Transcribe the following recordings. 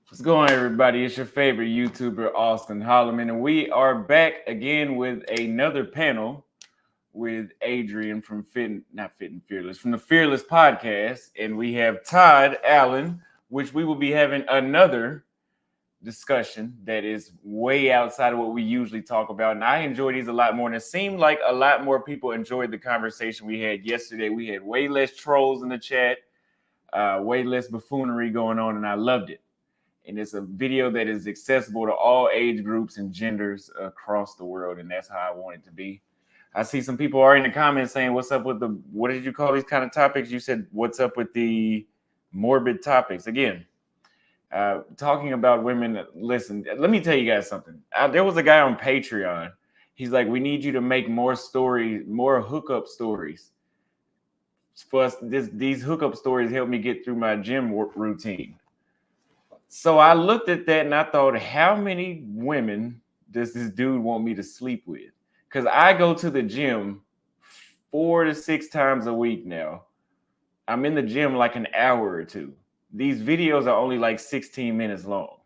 What's going on, everybody? It's your favorite YouTuber, Austin Holloman, and we are back again with another panel with Adrian from not Fit and Fearless, from the Fearless Podcast, and we have Todd Allen, which we will be having another discussion that is way outside of what we usually talk about, and I enjoy these a lot more, and it seemed like a lot more people enjoyed the conversation we had yesterday. We had way less trolls in the chat, way less buffoonery going on, and I loved it. And it's a video that is accessible to all age groups and genders across the world, and that's how I want it to be. I see some people are in the comments saying, what's up with what did you call these kind of topics? You said, what's up with the morbid topics? Again, talking about women. Listen, let me tell you guys something. There was a guy on Patreon. He's like, we need you to make more stories, more hookup stories. For us, these hookup stories help me get through my gym routine. So I looked at that and I thought, how many women does this dude want me to sleep with? Because I go to the gym 4 to 6 times a week now. I'm in the gym like an hour or two. These videos are only like 16 minutes long.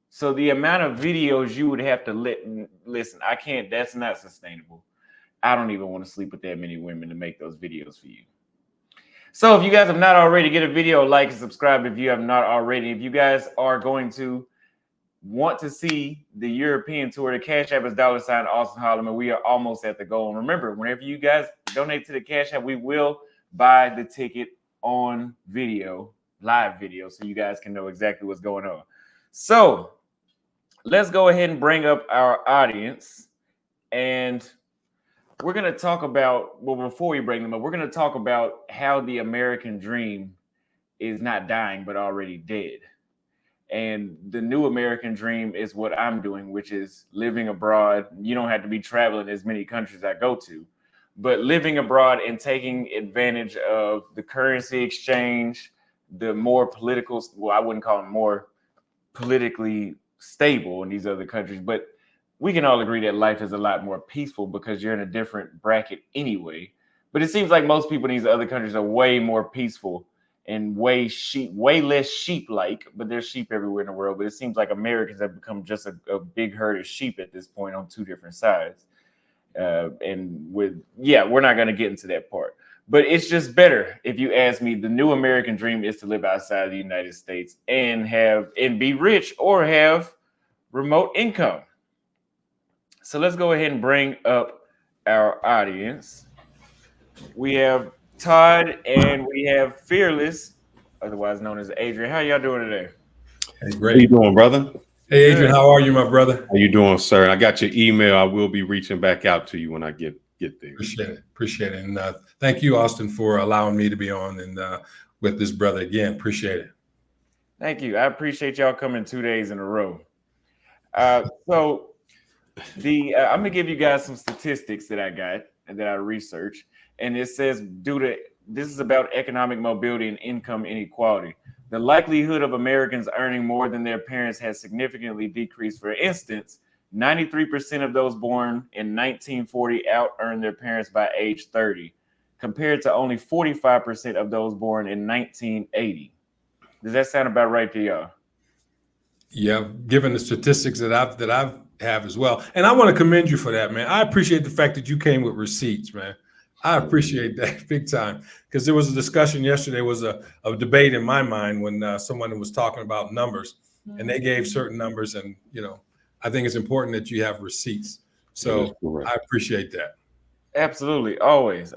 So the amount of videos you would have to listen, I can't, that's not sustainable. I don't even want to sleep with that many women to make those videos for you. So if you guys have not already, get a video, like and subscribe if you have not already. If you guys are going to want to see the European tour, the Cash App is $ Austin Holloman. We are almost at the goal. And remember, whenever you guys donate to the Cash App, we will buy the ticket on video, live video, so you guys can know exactly what's going on. So let's go ahead and bring up our audience. And we're going to talk about, well, before we bring them up, we're going to talk about how the American dream is not dying, but already dead. And the new American dream is what I'm doing, which is living abroad. You don't have to be traveling as many countries I go to, but living abroad and taking advantage of the currency exchange, the more political, well, I wouldn't call them more politically stable in these other countries, but we can all agree that life is a lot more peaceful because you're in a different bracket anyway. But it seems like most people in these other countries are way more peaceful and way less sheep-like, but there's sheep everywhere in the world. But it seems like Americans have become just a big herd of sheep at this point on two different sides. We're not going to get into that part. But it's just better, if you ask me. The new American dream is to live outside the United States and be rich or have remote income. So let's go ahead and bring up our audience. We have Todd and we have Fearless, otherwise known as Adrian. How y'all doing today? Hey, great. How you doing, brother? Hey, Adrian, how are you, my brother? How you doing, sir? I got your email. I will be reaching back out to you when I get there. Appreciate it. And thank you, Austin, for allowing me to be on and with this brother again. Appreciate it. Thank you. I appreciate y'all coming 2 days in a row. I'm gonna give you guys some statistics that I got and that I researched, and it says this is about economic mobility and income inequality. The likelihood of Americans earning more than their parents has significantly decreased. For instance, 93% of those born in 1940 out-earned their parents by age 30, compared to only 45% of those born in 1980. Does that sound about right to y'all? Yeah, given the statistics that I've have as well. And I want to commend you for that, man. I appreciate the fact that you came with receipts, man. I appreciate that big time, because there was a discussion yesterday, was a debate in my mind when someone was talking about numbers, and they gave certain numbers, and I think it's important that you have receipts. So I appreciate that. Absolutely, always.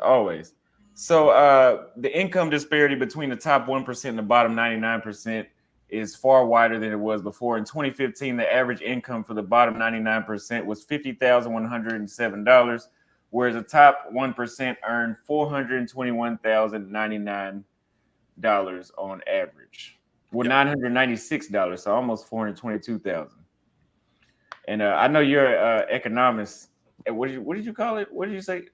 So the income disparity between the top 1% and the bottom 99% is far wider than it was before. In 2015, the average income for the bottom 99% was $50,107, whereas the top 1% earned $421,099 on average. Well, $996, so almost $422,000. And I know you're an economist. What did you call it? What did you say?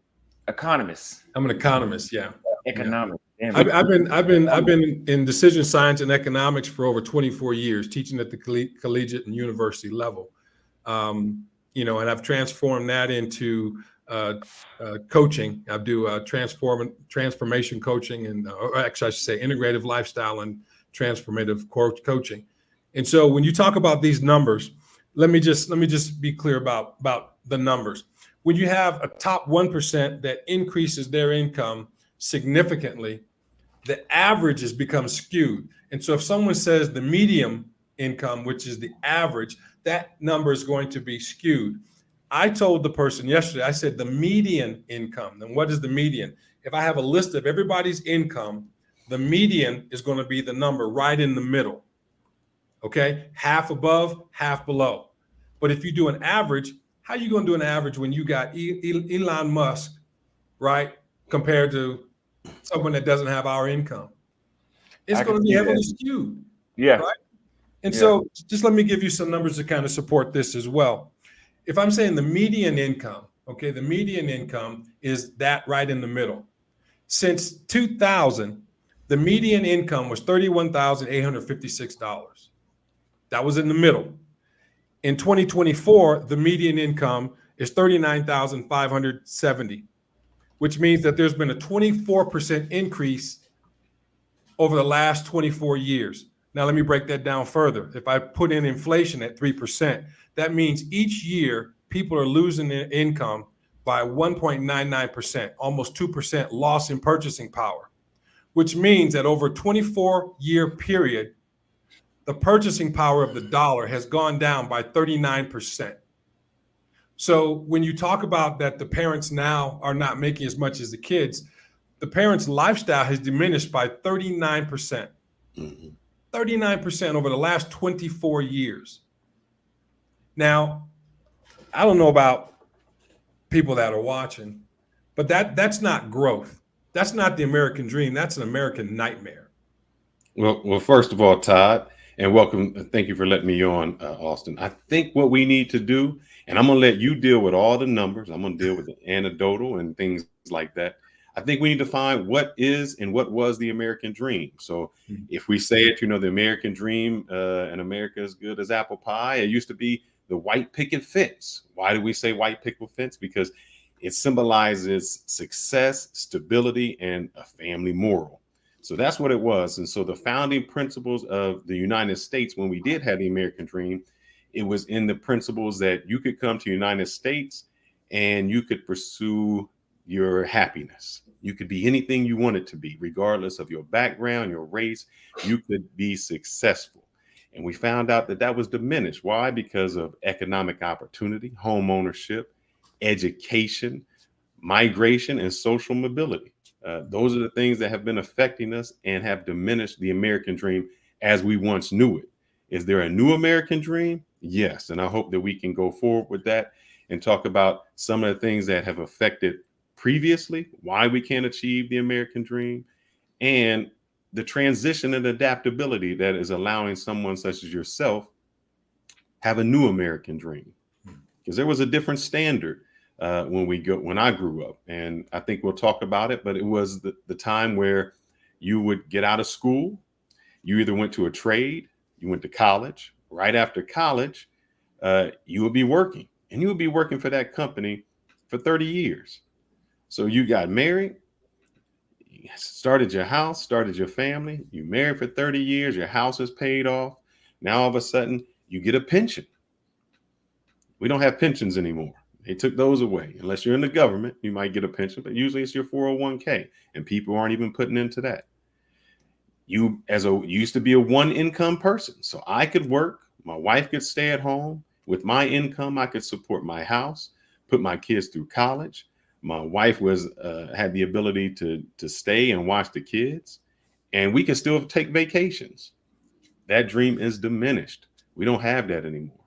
Economist. I'm an economist. Yeah. Economist. Yeah. I've been in decision science and economics for over 24 years, teaching at the collegiate and university level. And I've transformed that into coaching. I do transformation coaching, and or actually I should say integrative lifestyle and transformative coaching. And so when you talk about these numbers, let me just be clear about the numbers. When you have a top 1% that increases their income significantly, the averages become skewed. And so if someone says the medium income, which is the average, that number is going to be skewed. I told the person yesterday, I said the median income. Then what is the median? If I have a list of everybody's income, the median is going to be the number right in the middle. Okay, half above, half below. But if you do an average, how are you going to do an average when you got Elon Musk, right, compared to someone that doesn't have our income? It's going to be heavily skewed. Yeah. Right. And so just let me give you some numbers to kind of support this as well. If I'm saying the median income, okay, the median income is that right in the middle. Since 2000, the median income was $31,856. That was in the middle. In 2024, the median income is $39,570, which means that there's been a 24% increase over the last 24 years. Now, let me break that down further. If I put in inflation at 3%, that means each year people are losing their income by 1.99%, almost 2% loss in purchasing power, which means that over a 24-year period, the purchasing power of the dollar has gone down by 39%. So when you talk about that the parents now are not making as much as the kids, the parents' lifestyle has diminished by 39%. 39% over the last 24 years. Now, I don't know about people that are watching, but that's not growth. That's not the American dream. That's an American nightmare. Well, first of all, Todd, and welcome. Thank you for letting me on, Austin. I think what we need to do, and I'm going to let you deal with all the numbers. I'm going to deal with the anecdotal and things like that. I think we need to find what is and what was the American dream. So if we say it, the American dream in America is good as apple pie. It used to be the white picket fence. Why do we say white picket fence? Because it symbolizes success, stability, and a family moral. So that's what it was. And so the founding principles of the United States, when we did have the American dream, it was in the principles that you could come to the United States and you could pursue your happiness. You could be anything you wanted to be, regardless of your background, your race. You could be successful. And we found out that that was diminished. Why? Because of economic opportunity, home ownership, education, migration, and social mobility. Those are the things that have been affecting us and have diminished the American dream as we once knew it. Is there a new American dream? Yes. And I hope that we can go forward with that and talk about some of the things that have affected previously, why we can't achieve the American dream, and the transition and adaptability that is allowing someone such as yourself have a new American dream. Because there was a different standard when I grew up, and I think we'll talk about it, but it was the time where you would get out of school, you either went to a trade, you went to college. Right after college, you would be working, and you would be working for that company for 30 years. So you got married, you started your house, started your family, you married for 30 years, your house is paid off. Now all of a sudden you get a pension. We don't have pensions anymore. They took those away. Unless you're in the government, you might get a pension, but usually it's your 401k, and people aren't even putting into that. You used to be a one income person. So I could work, my wife could stay at home. With my income, I could support my house, put my kids through college. My wife had the ability to stay and watch the kids, and we can still take vacations. That dream is diminished. We don't have that anymore.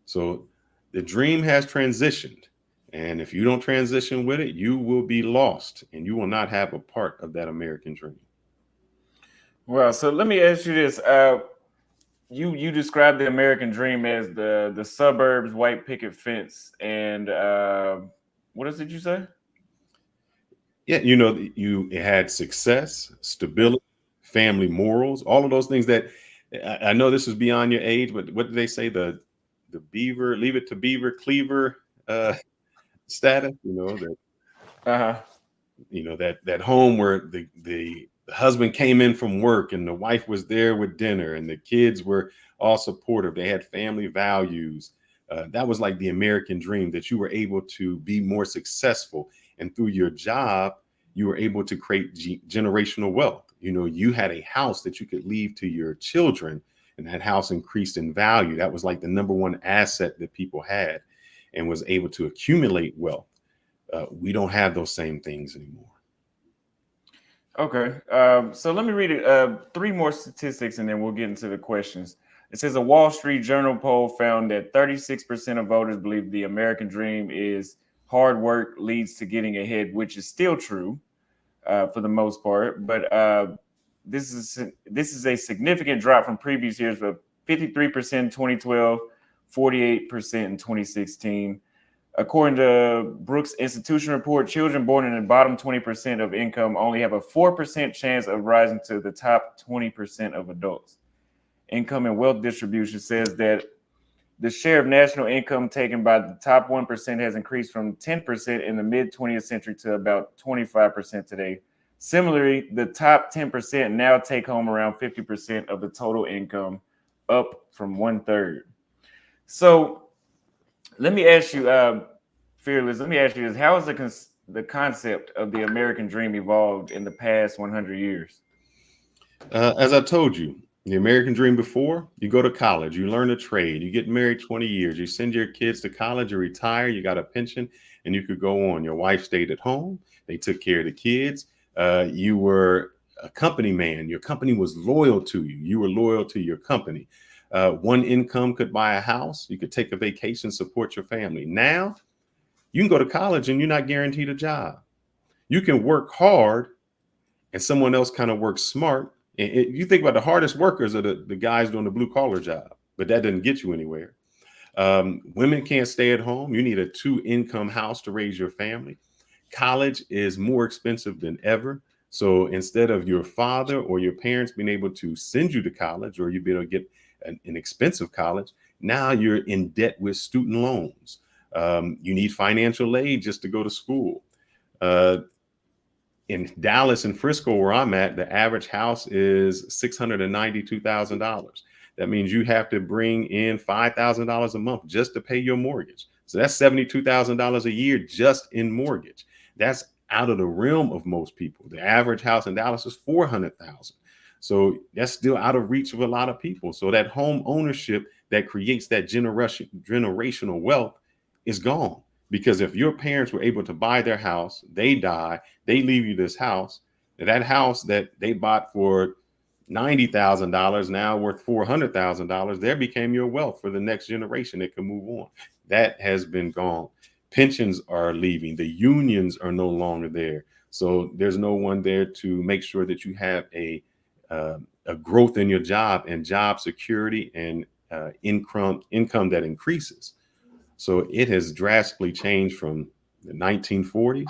So the dream has transitioned, and if you don't transition with it, you will be lost, and you will not have a part of that American dream. Well, so let me ask you this: you described the American dream as the suburbs, white picket fence, and what else did you say? Yeah, you had success, stability, family morals, all of those things that I know this is beyond your age, but what did they say? The beaver, leave it to beaver cleaver status, that home where the husband came in from work and the wife was there with dinner and the kids were all supportive. They had family values. That was like the American dream, that you were able to be more successful. And through your job, you were able to create generational wealth. You know, you had a house that you could leave to your children, and that house increased in value. That was like the number one asset that people had, and was able to accumulate wealth. We don't have those same things anymore. Okay. So let me read it. Three more statistics and then we'll get into the questions. It says a Wall Street Journal poll found that 36% of voters believe the American dream is hard work leads to getting ahead, which is still true for the most part. But this is a significant drop from previous years of 53% in 2012, 48% in 2016. According to Brooks Institution report, children born in the bottom 20% of income only have a 4% chance of rising to the top 20% of adults. Income and wealth distribution says that the share of national income taken by the top 1% has increased from 10% in the mid 20th century to about 25% today. Similarly, the top 10% now take home around 50% of the total income, up from 1/3. So let me ask you, Fearless, let me ask you this. How has the concept of the American dream evolved in the past 100 years? As I told you, the American dream before, you go to college, you learn a trade, you get married 20 years, you send your kids to college, you retire, you got a pension, and you could go on. Your wife stayed at home. They took care of the kids. You were a company man. Your company was loyal to you. You were loyal to your company. One income could buy a house. You could take a vacation, support your family. Now, you can go to college and you're not guaranteed a job. You can work hard and someone else kind of works smart. And you think about the hardest workers are the guys doing the blue collar job, but that doesn't get you anywhere. Women can't stay at home. You need a 2-income house to raise your family. College is more expensive than ever. So instead of your father or your parents being able to send you to college, or you be able to get an expensive college, now you're in debt with student loans. You need financial aid just to go to school. In Dallas and Frisco, where I'm at, the average house is $692,000. That means you have to bring in $5,000 a month just to pay your mortgage. So that's $72,000 a year just in mortgage. That's out of the realm of most people. The average house in Dallas is $400,000. So that's still out of reach of a lot of people. So that home ownership that creates that generational wealth is gone. Because if your parents were able to buy their house, they die, they leave you this house, that house that they bought for $90,000 now worth $400,000, there became your wealth for the next generation that can move on. That has been gone. Pensions are leaving. The unions are no longer there. So there's no one there to make sure that you have a growth in your job and job security and income that increases. So it has drastically changed from the 1940s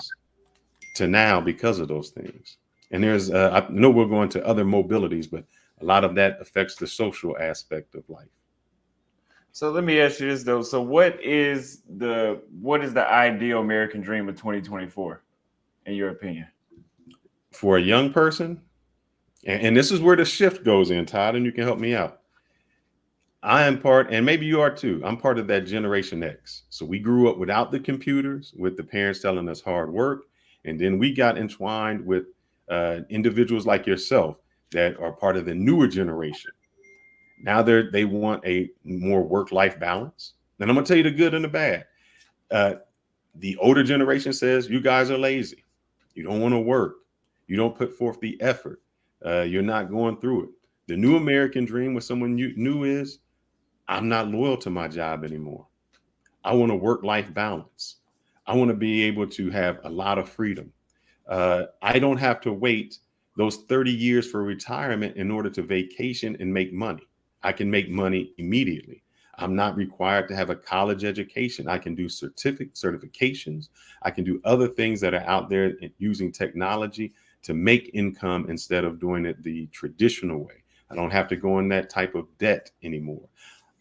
to now because of those things. And there's, I know we're going to other mobilities, but a lot of that affects the social aspect of life. So let me ask you this though. So what is the ideal American dream of 2024, in your opinion? For a young person, and this is where the shift goes in, Todd, and you can help me out. I am part, and maybe you are too, I'm part of that Generation X. So we grew up without the computers, with the parents telling us hard work. And then we got entwined with individuals like yourself that are part of the newer generation. Now they want a more work-life balance. And I'm going to tell you the good and the bad. The older generation says, you guys are lazy. You don't want to work. You don't put forth the effort. You're not going through it. The new American dream with someone new is, I'm not loyal to my job anymore. I want a work-life balance. I want to be able to have a lot of freedom. I don't have to wait those 30 years for retirement in order to vacation and make money. I can make money immediately. I'm not required to have a college education. I can do certifications. I can do other things that are out there using technology to make income instead of doing it the traditional way. I don't have to go in that type of debt anymore.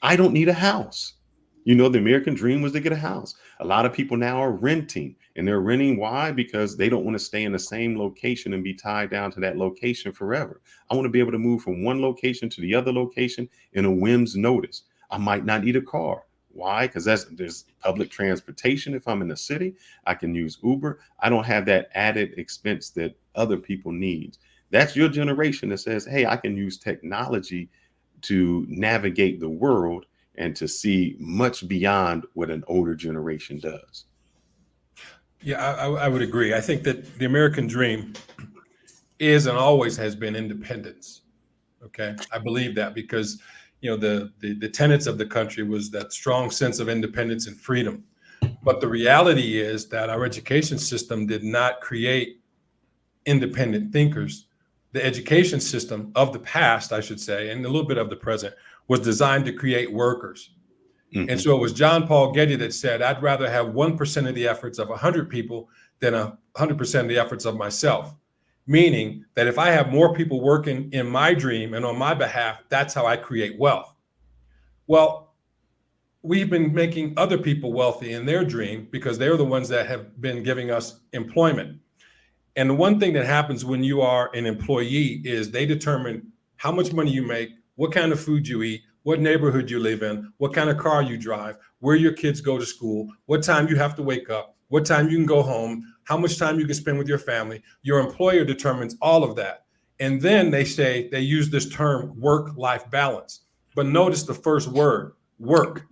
I don't need a house. You know, the American dream was to get a house. A lot of people now are renting and they're renting. Why? Because they don't want to stay in the same location and be tied down to that location forever. I want to be able to move from one location to the other location in a whim's notice. I might not need a car. Why? Because there's public transportation. If I'm in the city, I can use Uber. I don't have that added expense that other people need. That's your generation that says, hey, I can use technology to navigate the world and to see much beyond what an older generation does. Yeah, I would agree. I think that the American dream is and always has been independence. Okay, I believe that because the tenets of the country was that strong sense of independence and freedom. But the reality is that our education system did not create independent thinkers. The education system of the past, I should say, and a little bit of the present, was designed to create workers. Mm-hmm. And so it was John Paul Getty that said, I'd rather have 1% of the efforts of 100 people than 100% of the efforts of myself. Meaning that if I have more people working in my dream and on my behalf, that's how I create wealth. Well, we've been making other people wealthy in their dream because they're the ones that have been giving us employment. And the one thing that happens when you are an employee is they determine how much money you make, what kind of food you eat, what neighborhood you live in, what kind of car you drive, where your kids go to school, what time you have to wake up, what time you can go home, how much time you can spend with your family. Your employer determines all of that. And then they use this term work-life balance. But notice the first word, work,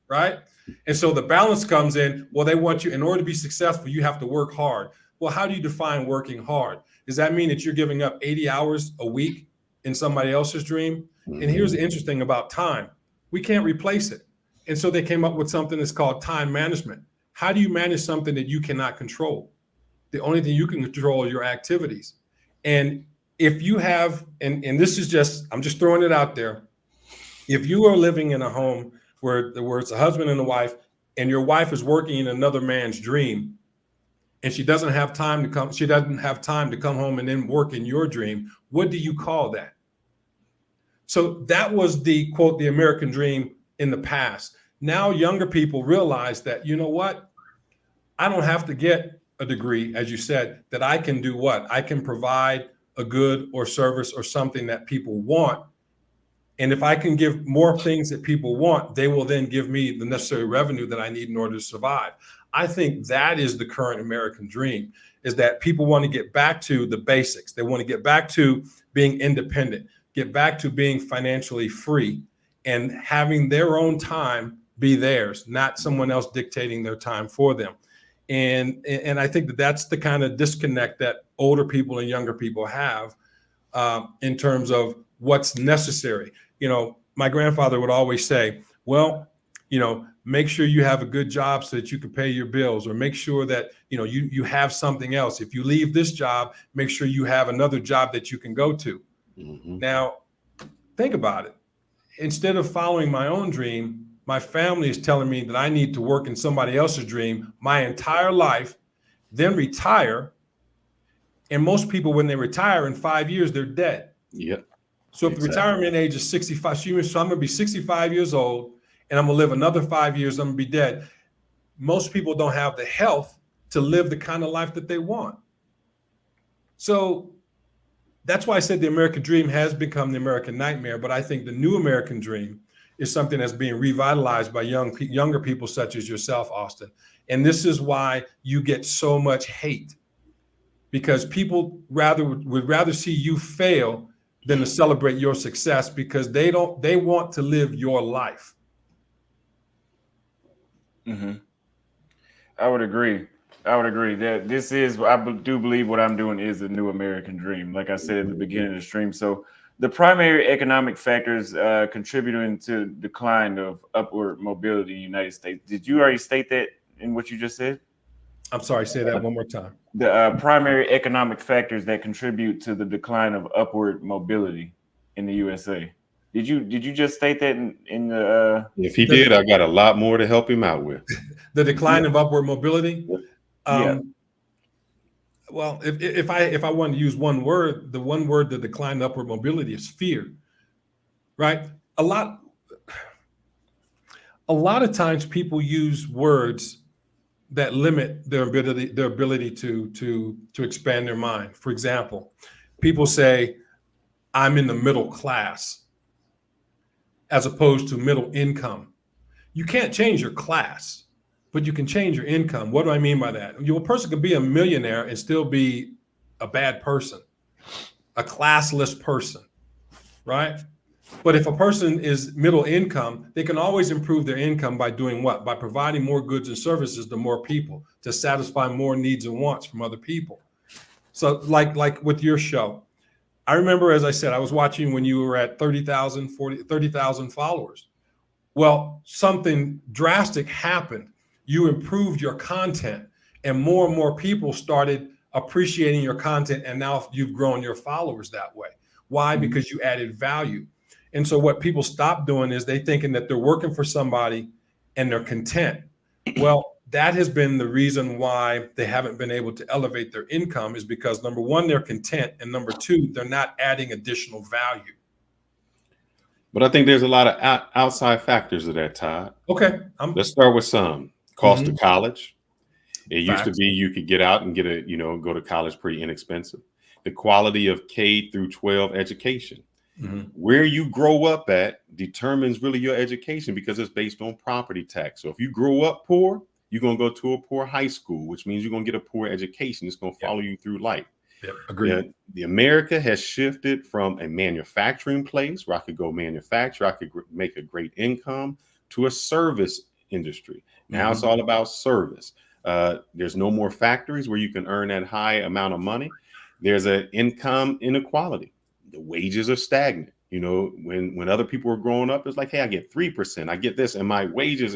right? And so the balance comes in, well, they want you, in order to be successful, you have to work hard. Well, how do you define working hard? Does that mean that you're giving up 80 hours a week in somebody else's dream? Mm-hmm. And here's the interesting about time. We can't replace it. And so they came up with something that's called time management. How do you manage something that you cannot control? The only thing you can control are your activities. And if you have, and this is just, I'm just throwing it out there. If you are living in a home where it's a husband and a wife, and your wife is working in another man's dream, and she doesn't have time to come home and then work in your dream, what do you call that? So that was the quote, the American dream in the past. Now younger people realize that, you know what? I don't have to get a degree, as you said, that I can do what? I can provide a good or service or something that people want. And if I can give more things that people want, they will then give me the necessary revenue that I need in order to survive. I think that is the current American dream, is that people want to get back to the basics. They want to get back to being independent, get back to being financially free and having their own time be theirs, not someone else dictating their time for them. And I think that that's the kind of disconnect that older people and younger people have in terms of what's necessary. My grandfather would always say, well, make sure you have a good job so that you can pay your bills, or make sure that, you have something else. If you leave this job, make sure you have another job that you can go to. Mm-hmm. Now, think about it. Instead of following my own dream, my family is telling me that I need to work in somebody else's dream my entire life, then retire. And most people, when they retire in 5 years, they're dead. Yep. So if the retirement age is 65, so I'm going to be 65 years old and I'm going to live another 5 years, I'm going to be dead. Most people don't have the health to live the kind of life that they want. So that's why I said the American dream has become the American nightmare. But I think the new American dream is something that's being revitalized by younger people such as yourself, Austin. And this is why you get so much hate, because people would rather see you fail than to celebrate your success, because they want to live your life. Mm-hmm. I would agree that this is, I do believe what I'm doing is the new American dream, like I said at the beginning of the stream. So the primary economic factors contributing to decline of upward mobility in the United States. Did you already state that in what you just said? I'm sorry, say that one more time. The primary economic factors that contribute to the decline of upward mobility in the USA. Did you just state that in the? If he did, I got a lot more to help him out with. The decline of upward mobility. Yeah. Well, if I wanted to use one word, the one word that decline upward mobility is fear, right? A lot of times people use words that limit their ability to expand their mind. For example, people say, I'm in the middle class, as opposed to middle income. You can't change your class, but you can change your income. What do I mean by that? A person could be a millionaire and still be a bad person, a classless person, right? But if a person is middle income, they can always improve their income by doing what? By providing more goods and services to more people to satisfy more needs and wants from other people. So like with your show, I remember, as I said, I was watching when you were at 30,000 followers. Well, something drastic happened. You improved your content and more people started appreciating your content. And now you've grown your followers that way. Why? Because you added value. And so what people stop doing is they thinking that they're working for somebody and they're content. Well, that has been the reason why they haven't been able to elevate their income, is because number one, they're content. And number two, they're not adding additional value. But I think there's a lot of outside factors of that, Todd. Okay. Let's start with some. Cost of college. It used to Facts. be you could get out and get go to college pretty inexpensive. The quality of K through 12 education. Where you grow up at determines really your education, because it's based on property tax. So if you grow up poor, you're going to go to a poor high school, which means you're going to get a poor education. It's going to follow you through life. Yep, agreed. The America has shifted from a manufacturing place where I could go manufacture, I could make a great income, to a service industry. Now it's all about service. There's no more factories where you can earn that high amount of money. There's an income inequality. The wages are stagnant. When other people were growing up, it's like, hey, I get 3%, I get this, and my wages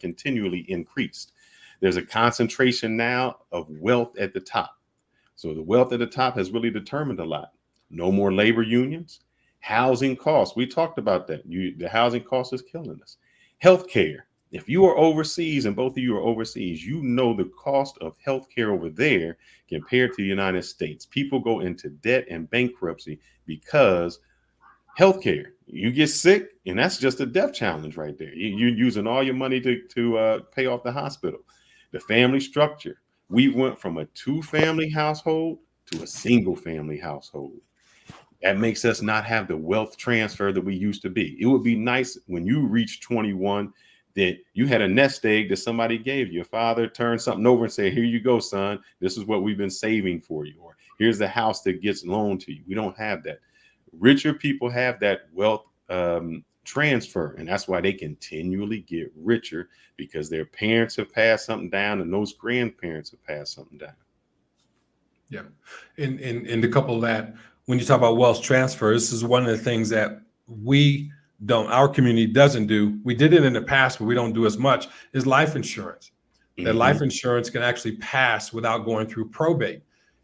continually increased. There's a concentration now of wealth at the top. So the wealth at the top has really determined a lot. No more labor unions. Housing costs. We talked about that. The housing cost is killing us. Healthcare. If you are overseas, and both of you are overseas, you know the cost of healthcare over there compared to the United States. People go into debt and bankruptcy because healthcare. You get sick, and that's just a death challenge right there. You're using all your money to pay off the hospital. The family structure. We went from a 2-family household to a single-family household. That makes us not have the wealth transfer that we used to be. It would be nice when you reach 21 that you had a nest egg that somebody gave you. Your father turned something over and said, here you go, son. This is what we've been saving for you. Or here's the house that gets loaned to you. We don't have that. Richer people have that wealth transfer. And that's why they continually get richer, because their parents have passed something down and those grandparents have passed something down. Yeah. And to couple that, when you talk about wealth transfer, this is one of the things that our community doesn't do. We did it in the past, but we don't do as much, is life insurance. That life insurance can actually pass without going through probate.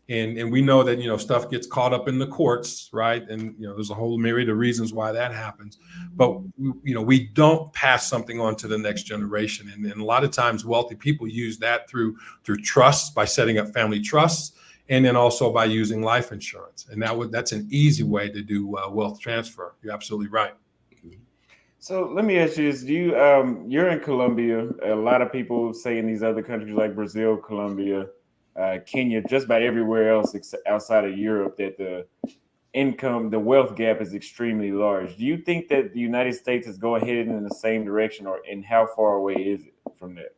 And we know that, stuff gets caught up in the courts, right? And, there's a whole myriad of reasons why that happens. But, we don't pass something on to the next generation. And a lot of times wealthy people use that through trusts, by setting up family trusts, and then also by using life insurance. And that's an easy way to do wealth transfer. You're absolutely right. So let me ask you this: you're in Colombia? A lot of people say in these other countries like Brazil, Colombia, Kenya, just about everywhere else outside of Europe, that the wealth gap is extremely large. Do you think that the United States is going headed in the same direction, and how far away is it from that?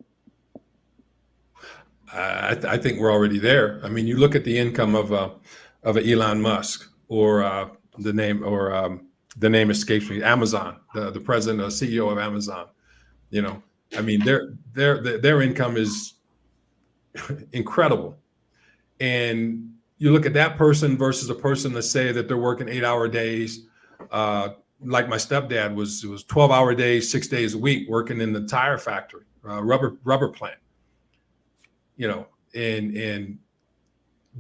I think we're already there. I mean, you look at the income of Elon Musk, or the name escapes me, Amazon, the president or CEO of Amazon. I mean, their income is incredible. And you look at that person versus a person that say that they're working 8-hour days. Like my stepdad was 12-hour days, 6 days a week, working in the tire factory, rubber plant. And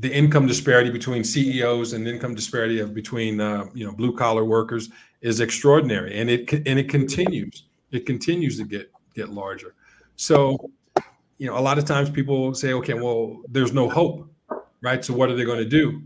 the income disparity between CEOs and income disparity between blue collar workers is extraordinary, and it continues. It continues to get larger. So, a lot of times people say, okay, well, there's no hope, right? So what are they going to do?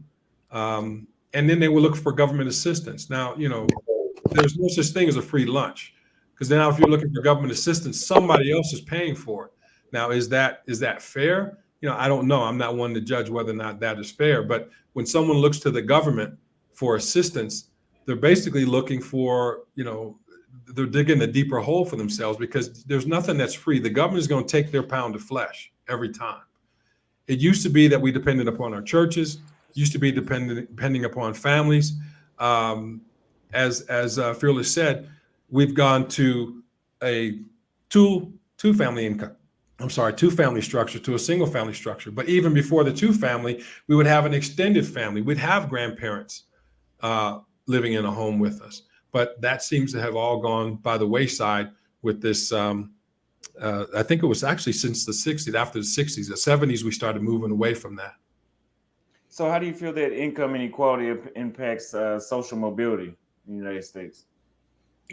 And then they will look for government assistance. Now, there's no such thing as a free lunch, because now if you're looking for government assistance, somebody else is paying for it. Now, is that fair? I don't know. I'm not one to judge whether or not that is fair. But when someone looks to the government for assistance, they're basically looking for, they're digging a deeper hole for themselves, because there's nothing that's free. The government is going to take their pound of flesh every time. It used to be that we depended upon our churches, used to be depending upon families. As Fearless said, we've gone to a two family structure to a single family structure. But even before the two family, we would have an extended family. We'd have grandparents living in a home with us. But that seems to have all gone by the wayside with this. I think it was actually since the 60s, after the 60s, the 70s, we started moving away from that. So how do you feel that income inequality impacts social mobility in the United States?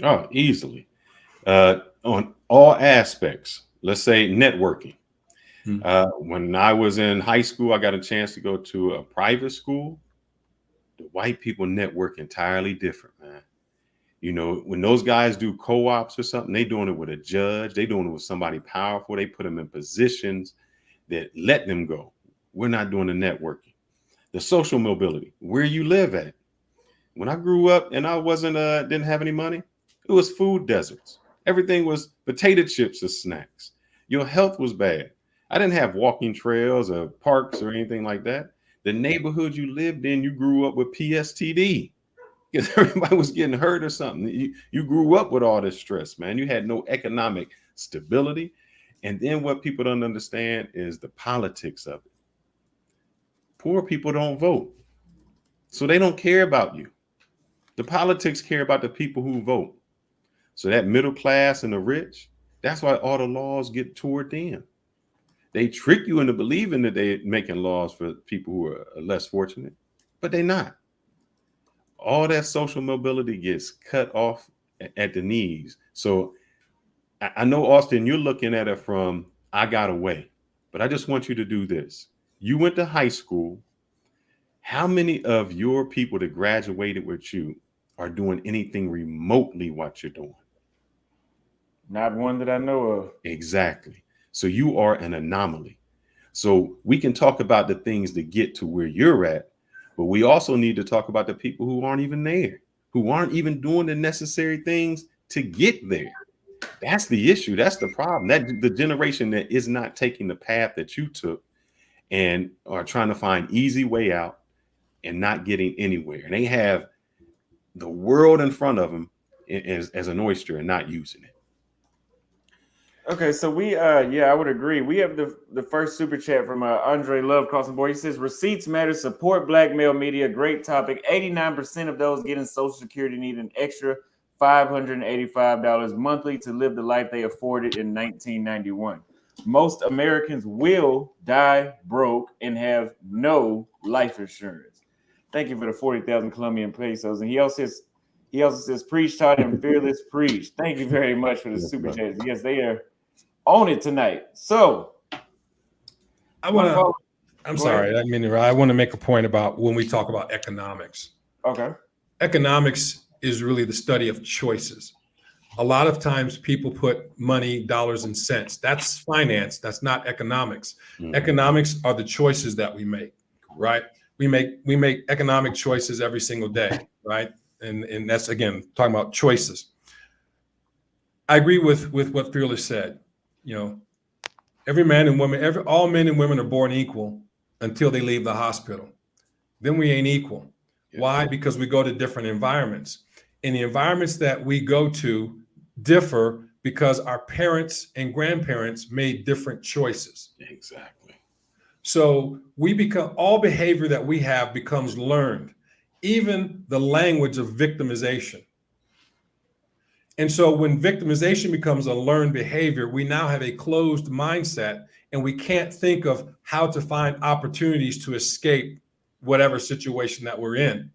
Oh, easily. On all aspects. Let's say networking. When I was in high school, I got a chance to go to a private school. The white people network entirely different, man. When those guys do co-ops or something, they doing it with a judge. They doing it with somebody powerful. They put them in positions that let them go. We're not doing the networking. The social mobility, where you live at. When I grew up and I didn't have any money, it was food deserts. Everything was potato chips as snacks. Your health was bad. I didn't have walking trails or parks or anything like that. The neighborhood you lived in, you grew up with PSTD. Because everybody was getting hurt or something. You grew up with all this stress, man. You had no economic stability. And then what people don't understand is the politics of it. Poor people don't vote. So they don't care about you. The politics care about the people who vote. So that middle class and the rich, that's why all the laws get toward them. They trick you into believing that they're making laws for people who are less fortunate, but they're not. All that social mobility gets cut off at the knees. So I know, Austin, you're looking at it from, I got away, but I just want you to do this. You went to high school. How many of your people that graduated with you are doing anything remotely what you're doing? Not one that I know of. Exactly. So you are an anomaly. So we can talk about the things that get to where you're at, but we also need to talk about the people who aren't even there, who aren't even doing the necessary things to get there. That's the issue. That's the problem. That the generation that is not taking the path that you took and are trying to find easy way out and not getting anywhere. And they have the world in front of them as an oyster and not using it. Okay, so I would agree. We have the first super chat from Andre Love crossing board. He says, receipts matter, support black male media. Great topic. 89% of those getting Social Security need an extra $585 monthly to live the life they afforded in 1991. Most Americans will die broke and have no life insurance. Thank you for the 40,000 Colombian pesos. And he also says, preach, taught, and fearless preach. Thank you very much for the super chat. Yes, they are on it tonight. So I want to make a point about when we talk about economics. Okay. Economics is really the study of choices. A lot of times people put money, dollars, and cents. That's finance. That's not economics. Mm-hmm. Economics are the choices that we make, right? We make economic choices every single day, right? And that's, again, talking about choices. I agree with what Fearless said. Every man and woman, all men and women are born equal until they leave the hospital. Then we ain't equal. Yeah. Why? Because we go to different environments. And the environments that we go to differ because our parents and grandparents made different choices. Exactly. So all behavior that we have becomes learned, even the language of victimization. And so when victimization becomes a learned behavior, we now have a closed mindset and we can't think of how to find opportunities to escape whatever situation that we're in.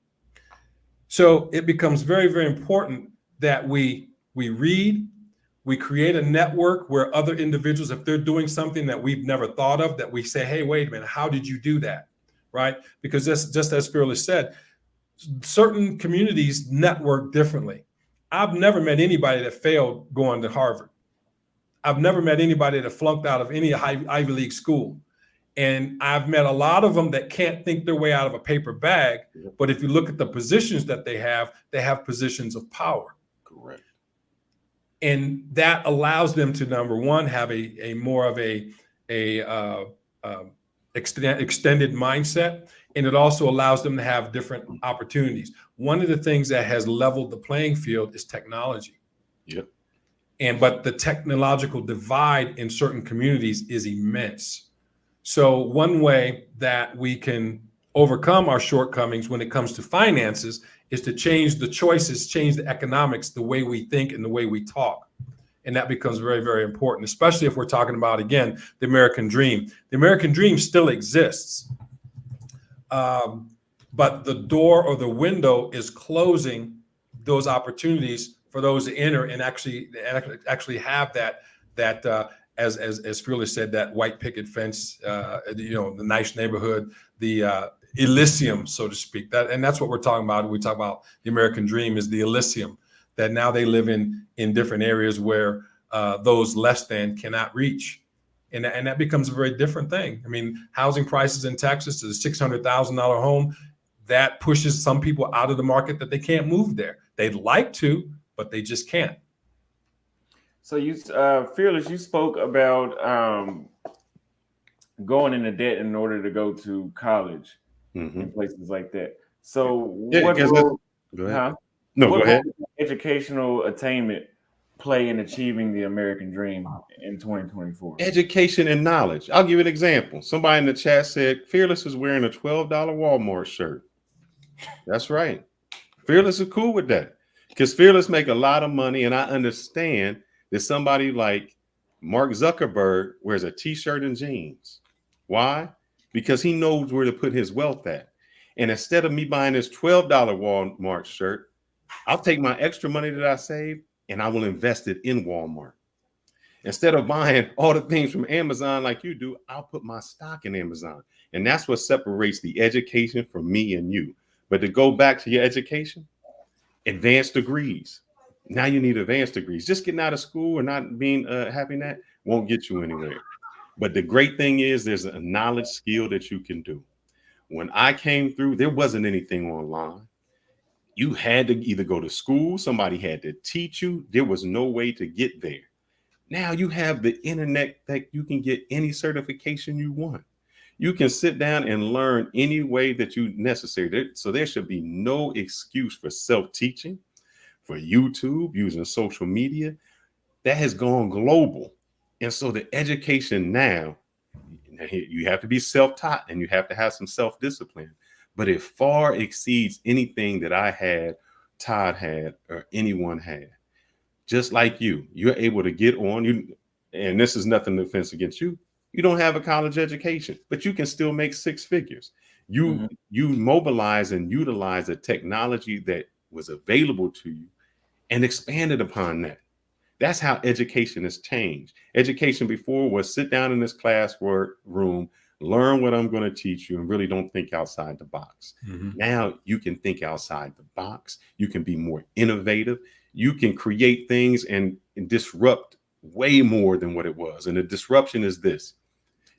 So it becomes very, very important that we read, we create a network where other individuals, if they're doing something that we've never thought of, that we say, hey, wait a minute, how did you do that? Right? Because just as Fearless said, certain communities network differently. I've never met anybody that failed going to Harvard. I've never met anybody that flunked out of any Ivy League school. And I've met a lot of them that can't think their way out of a paper bag. But if you look at the positions that they have positions of power. Correct. And that allows them to, number one, have a more of a extended mindset. And it also allows them to have different opportunities. One of the things that has leveled the playing field is technology. Yep. But the technological divide in certain communities is immense. So one way that we can overcome our shortcomings when it comes to finances is to change the choices, change the economics, the way we think and the way we talk. And that becomes very, very important, especially if we're talking about, again, the American dream. The American dream still exists. But the door or the window is closing those opportunities for those to enter and actually have that as Fearless said, that white picket fence, the nice neighborhood, the Elysium, so to speak. And that's what we're talking about when we talk about the American dream, is the Elysium, that now they live in different areas where those less than cannot reach. And that becomes a very different thing. I mean, housing prices in Texas is a $600,000 home. That pushes some people out of the market that they can't move there. They'd like to, but they just can't. So you, Fearless, you spoke about going into debt in order to go to college in places like that. So what role, go ahead. Go ahead. Role does educational attainment play in achieving the American dream in 2024? Education and knowledge. I'll give you an example. Somebody in the chat said Fearless is wearing a $12 Walmart shirt. That's right. Fearless is cool with that, because Fearless make a lot of money, and I understand that somebody like Mark Zuckerberg wears a t-shirt and jeans. Why? Because he knows where to put his wealth at. And instead of me buying this $12 Walmart shirt, I'll take my extra money that I saved and I will invest it in Walmart. Instead of buying all the things from Amazon like you do, I'll put my stock in Amazon. And that's what separates the education from me and you. But to go back to your education, advanced degrees. Now you need advanced degrees. Just getting out of school and not being having that won't get you anywhere. But the great thing is there's a knowledge skill that you can do. When I came through, there wasn't anything online. You had to either go to school, somebody had to teach you. There was no way to get there. Now you have the internet that you can get any certification you want. You can sit down and learn any way that you necessary. So there should be no excuse for self-teaching, for YouTube, using social media. That has gone global. And so the education now, you have to be self-taught and you have to have some self-discipline, but it far exceeds anything that I had, Todd had, or anyone had. Just like you're able to get on, and this is nothing offense against you. You don't have a college education, but you can still make six figures. You mobilize and utilize the technology that was available to you and expanded upon that. That's how education has changed. Education before was sit down in this room, learn what I'm going to teach you, and really don't think outside the box. Now you can think outside the box. You can be more innovative. You can create things and disrupt way more than what it was. And the disruption is this.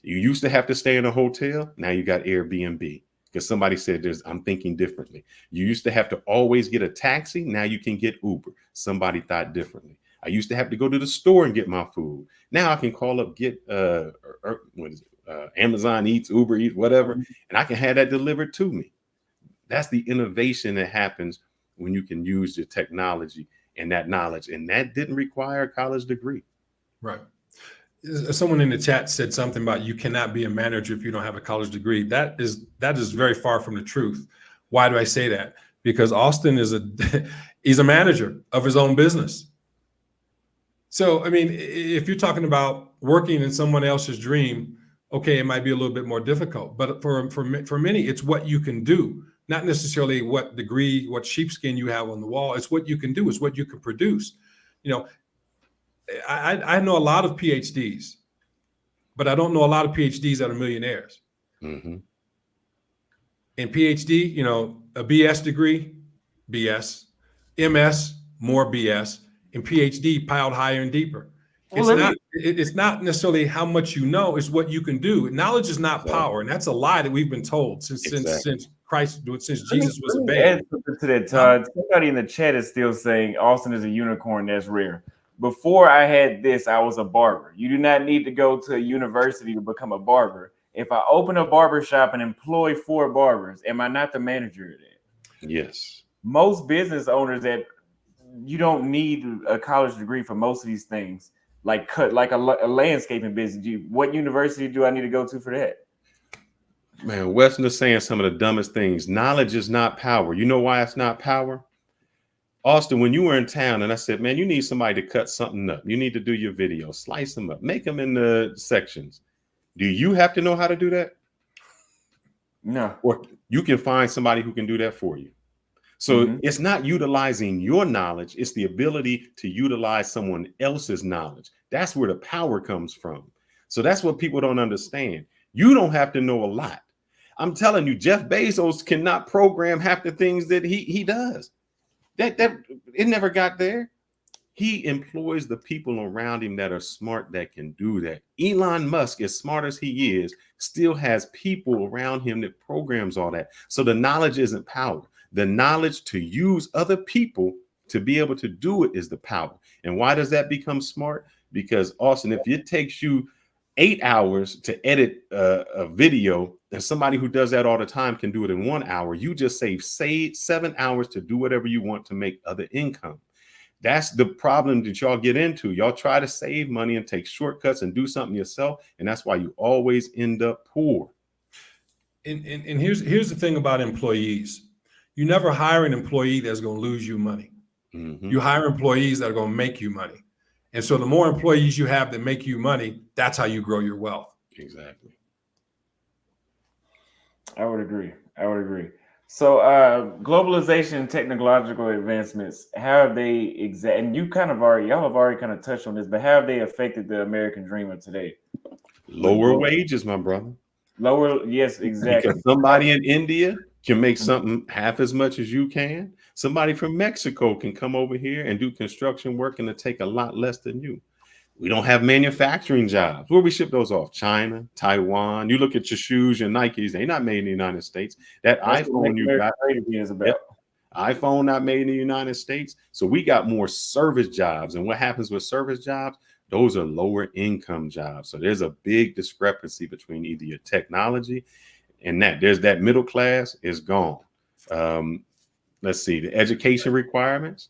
You used to have to stay in a hotel. Now you got Airbnb because somebody said I'm thinking differently. You used to have to always get a taxi. Now you can get Uber. Somebody thought differently. I used to have to go to the store and get my food. Now I can call up, get Amazon Eats, Uber Eats, whatever, and I can have that delivered to me. That's the innovation that happens when you can use the technology and that knowledge. And that didn't require a college degree. Right. Someone in the chat said something about you cannot be a manager if you don't have a college degree. That is very far from the truth. Why do I say that? Because Austin he's a manager of his own business. So, I mean, if you're talking about working in someone else's dream, okay, it might be a little bit more difficult. But for many, it's what you can do, not necessarily what degree, what sheepskin you have on the wall. It's what you can do. It's what you can produce. You know, I know a lot of PhDs, but I don't know a lot of PhDs that are millionaires. And PhD, a BS degree, BS, MS, more BS, and PhD piled higher and deeper. It's not necessarily how much you know, it's what you can do. Knowledge is not power, and that's a lie that we've been told since Christ, since Jesus was a babe. Add something to that, Todd. Somebody in the chat is still saying Austin is a unicorn. That's rare. Before I had this, I was a barber. You do not need to go to a university to become a barber. If I open a barber shop and employ 4 barbers, am I not the manager of that? Yes. Most business owners that you don't need a college degree for most of these things. Like a landscaping business. What university do I need to go to for that? Man, Weston is saying some of the dumbest things. Knowledge is not power. You know why it's not power? Austin, when you were in town and I said, man, you need somebody to cut something up. You need to do your video, slice them up, make them into sections. Do you have to know how to do that? No. Or you can find somebody who can do that for you. So it's not utilizing your knowledge. It's the ability to utilize someone else's knowledge. That's where the power comes from. So that's what people don't understand. You don't have to know a lot. I'm telling you, Jeff Bezos cannot program half the things that he does. That it never got there. He employs the people around him that are smart that can do that. Elon Musk, as smart as he is, still has people around him that programs all that. So the knowledge isn't power. The knowledge to use other people to be able to do it is the power. And why does that become smart? Because, Austin, if it takes you 8 hours to edit a video, and somebody who does that all the time can do it in 1 hour, you just save 7 hours to do whatever you want to make other income. That's the problem that y'all get into. Y'all try to save money and take shortcuts and do something yourself. And that's why you always end up poor. And here's the thing about employees. You never hire an employee that's going to lose you money. You hire employees that are going to make you money. And so the more employees you have that make you money, that's how you grow your wealth. Exactly. I would agree. So globalization and technological advancements, how have they and y'all have already kind of touched on this, but how have they affected the American dream of today? Lower wages, my brother. Yes, exactly. Because somebody in India can make something half as much as you can. Somebody from Mexico can come over here and do construction work and it'll take a lot less than you. We don't have manufacturing jobs. Where we ship those off? China, Taiwan. You look at your shoes, your Nikes, they're not made in the United States. That's iPhone you got, iPhone not made in the United States. So we got more service jobs. And what happens with service jobs? Those are lower income jobs. So there's a big discrepancy between either your technology and there's that middle class is gone. Let's see, the education requirements.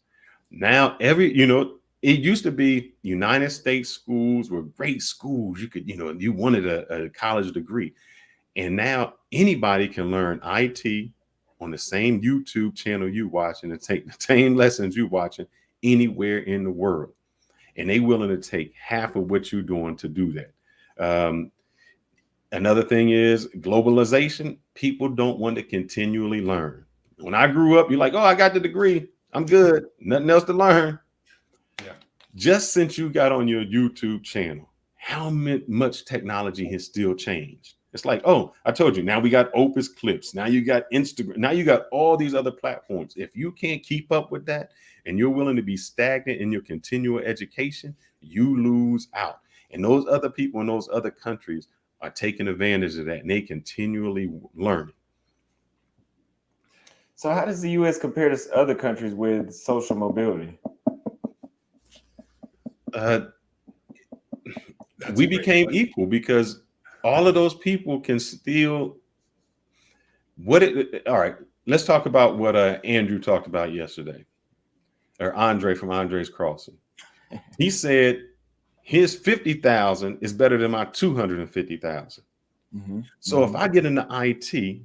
Now, it used to be United States schools were great schools. You could, you wanted a college degree. And now anybody can learn IT on the same YouTube channel you watching and take the same lessons you watching anywhere in the world. And they willing to take half of what you're doing to do that. Another thing is globalization. People don't want to continually learn. When I grew up, you're like, oh, I got the degree. I'm good. Nothing else to learn. Yeah. Just since you got on your YouTube channel, how much technology has still changed? It's like, oh, I told you, now we got Opus Clips. Now you got Instagram. Now you got all these other platforms. If you can't keep up with that and you're willing to be stagnant in your continual education, you lose out. And those other people in those other countries are taking advantage of that and they continually learn. So how does the U.S. compare to other countries with social mobility? We became equal because all of those people can still all right, let's talk about what Andrew talked about yesterday, or Andre from Andre's Crossing. He said his 50,000 is better than my 250,000. So if I get into IT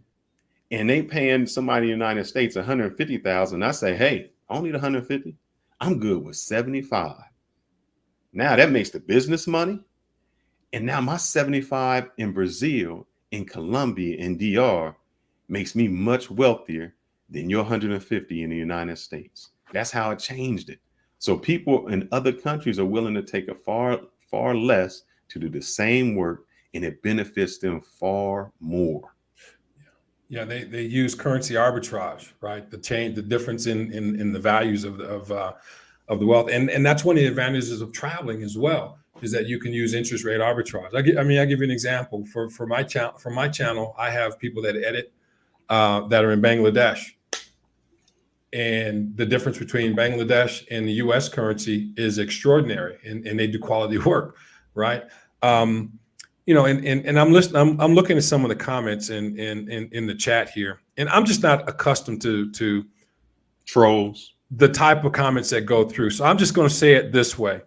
and they paying somebody in the United States 150,000, I say, hey, I don't need 150. I'm good with 75. Now that makes the business money. And now my 75 in Brazil, in Colombia, in DR makes me much wealthier than your 150 in the United States. That's how it changed it. So people in other countries are willing to take a far, far less to do the same work, and it benefits them far more. Yeah, they use currency arbitrage, right? The difference in the values of the wealth, and that's one of the advantages of traveling as well. is that you can use interest rate arbitrage. I give you an example. For my channel, I have people that edit that are in Bangladesh, and the difference between Bangladesh and the U.S. currency is extraordinary, and they do quality work, right? You know, and I'm listening. I'm looking at some of the comments in the chat here, and I'm just not accustomed to Trolls. the type of comments that go through. So I'm just going to say it this way.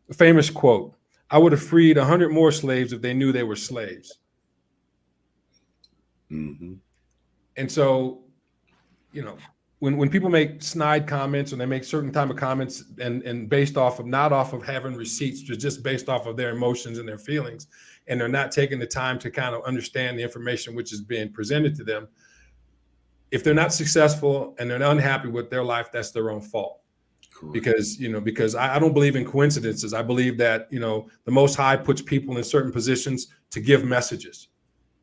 A famous quote: "I would have freed 100 more slaves if they knew they were slaves." Mm-hmm. And so, you know, when people make snide comments, and they make certain type of comments and based off of, not off of having receipts, but just based off of their emotions and their feelings, and they're not taking the time to kind of understand the information which is being presented to them, if they're not successful and they're unhappy with their life, that's their own fault. Correct. Because I don't believe in coincidences. I believe that, you know, the Most High puts people in certain positions to give messages.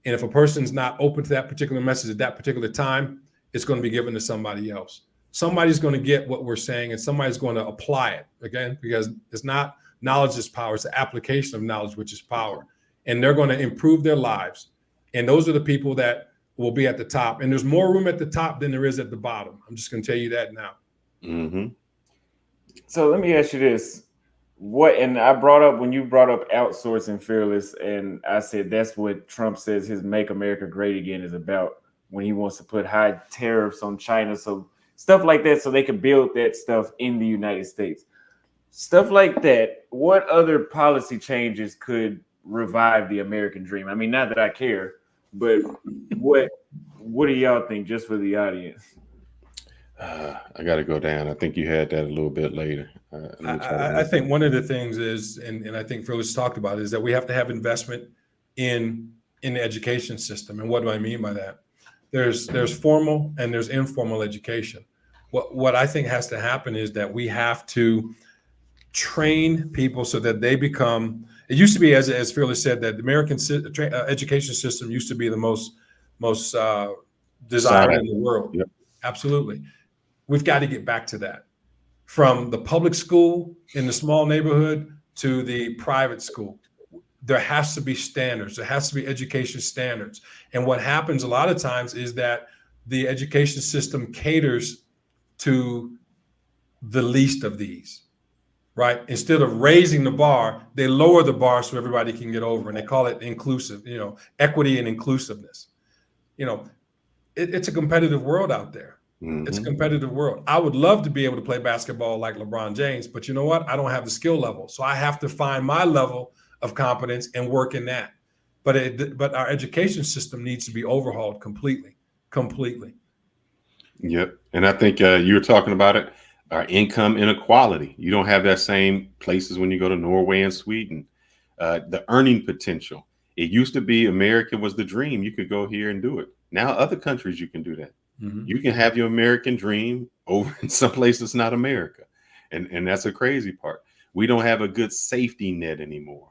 And if a person's not open to that particular message at that particular time, it's going to be given to somebody else. Somebody's going to get what we're saying, and somebody's going to apply it, again, because it's not knowledge is power. It's the application of knowledge, which is power. And they're going to improve their lives. And those are the people that will be at the top. And there's more room at the top than there is at the bottom. I'm just going to tell you that now. Mm-hmm. So let me ask you this. And I brought up, when you brought up outsourcing Fearless, and I said that's what Trump says his Make America Great Again is about, when he wants to put high tariffs on China, so stuff like that, so they can build that stuff in the United States. Stuff like that. What other policy changes could revive the American dream? I mean, not that I care, but what do y'all think, just for the audience? I got to go down. I think you had that a little bit later. I think one of the things is, and I think Phyllis talked about it, is that we have to have investment in the education system. And what do I mean by that? There's formal and there's informal education. What I think has to happen is that we have to train people so that they become. It used to be, as Phyllis said, that the American education system used to be the most desired in the world. Yep. Absolutely. We've got to get back to that. From the public school in the small neighborhood to the private school, there has to be standards. There has to be education standards. And what happens a lot of times is that the education system caters to the least of these, right? Instead of raising the bar, they lower the bar so everybody can get over. And they call it inclusive, equity and inclusiveness. It's a competitive world out there. Mm-hmm. It's a competitive world. I would love to be able to play basketball like LeBron James, but you know what? I don't have the skill level. So I have to find my level of competence and work in that. But our education system needs to be overhauled completely. Yep. And I think you were talking about it, our income inequality. You don't have that same places when you go to Norway and Sweden. The earning potential. It used to be America was the dream. You could go here and do it. Now other countries you can do that. Mm-hmm. You can have your American dream over in some places not America. And that's a crazy part. We don't have a good safety net anymore.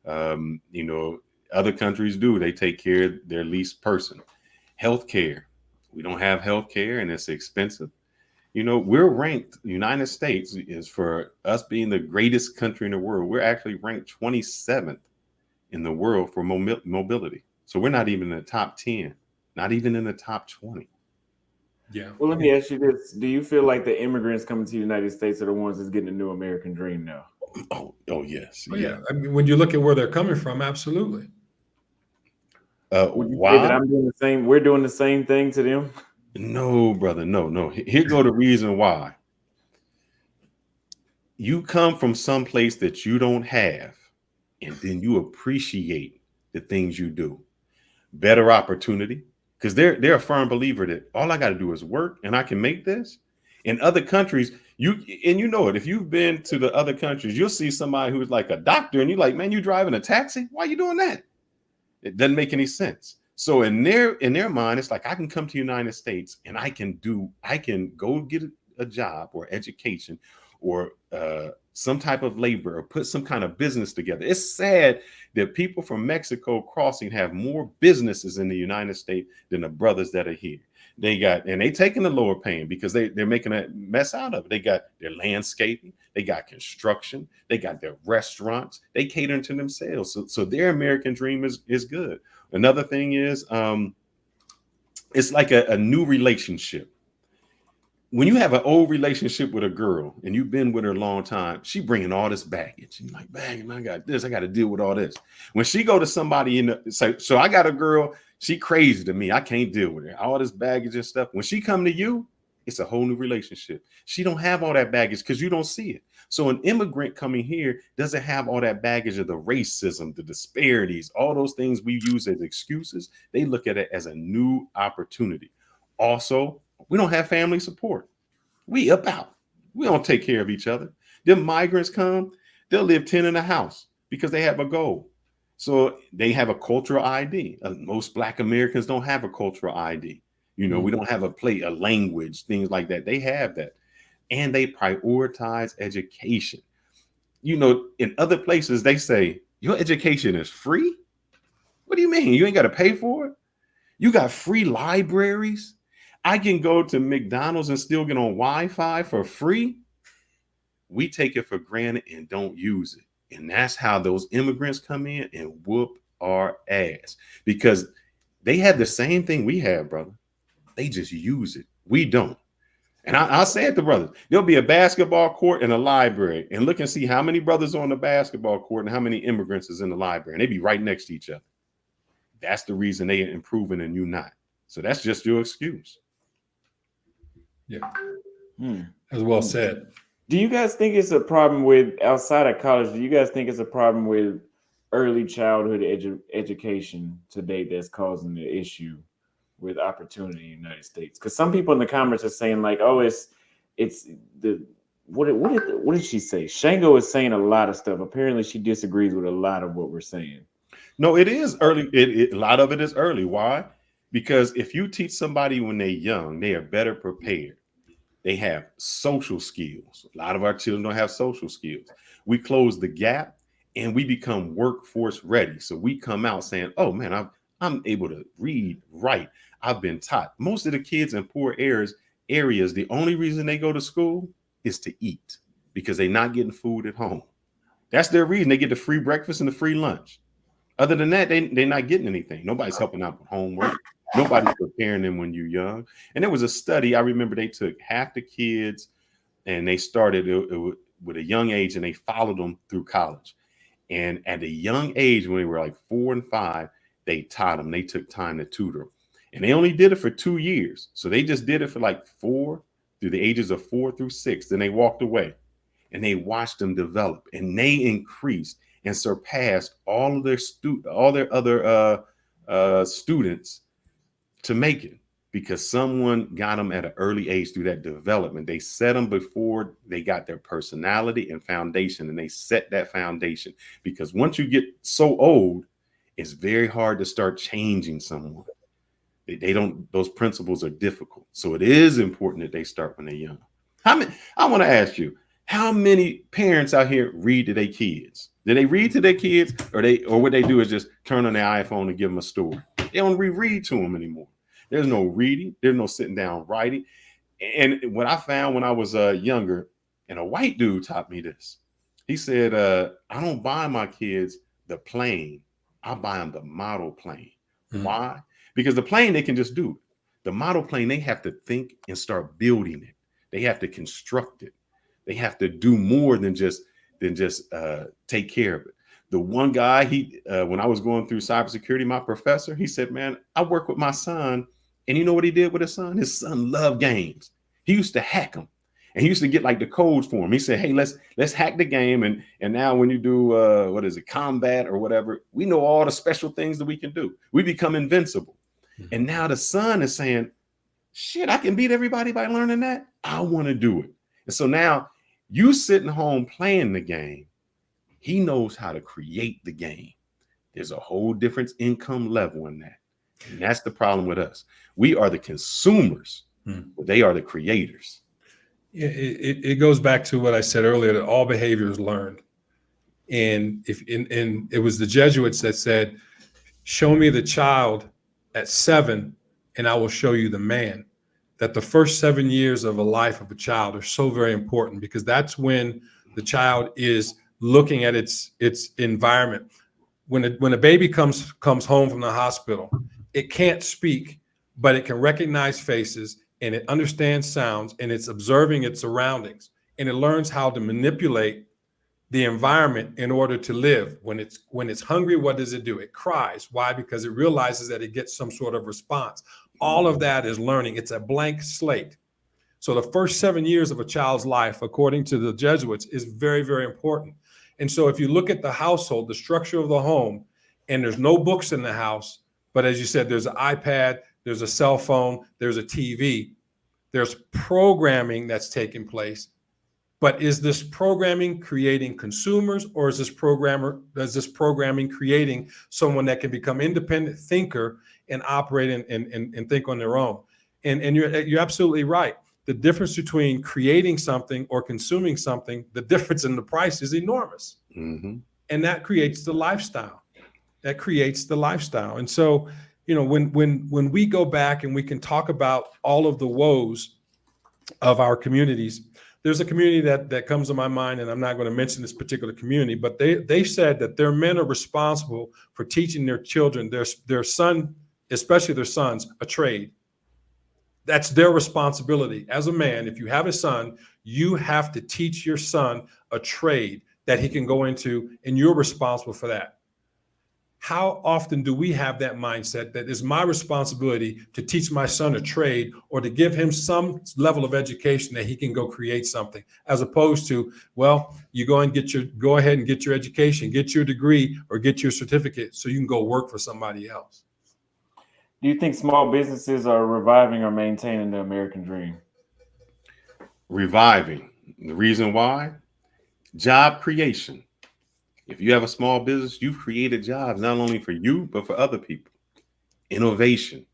Other countries do. They take care of their least person. Healthcare. We don't have healthcare, and it's expensive. We're ranked, the United States is, for us being the greatest country in the world, we're actually ranked 27th in the world for mobility. So we're not even in the top 10, not even in the top 20. Yeah. Well, let me ask you this. Do you feel like the immigrants coming to the United States are the ones that's getting a new American dream now? Oh yes. Oh, yeah. I mean, when you look at where they're coming from, absolutely. Would you say that I'm doing the same? We're doing the same thing to them? No, brother. No. Here go the reason why. You come from some place that you don't have, and then you appreciate the things you do. Better opportunity. Because they're a firm believer that all I got to do is work and I can make this. In other countries, you know it. If you've been to the other countries, you'll see somebody who's like a doctor and you're like, man, you driving a taxi? Why are you doing that? It doesn't make any sense. So in their mind, it's like, I can come to the United States and I can go get a job or education or some type of labor or put some kind of business together. It's sad that people from Mexico crossing have more businesses in the United States than the brothers that are here. and they taking the lower paying because they're making a mess out of it. They got their landscaping, they got construction, they got their restaurants, they catering to themselves. So their American dream is good. Another thing is it's like a new relationship. When you have an old relationship with a girl and you've been with her a long time, she bringing all this baggage. You're like, man, I got this. I got to deal with all this. When she go to somebody so I got a girl, she crazy to me. I can't deal with her. All this baggage and stuff. When she come to you, it's a whole new relationship. She don't have all that baggage because you don't see it. So an immigrant coming here doesn't have all that baggage of the racism, the disparities, all those things we use as excuses. They look at it as a new opportunity. Also, we don't have family support. We about. We don't take care of each other. Them migrants come, they'll live 10 in a house because they have a goal. So they have a cultural ID. Most Black Americans don't have a cultural ID. We don't have a language, things like that. They have that. And they prioritize education. In other places, they say, your education is free? What do you mean? You ain't got to pay for it? You got free libraries? I can go to McDonald's and still get on Wi-Fi for free. We take it for granted and don't use it. And that's how those immigrants come in and whoop our ass because they have the same thing we have, brother. They just use it. We don't. And I'll say it to brothers. There'll be a basketball court and a library and look and see how many brothers are on the basketball court and how many immigrants is in the library. And they be right next to each other. That's the reason they are improving and you not. So that's just your excuse. Yeah. As well said. Do you guys think it's a problem with outside of college? Do you guys think it's a problem with early childhood education today that's causing the issue with opportunity in the United States? Because some people in the comments are saying like, oh, it's the what did she say? Shango is saying a lot of stuff. Apparently, she disagrees with a lot of what we're saying. No, it is early. A lot of it is early. Why? Because if you teach somebody when they're young, they are better prepared. They have social skills. A lot of our children don't have social skills. We close the gap and we become workforce ready. So we come out saying, oh man, I'm able to read, write. I've been taught. Most of the kids in poor areas, the only reason they go to school is to eat because they're not getting food at home. That's their reason. They get the free breakfast and the free lunch. Other than that, they're not getting anything. Nobody's helping out with homework. Nobody's preparing them when you're young. And there was a study. I remember they took half the kids and they started with a young age and they followed them through college. And at a young age, when they were like 4 and 5, they taught them. They took time to tutor them. And they only did it for 2 years. So they just did it for like through the ages of 4 through 6. Then they walked away and they watched them develop and they increased and surpassed all their other students to make it because someone got them at an early age through that development. They set them before they got their personality and foundation, and they set that foundation because once you get so old, it's very hard to start changing someone. They don't, those principles are difficult. So it is important that they start when they're young. I want to ask you, how many parents out here read to their kids? Do they read to their kids or what they do is just turn on their iPhone and give them a story? They don't read to them anymore. There's no reading. There's no sitting down writing. And what I found when I was younger, and a white dude taught me this. He said, I don't buy my kids the plane. I buy them the model plane. Mm-hmm. Why? Because the plane, they can just do it. The model plane, they have to think and start building it. They have to construct it. They have to do more than just take care of it. The one guy, when I was going through cybersecurity, my professor, he said, man, I work with my son. And you know what he did with his son? His son loved games. He used to hack them. And he used to get like the codes for him. He said, hey, let's hack the game. And now when you do, combat or whatever, we know all the special things that we can do. We become invincible. Mm-hmm. And now the son is saying, shit, I can beat everybody by learning that. I want to do it. And so now you sitting home playing the game. He knows how to create the game. There's a whole different income level in that. And that's the problem with us. We are the consumers, but they are the creators. It goes back to what I said earlier, that all behavior is learned. And it was the Jesuits that said, show me the child at 7 and I will show you the man that the first 7 years of a life of a child are so very important, because that's when the child is looking at its environment. When a baby comes home from the hospital, it can't speak, but it can recognize faces, and it understands sounds, and it's observing its surroundings, and it learns how to manipulate the environment in order to live. When it's hungry, what does it do? It cries. Why? Because it realizes that it gets some sort of response. All of that is learning. It's a blank slate. So the first 7 years of a child's life, according to the Jesuits, is very, very important. And so if you look at the household, the structure of the home, and there's no books in the house, but as you said, there's an iPad, there's a cell phone, there's a TV, there's programming that's taking place. But is this programming creating consumers, or is this programming creating someone that can become independent thinker and operate and think on their own? And you're absolutely right. The difference between creating something or consuming something, the difference in the price is enormous. Mm-hmm. And that creates the lifestyle. And so, when we go back and we can talk about all of the woes of our communities, there's a community that comes to my mind, and I'm not going to mention this particular community, but they said that their men are responsible for teaching their children, their son, especially their sons, a trade. That's their responsibility. As a man, if you have a son, you have to teach your son a trade that he can go into, and you're responsible for that. How often do we have that mindset that it's my responsibility to teach my son a trade, or to give him some level of education that he can go create something, as opposed to, well, you go ahead and get your education, get your degree, or get your certificate so you can go work for somebody else? Do you think small businesses are reviving or maintaining the American dream? Reviving. The reason why? Job creation. If you have a small business, you've created jobs not only for you, but for other people. Innovation.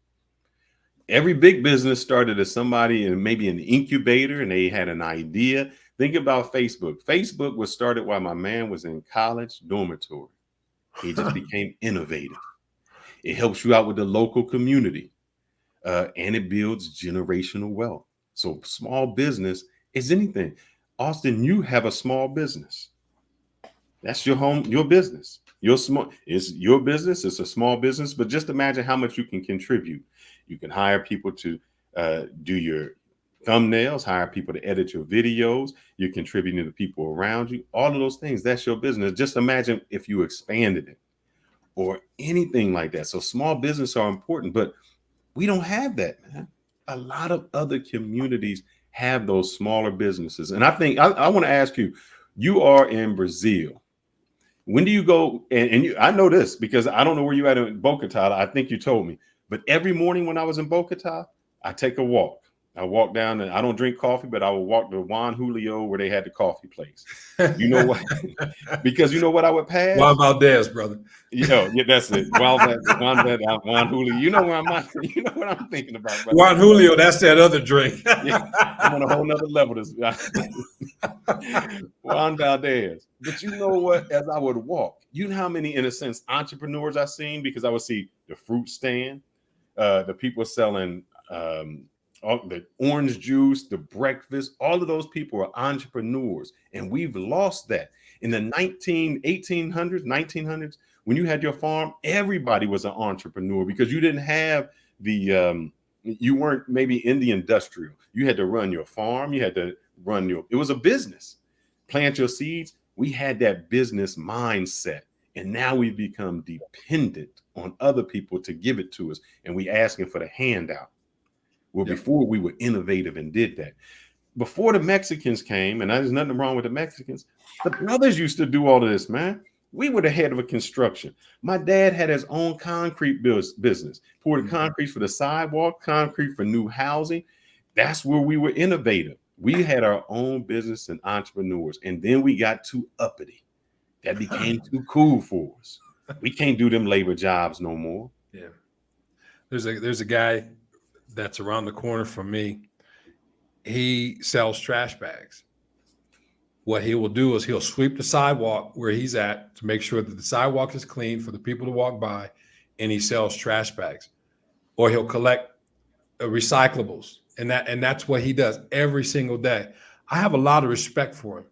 Every big business started as somebody in maybe an incubator, and they had an idea. Think about Facebook. Facebook was started while my man was in college dormitory. He just became innovative. It helps you out with the local community, and it builds generational wealth. So small business is anything. Austin, you have a small business. That's your home, your business. It's your business. It's a small business, but just imagine how much you can contribute. You can hire people to do your thumbnails, hire people to edit your videos. You're contributing to people around you. All of those things, that's your business. Just imagine if you expanded it or anything like that. So small business are important, but we don't have that, man. A lot of other communities have those smaller businesses. And I think I want to ask you, you are in Brazil. When do you go? I know this because I don't know where you at in Bogota. I think you told me. But every morning when I was in Bogota, I take a walk. I walk down, and I don't drink coffee, but I will walk to Juan Julio where they had the coffee place. You know what? Because you know what I would pass? Juan Valdez, brother. Yeah, that's it. Juan Julio. You know where I'm. You know what I'm thinking about. Brother. Juan Julio, that's that other drink. Yeah, I'm on a whole nother level. This Juan Valdez. But you know what? As I would walk, you know how many, in a sense, entrepreneurs I've seen, because I would see the fruit stand, the people selling the orange juice, the breakfast. All of those people are entrepreneurs, and we've lost that. In the 1800s, 1900s, when you had your farm, everybody was an entrepreneur because you didn't have you weren't maybe in the industrial. You had to run your farm. You had to it was a business. Plant your seeds. We had that business mindset, and now we've become dependent on other people to give it to us, and we asking for the handout. Well, yep. Before we were innovative and did that. Before the Mexicans came, and there's nothing wrong with the Mexicans, the brothers used to do all of this, man. We were the head of a construction. My dad had his own concrete business, poured concrete for the sidewalk, concrete for new housing. That's where we were innovative. We had our own business and entrepreneurs, and then we got too uppity. That became too cool for us. We can't do them labor jobs no more. Yeah. There's a guy that's around the corner from me. He sells trash bags. What he will do is he'll sweep the sidewalk where he's at to make sure that the sidewalk is clean for the people to walk by, and he sells trash bags. Or he'll collect recyclables And that's what he does every single day. I have a lot of respect for him.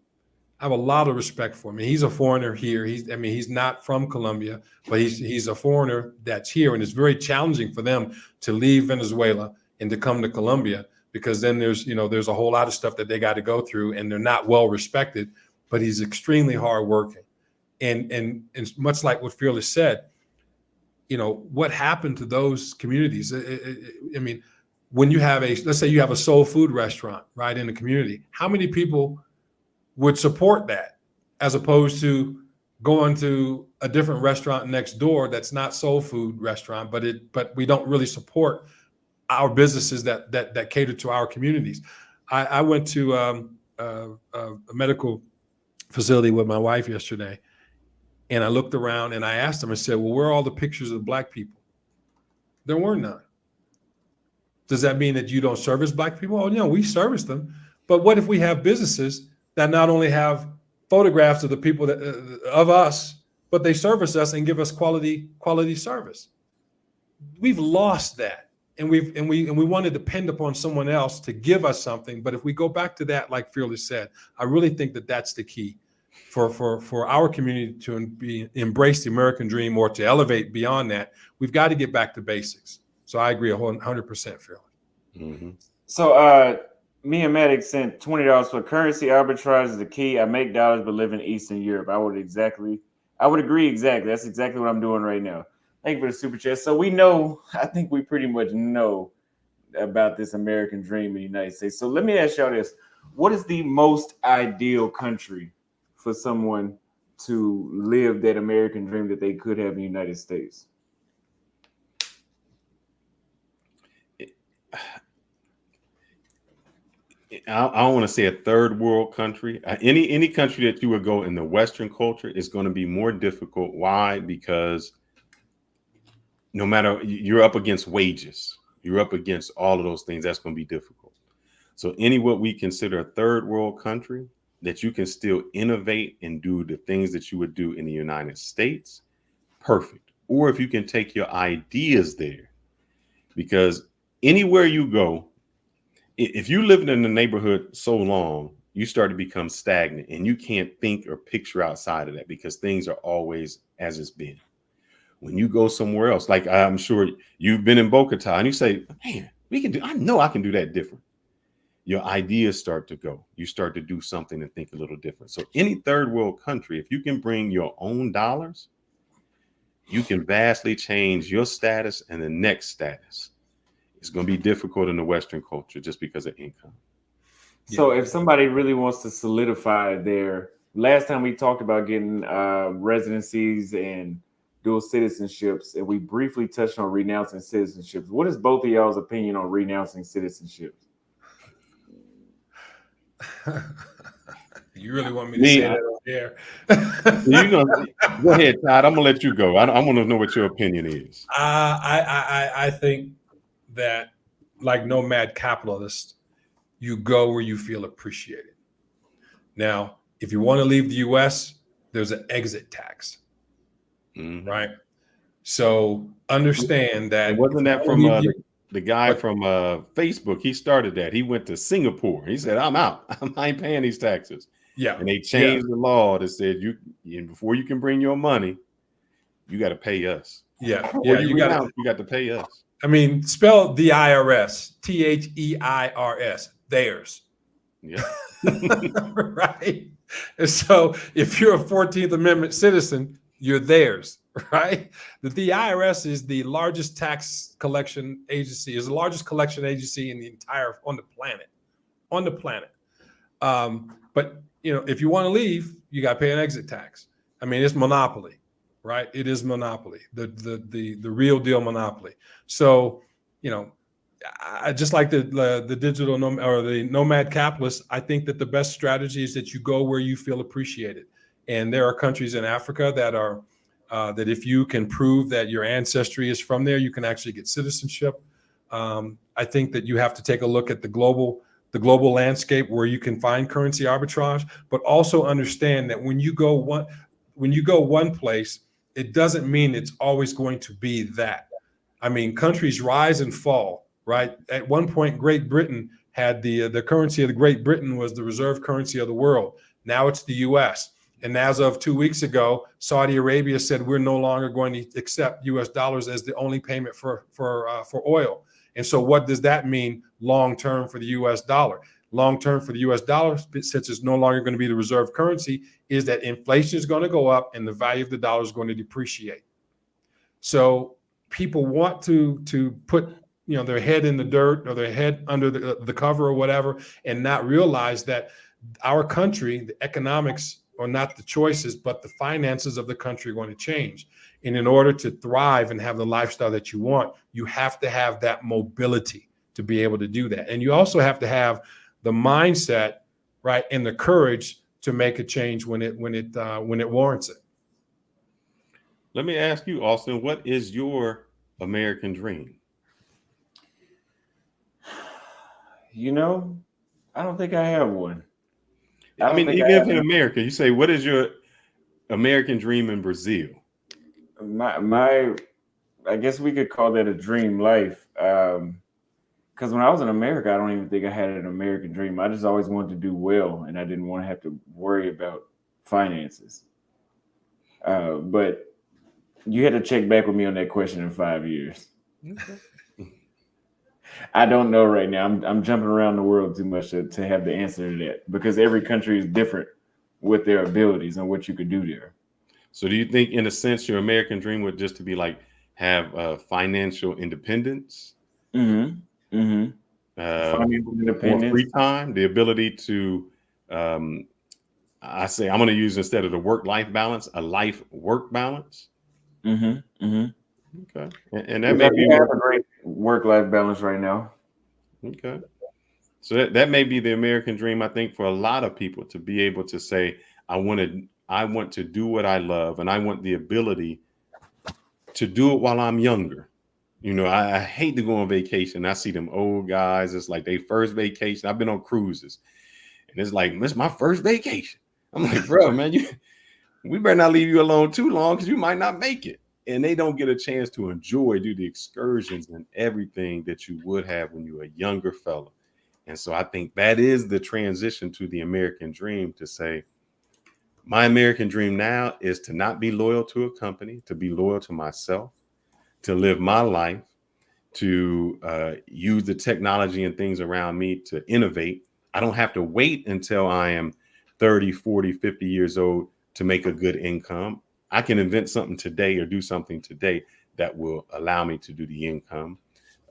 I have a lot of respect for him. And he's a foreigner here. He's not from Colombia, but he's a foreigner that's here. And it's very challenging for them to leave Venezuela and to come to Colombia, because then there's a whole lot of stuff that they got to go through, and they're not well respected. But he's extremely hardworking. And much like what Fearless said, what happened to those communities? When you have let's say you have a soul food restaurant right in the community, how many people would support that, as opposed to going to a different restaurant next door that's not soul food restaurant, but we don't really support our businesses that cater to our communities. I went to a medical facility with my wife yesterday, and I looked around and I asked them, I said, well, where are all the pictures of Black people? There were none. Does that mean that you don't service Black people? Oh, we service them. But what if we have businesses that not only have photographs of the people that of us, but they service us and give us quality service? We've lost that. And we want to depend upon someone else to give us something. But if we go back to that, like Fearless said, I really think that that's the key for our community to embrace the American dream, or to elevate beyond that. We've got to get back to basics. So I agree 100%, Fearless. Mm-hmm. So me and Maddox sent $20 for currency arbitrage is the key. I make dollars but live in Eastern Europe. I would agree exactly. That's exactly what I'm doing right now. Thank you for the super chat. So I think we pretty much know about this American dream in the United States. So let me ask y'all this. What is the most ideal country for someone to live that American dream that they could have in the United States? I don't want to say a third world country. Any country that you would go in the Western culture is going to be more difficult. Why? Because no matter, you're up against wages, you're up against all of those things. That's going to be difficult. So what we consider a third world country, that you can still innovate and do the things that you would do in the United States, perfect. Or if you can take your ideas there, because anywhere you go, if you live in the neighborhood so long, you start to become stagnant and you can't think or picture outside of that, because things are always as it's been. When you go somewhere else, like I'm sure you've been in Bogota, and you say, man, I know I can do that different. Your ideas start to go. You start to do something and think a little different. So any third world country, if you can bring your own dollars, you can vastly change your status and the next status. It's going to be difficult in the Western culture just because of income. So if somebody really wants to solidify last time we talked about getting residencies and dual citizenships, and we briefly touched on renouncing citizenships. What is both of y'all's opinion on renouncing citizenships? You really want me to say that on air? Go ahead, Todd. I'm gonna let you go. I want to know what your opinion is. I think that, like nomad capitalist, you go where you feel appreciated. Now, if you want to leave the U.S., there's an exit tax, right? So understand that. And wasn't that from the guy from Facebook? He started that. He went to Singapore. He said, "I'm out. I ain't paying these taxes." Yeah, and they changed the law that said before you can bring your money, you got to pay us. Yeah, you got to pay us. I mean, spell the IRS, THEIRS, theirs. Yeah. Right. And so if you're a 14th Amendment citizen, you're theirs, right? The IRS is the largest tax collection agency, is the largest collection agency on the planet. But if you want to leave, you got to pay an exit tax. I mean, it's monopoly. Right, it is monopoly, the real deal monopoly. So, I just like the digital or the nomad capitalist. I think that the best strategy is that you go where you feel appreciated. And there are countries in Africa that are that if you can prove that your ancestry is from there, you can actually get citizenship. I think that you have to take a look at the global landscape where you can find currency arbitrage, but also understand that when you go one place, it doesn't mean it's always going to be that. I mean, countries rise and fall right? At one point, Great Britain had the currency of the Great Britain was the reserve currency of the world. Now it's the U.S. And as of 2 weeks ago, Saudi Arabia said we're no longer going to accept U.S. dollars as the only payment for oil. And so what does that mean long term for the U.S. dollar? Long term for the U.S. dollar, since it's no longer going to be the reserve currency, is that inflation is going to go up and the value of the dollar is going to depreciate. So people want to put their head in the dirt or their head under the cover or whatever, and not realize that our country, the economics are not the choices, but the finances of the country are going to change. And in order to thrive and have the lifestyle that you want, you have to have that mobility to be able to do that. And you also have to have the mindset, right, and the courage to make a change when it warrants it. Let me ask you, Austin, what is your American dream? I don't think I have one. I mean, even if in America, you say, what is your American dream in Brazil? My I guess we could call that a dream life. Because when I was in America, I don't even think I had an American dream. I just always wanted to do well, and I didn't want to have to worry about finances. But you had to check back with me on that question in 5 years. Okay. I don't know right now. I'm jumping around the world too much to have the answer to that, because every country is different with their abilities and what you could do there. So do you think, in a sense, your American dream would just to be like have financial independence? Mm-hmm. Mm-hmm. Financial independence, more free time, the ability to, I say, I'm going to use, instead of the work-life balance, a life-work balance. Mm-hmm. Mm-hmm. Okay. And that may be a great work-life balance right now. Okay. So that may be the American dream, I think, for a lot of people, to be able to say, I want to do what I love, and I want the ability to do it while I'm younger. I hate to go on vacation. I see them old guys. It's like their first vacation. I've been on cruises, and it's like, this is my first vacation. I'm like, bro, man, we better not leave you alone too long, because you might not make it. And they don't get a chance to do the excursions and everything that you would have when you were a younger fella. And so I think that is the transition to the American dream, to say, my American dream now is to not be loyal to a company, to be loyal to myself, to live my life, to use the technology and things around me to innovate. I don't have to wait until I am 30, 40, 50 years old to make a good income. I can invent something today or do something today that will allow me to do the income.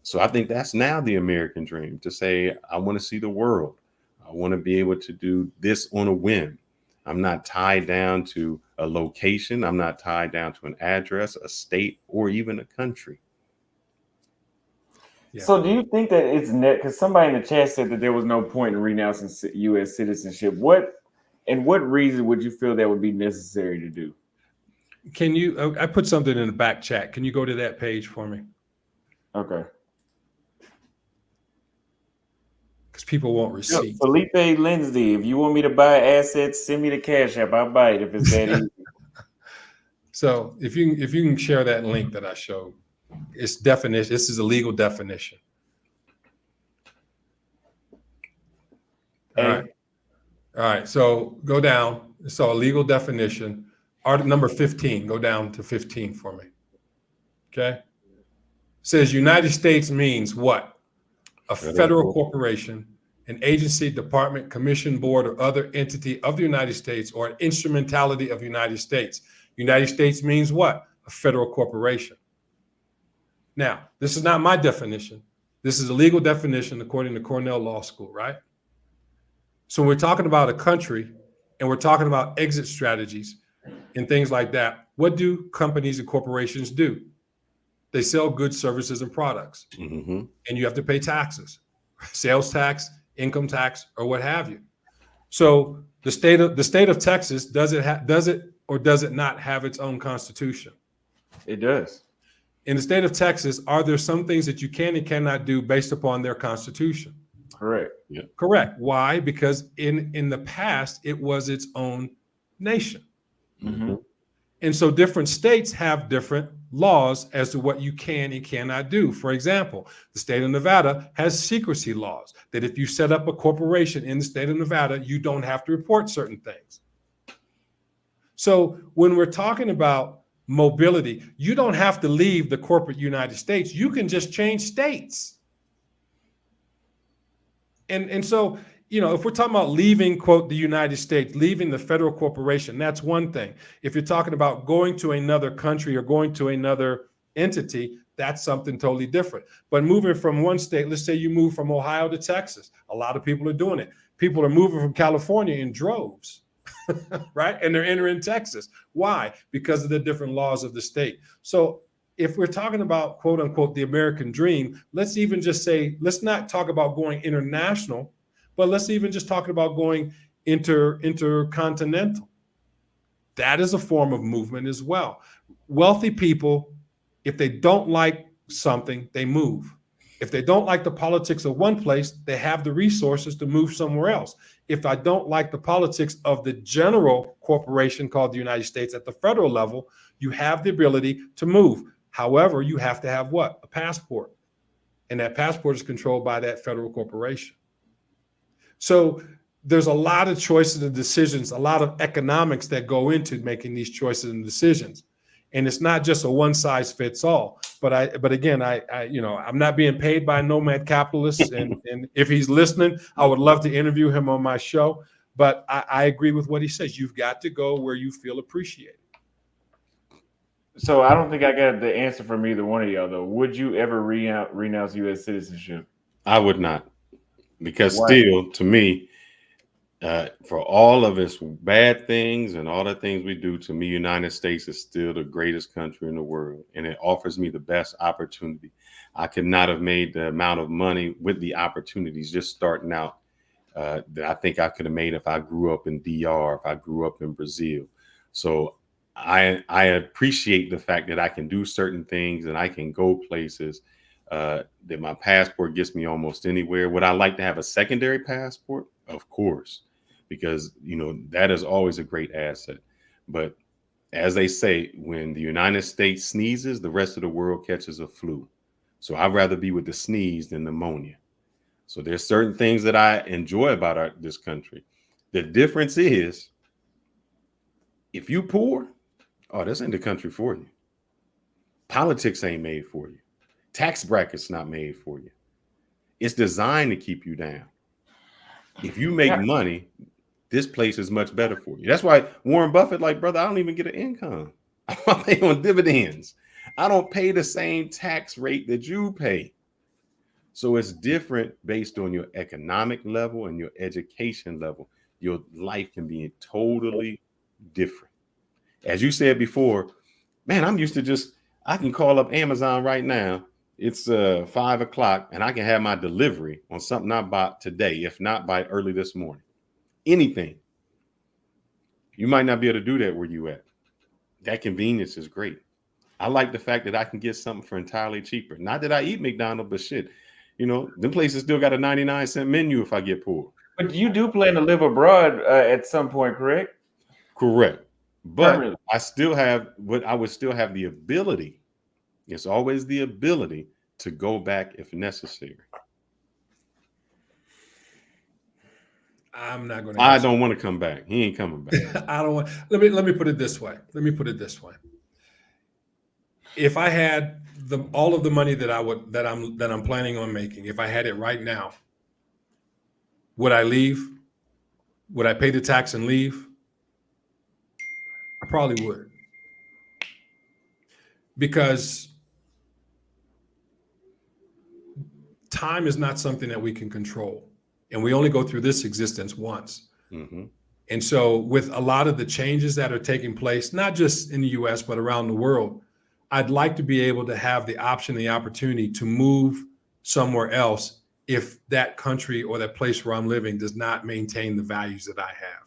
So I think that's now the American dream, to say, I want to see the world. I want to be able to do this on a whim. I'm not tied down to a location. I'm not tied down to an address, a state, or even a country. Yeah. So do you think that it's because somebody in the chat said that there was no point in renouncing U.S. citizenship? What reason would you feel that would be necessary to do? Can you, I put something in the back chat. Can you go to that page for me? Okay. Because people want receipts. Felipe Lindsay, if you want me to buy assets, send me the Cash App. I'll buy it if it's that easy. So if you can share that link that I showed, it's definition. This is a legal definition. All right. So go down. So a legal definition. Article number 15. Go down to 15 for me. Okay. Says United States means what? A federal corporation, an agency, department, commission, board, or other entity of the United States, or an instrumentality of the United States. United States means what? A federal corporation. Now, this is not my definition. This is a legal definition according to Cornell Law School, right? So we're talking about a country, and we're talking about exit strategies and things like that. What do companies and corporations do? They sell goods, services, and products. Mm-hmm. And you have to pay taxes, sales tax, income tax, or what have you. So the state of Texas, does it or does it not have its own constitution? It does. In the state of Texas, are there some things that you can and cannot do based upon their constitution? Correct. Yeah. Correct. Why? Because in the past, it was its own nation. Mm-hmm. And so different states have different laws as to what you can and cannot do. For example, the state of Nevada has secrecy laws that if you set up a corporation in the state of Nevada, you don't have to report certain things. So when we're talking about mobility, you don't have to leave the corporate United States. You can just change states. And so, if we're talking about leaving, quote, the United States, leaving the federal corporation, that's one thing. If you're talking about going to another country or going to another entity, that's something totally different. But moving from one state, let's say you move from Ohio to Texas, a lot of people are doing it. People are moving from California in droves, right? And they're entering Texas. Why? Because of the different laws of the state. So if we're talking about, quote unquote, the American dream, let's even just say, let's not talk about going international, but let's even just talk about going intercontinental. That is a form of movement as well. Wealthy people, if they don't like something, they move. If they don't like the politics of one place, they have the resources to move somewhere else. If I don't like the politics of the general corporation called the United States at the federal level, you have the ability to move. However, you have to have what? A passport. And that passport is controlled by that federal corporation. So there's a lot of choices and decisions, a lot of economics that go into making these choices and decisions. And it's not just a one size fits all. But again, I'm not being paid by Nomad Capitalists. And if he's listening, I would love to interview him on my show. But I agree with what he says. You've got to go where you feel appreciated. So I don't think I got the answer from either one of y'all, though. Would you ever renounce U.S. citizenship? I would not, because Why? still, to me, for all of its bad things and all the things we do, to me, United States is still the greatest country in the world, and it offers me the best opportunity. I could not have made the amount of money with the opportunities just starting out that I think I could have made if I grew up in DR, if I grew up in Brazil. So I appreciate the fact that I can do certain things and I can go places, that my passport gets me almost anywhere. Would I like to have a secondary passport? Of course, because, that is always a great asset. But as they say, when the United States sneezes, the rest of the world catches a flu. So I'd rather be with the sneeze than pneumonia. So there's certain things that I enjoy about this country. The difference is, if you poor, oh, this ain't the country for you. Politics ain't made for you. Tax brackets not made for you. It's designed to keep you down. If you make money, this place is much better for you. That's why Warren Buffett, like, brother, I don't even get an income. I pay on dividends. I don't pay the same tax rate that you pay. So it's different based on your economic level and your education level. Your life can be totally different. As you said before, man, I'm used to I can call up Amazon right now. It's 5 o'clock and I can have my delivery on something I bought today, if not by early this morning. Anything. You might not be able to do that where you at. That convenience is great. I like the fact that I can get something for entirely cheaper. Not that I eat McDonald's, but shit, them places still got a 99-cent menu if I get poor. But you do plan to live abroad at some point, correct? Correct. But I would still have the ability. It's always the ability to go back if necessary. I'm not going to. I don't want to come back. He ain't coming back. I don't want. Let me put it this way. If I had all of the money that I'm planning on making, if I had it right now, would I leave? Would I pay the tax and leave? I probably would. Because time is not something that we can control. And we only go through this existence once. Mm-hmm. And so with a lot of the changes that are taking place, not just in the US, but around the world, I'd like to be able to have the option, the opportunity to move somewhere else if that country or that place where I'm living does not maintain the values that I have.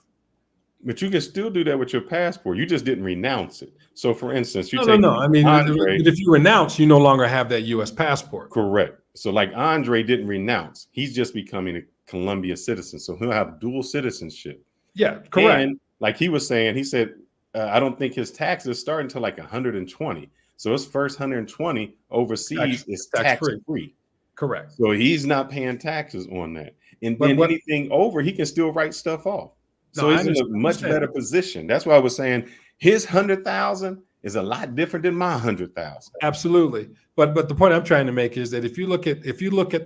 But you can still do that with your passport. You just didn't renounce it. So, for instance, No. I mean, if you renounce, you no longer have that U.S. passport. Correct. So, like Andre didn't renounce. He's just becoming a Colombian citizen. So he'll have dual citizenship. Yeah, correct. And like he was saying, he said, I don't think his taxes start until like 120. So his first 120 overseas is tax free. Correct. So he's not paying taxes on that. And But then what, anything over, he can still write stuff off. no, So I he's in a much understand. better position. That's why I was saying his 100,000 is a lot different than my 100,000. Absolutely. But the point I'm trying to make is that if you look at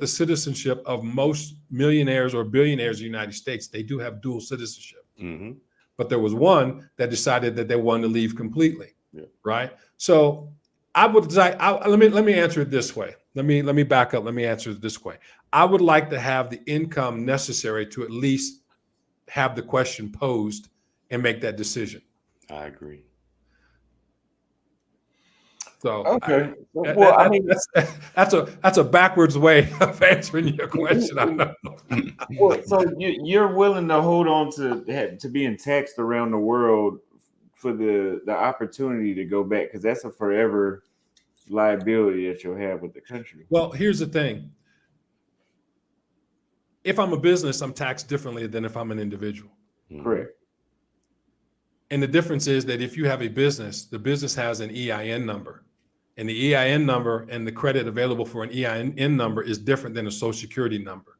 the citizenship of most millionaires or billionaires in the United States, they do have dual citizenship. Mm-hmm. But there was one that decided that they wanted to leave completely. Yeah. Right. So I would like, let me answer it this way. Let me back up. Let me answer it this way. I would like to have the income necessary to at least have the question posed and make that decision. I agree. So okay, I mean, that's a backwards way of answering your question. I know. well, so you're willing to hold on to being taxed around the world for the opportunity to go back, because that's a forever liability that you'll have with the country. Well, here's the thing. If I'm a business, I'm taxed differently than if I'm an individual. Correct. And the difference is that if you have a business, the business has an EIN number. And the EIN number and the credit available for an EIN number is different than a Social Security number.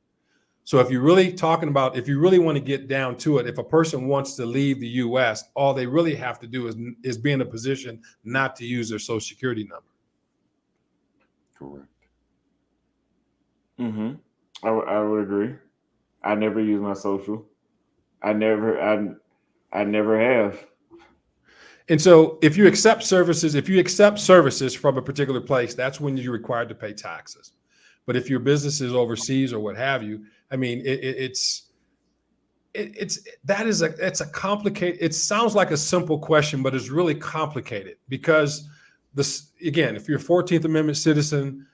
So if you're really talking about, if you really want to get down to it, if a person wants to leave the US, all they really have to do is be in a position not to use their Social Security number. Correct. Mm-hmm. I would agree. I never use my social. I never have. And so if you accept services from a particular place, that's when you're required to pay taxes. But if your business is overseas or what have you, I mean, it's a complicated, it sounds like a simple question, but it's really complicated because again, if you're a 14th Amendment citizen,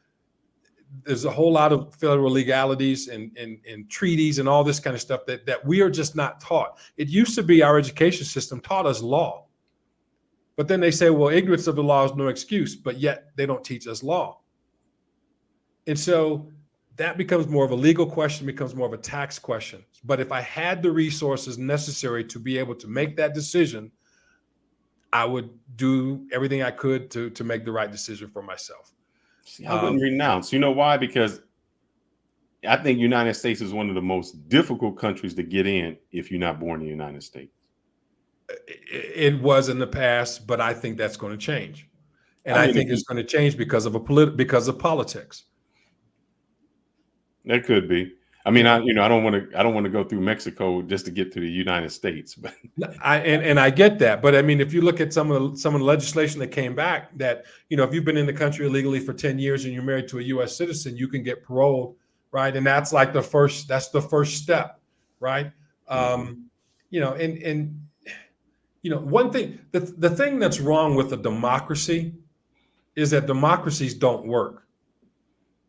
there's a whole lot of federal legalities and treaties and all this kind of stuff that we are just not taught. It used to be our education system taught us law. But then they say, well, ignorance of the law is no excuse, but yet they don't teach us law. And so that becomes more of a legal question, becomes more of a tax question. But if I had the resources necessary to be able to make that decision, I would do everything I could to make the right decision for myself. See, I wouldn't renounce. You know why? Because I think United States is one of the most difficult countries to get in if you're not born in the United States. It was in the past, but I think that's going to change, and I think it's going to change because of politics. That could be. I mean, I don't want to go through Mexico just to get to the United States. But I get that, but I mean, if you look at some of the legislation that came back, that if you've been in the country illegally for 10 years and you're married to a U.S. citizen, you can get paroled, right? And that's like the first step, right? One thing, the thing that's wrong with a democracy is that democracies don't work,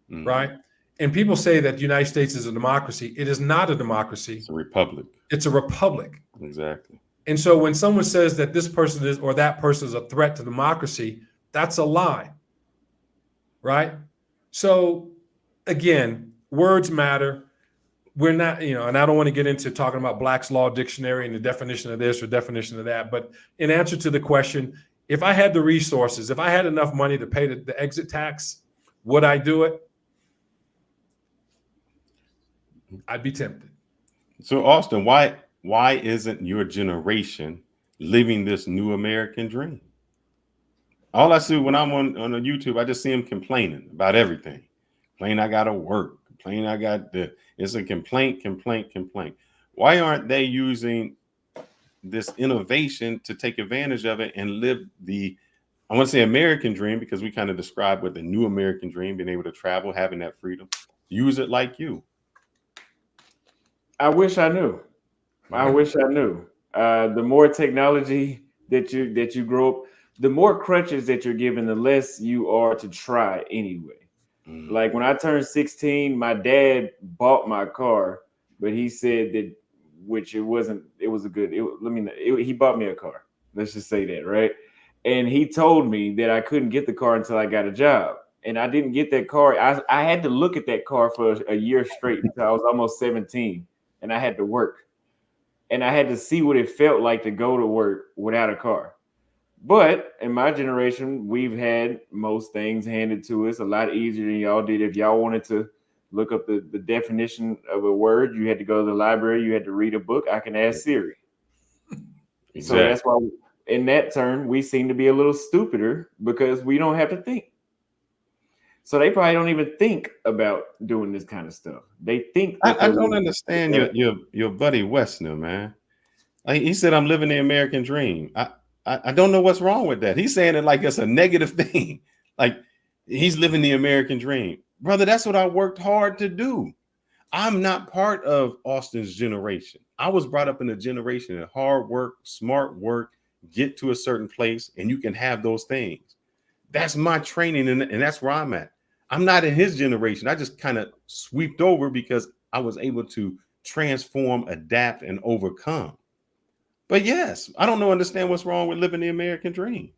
right? And people say that the United States is a democracy. It is not a democracy. It's a republic. It's a republic. Exactly. And so when someone says that this person is or that person is a threat to democracy, that's a lie, right? So again, words matter. We're not, and I don't want to get into talking about Black's Law Dictionary and the definition of this or definition of that. But in answer to the question, if I had the resources, if I had enough money to pay the exit tax, would I do it? I'd be tempted. So Austin, why isn't your generation living this new American dream? All I see when I'm on YouTube, I just see them complaining about everything. Complain I gotta work. Complain I got it's a complaint. Why aren't they using this innovation to take advantage of it and live I want to say American dream, because we kind of describe what the new American dream, being able to travel, having that freedom, use it like you. I wish I knew. The more technology that you grow up, the more crutches that you're given, the less you are to try anyway. Like when I turned 16, my dad bought my car, but he said that, he bought me a car. Let's just say that, right? And he told me that I couldn't get the car until I got a job. And I didn't get that car. I had to look at that car for a year straight until I was almost 17. And I had to work. and I had to see what it felt like to go to work without a car. But in my generation, we've had most things handed to us a lot easier than y'all did. If y'all wanted to look up the definition of a word, you had to go to the library, you had to read a book. I can ask Siri. Exactly. So that's why, in that turn, we seem to be a little stupider because we don't have to think. So they probably don't even think about doing this kind of stuff. They think that I don't understand your buddy Westner, man. Like, he said, I'm living the American dream. I don't know what's wrong with that. He's saying it like it's a negative thing. Like, he's living the American dream. Brother, that's what I worked hard to do. I'm not part of Austin's generation. I was brought up in a generation of hard work, smart work, get to a certain place, and you can have those things. That's my training, and that's where I'm at. I'm not in his generation. I just kind of swept over because I was able to transform, adapt, and overcome. But yes, I don't understand what's wrong with living the American dream.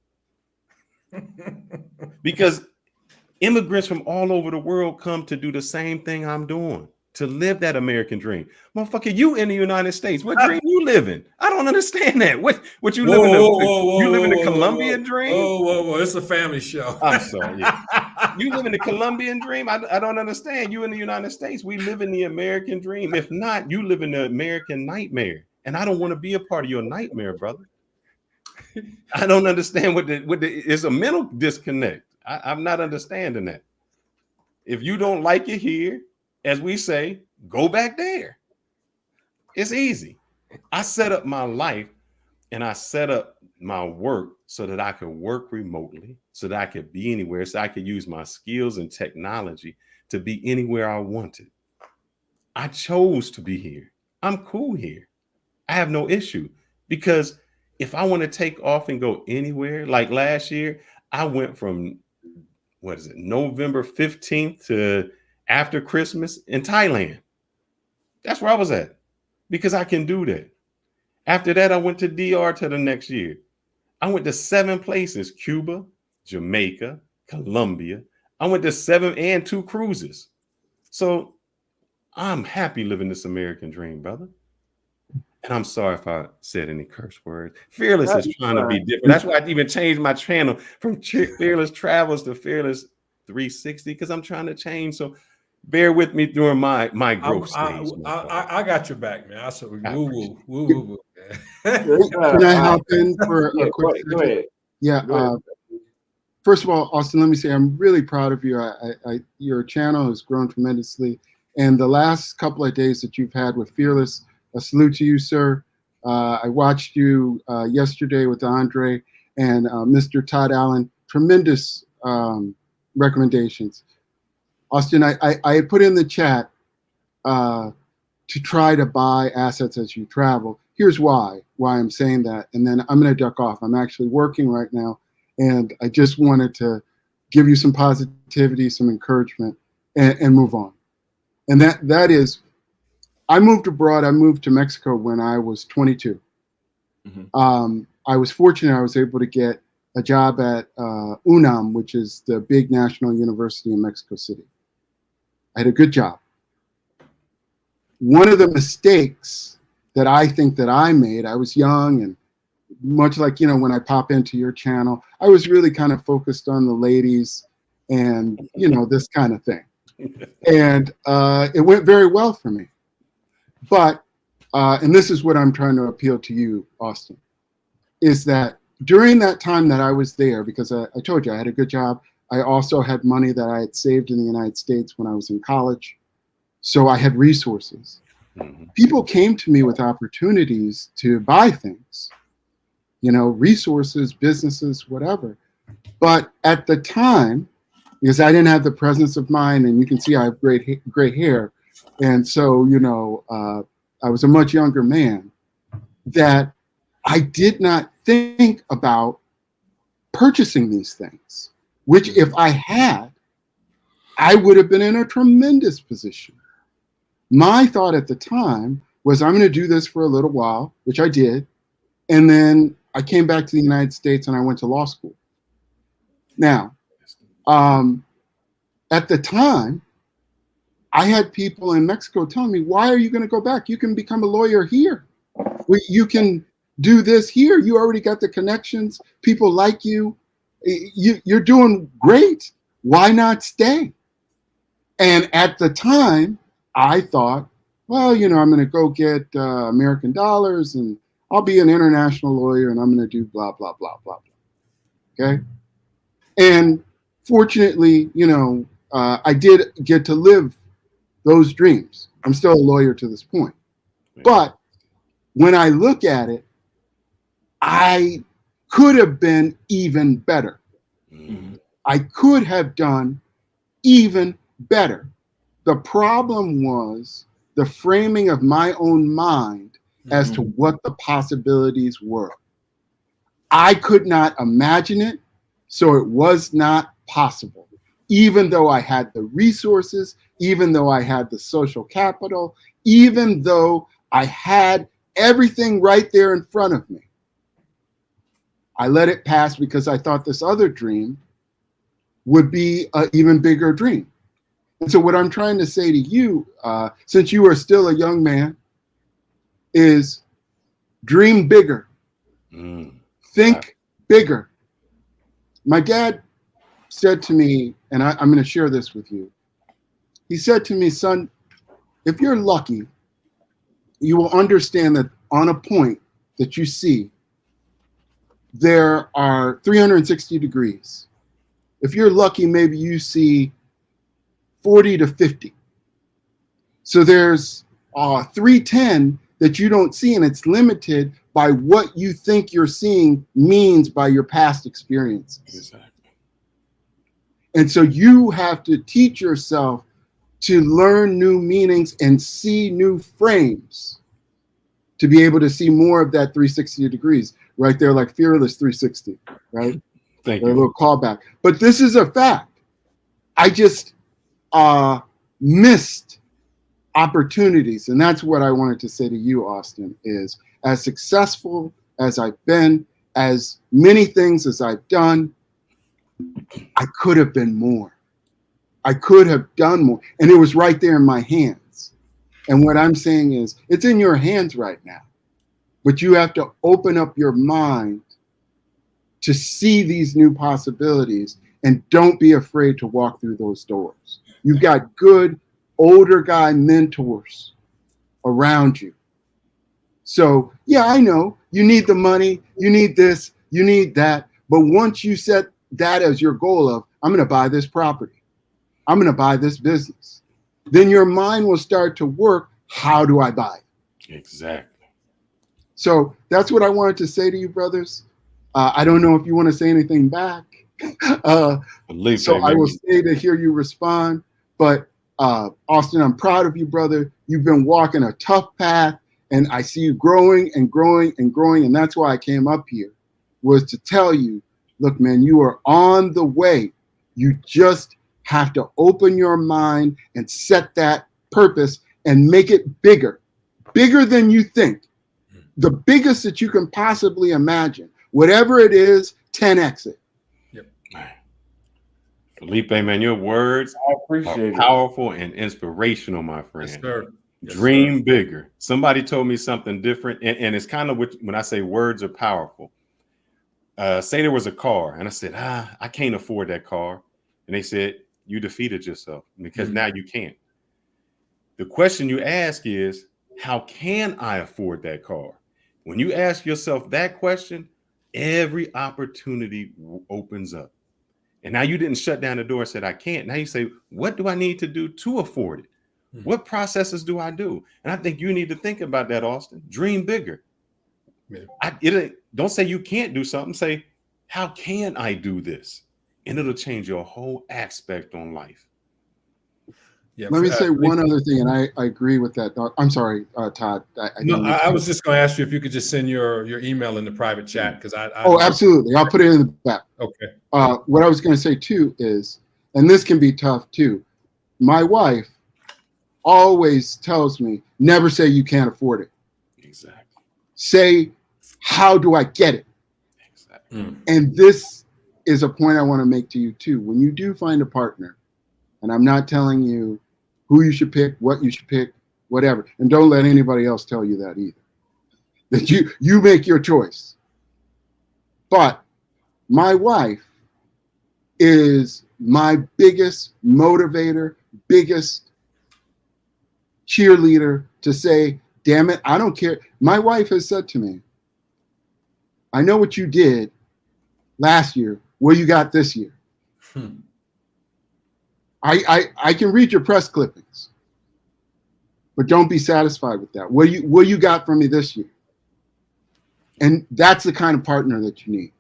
Because immigrants from all over the world come to do the same thing I'm doing, to live that American dream. Motherfucker, you in the United States, what dream you living? I don't understand that. What you living? You live in the Colombian dream? Whoa! It's a family show. I'm sorry. Yeah. You live in the Colombian dream? I don't understand. You in the United States, we live in the American dream. If not, you live in the American nightmare. And I don't want to be a part of your nightmare, brother. I don't understand what it's a mental disconnect. I'm not understanding that. If you don't like it here, as we say, go back there. It's easy. I set up my life and I set up my work so that I could work remotely, so that I could be anywhere, so I could use my skills and technology to be anywhere I wanted. I chose to be here. I'm cool here. I have no issue, because if I want to take off and go anywhere, like last year, I went from, November 15th to after Christmas in Thailand. That's where I was at, because I can do that. After that, I went to DR to the next year. I went to 7 places: Cuba, Jamaica, Colombia. I went to 7 and 2 cruises. So I'm happy living this American dream, brother. And I'm sorry if I said any curse words. Fearless is trying to be different. That's why I even changed my channel from Fearless Travels to Fearless 360, because I'm trying to change. So bear with me during my growth stage. I got your back, man. I said woo woo. Can I hop in for a quick second? Go ahead. Yeah. First of all, Austin, let me say I'm really proud of you. Your channel has grown tremendously, and the last couple of days that you've had with Fearless, a salute to you, sir. I watched you yesterday with Andre and Mr. Todd Allen. Tremendous recommendations. Austin, I put in the chat to try to buy assets as you travel. Here's why I'm saying that, and then I'm going to duck off. I'm actually working right now, and I just wanted to give you some positivity, some encouragement, and move on. And that is, I moved abroad. I moved to Mexico when I was 22. Mm-hmm. I was fortunate. I was able to get a job at UNAM, which is the big national university in Mexico City. I had a good job. One of the mistakes that I think that I made, I was young, and much like, when I pop into your channel, I was really kind of focused on the ladies and, this kind of thing. And it went very well for me. But, and this is what I'm trying to appeal to you, Austin, is that during that time that I was there, because I told you I had a good job, I also had money that I had saved in the United States when I was in college. So I had resources. Mm-hmm. People came to me with opportunities to buy things, resources, businesses, whatever. But at the time, because I didn't have the presence of mind, and you can see I have great hair, and so, I was a much younger man, that I did not think about purchasing these things, which if I had, I would have been in a tremendous position. My thought at the time was, I'm going to do this for a little while, which I did. And then I came back to the United States and I went to law school. Now, at the time, I had people in Mexico telling me, why are you going to go back? You can become a lawyer here. Well, you can do this here. You already got the connections. People like you. You're doing great. Why not stay? And at the time, I thought, well, I'm going to go get American dollars and I'll be an international lawyer and I'm going to do blah, blah, blah, blah, blah. Okay. And fortunately, I did get to live those dreams. I'm still a lawyer to this point. But when I look at it, I could have been even better. Mhm. I could have done even better. The problem was the framing of my own mind as to what the possibilities were. I could not imagine it, so it was not possible. Even though I had the resources, even though I had the social capital, even though I had everything right there in front of me. I let it pass because I thought this other dream would be an even bigger dream. And so what I'm trying to say to you, since you are still a young man, is dream bigger. Think bigger. My dad said to me, and I'm going to share this with you. He said to me, son, if you're lucky, you will understand that on a point that you see, there are 360 degrees. If you're lucky, maybe you see 40 to 50. So there's 310 that you don't see, and it's limited by what you think you're seeing means by your past experiences. Exactly. And so you have to teach yourself to learn new meanings and see new frames to be able to see more of that 360 degrees right there, like Fearless 360, right? Thank A you. little callback. But this is a fact. I just missed opportunities. And that's what I wanted to say to you, Austin, is as successful as I've been, as many things as I've done, I could have been more. I could have done more. And it was right there in my hands. And what I'm saying is, it's in your hands right now. But you have to open up your mind to see these new possibilities, and don't be afraid to walk through those doors. You've got good older guy mentors around you. So yeah, I know you need the money, you need this, you need that. But once you set that as your goal of, I'm going to buy this property, I'm going to buy this business, then your mind will start to work. How do I buy it? Exactly. So that's what I wanted to say to you, brothers. I don't know if you want to say anything back. So I will stay to hear you respond. But Austin, I'm proud of you, brother. You've been walking a tough path, and I see you growing and growing and growing. And that's why I came up here, was to tell you, look, man, you are on the way. You just have to open your mind and set that purpose and make it bigger, bigger than you think. The biggest that you can possibly imagine. Whatever it is, 10x it. Yep. Felipe, man, your words I are appreciate it. powerful and inspirational, my friend. Yes, sir. Yes, Dream sir. bigger. Somebody told me something different, and it's kind of when I say words are powerful. Say there was a car, and I said, I can't afford that car. And they said, you defeated yourself because now you can't. The question you ask is, how can I afford that car? When you ask yourself that question, every opportunity opens up. And now you didn't shut down the door and said, I can't. Now you say, what do I need to do to afford it? What processes do I do? And I think you need to think about that, Austin. Dream bigger. Yeah. Don't say you can't do something. Say, how can I do this? And it'll change your whole aspect on life. Yeah. Let me say one other thing, and I agree with that. I'm sorry, Todd. I was just going to ask you if you could just send your email in the private chat, because I absolutely. I'll put it in the back. Okay. What I was going to say too is, and this can be tough too, my wife always tells me, never say you can't afford it. Exactly. Say, how do I get it? Exactly. And this is a point I want to make to you too. When you do find a partner, and I'm not telling you who you should pick, what you should pick, whatever. And don't let anybody else tell you that either. that you make your choice. But my wife is my biggest motivator, biggest cheerleader to say, damn it, I don't care. My wife has said to me, I know what you did last year, what you got this year. I can read your press clippings, but don't be satisfied with that. What you got from me this year? And that's the kind of partner that you need.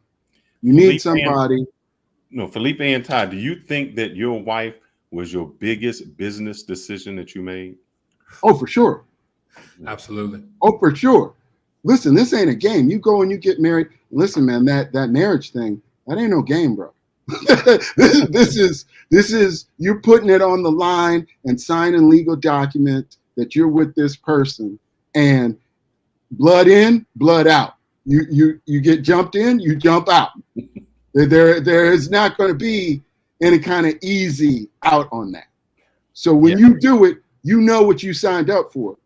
You need somebody. Felipe and Ty, do you think that your wife was your biggest business decision that you made? Oh, for sure. Absolutely. Oh, for sure. Listen, this ain't a game. You go and you get married. Listen, man, that marriage thing, that ain't no game, bro. this is you're putting it on the line and signing legal documents that you're with this person, and blood in, blood out. You get jumped in, you jump out. There is not going to be any kind of easy out on that. So when you do it, you know what you signed up for.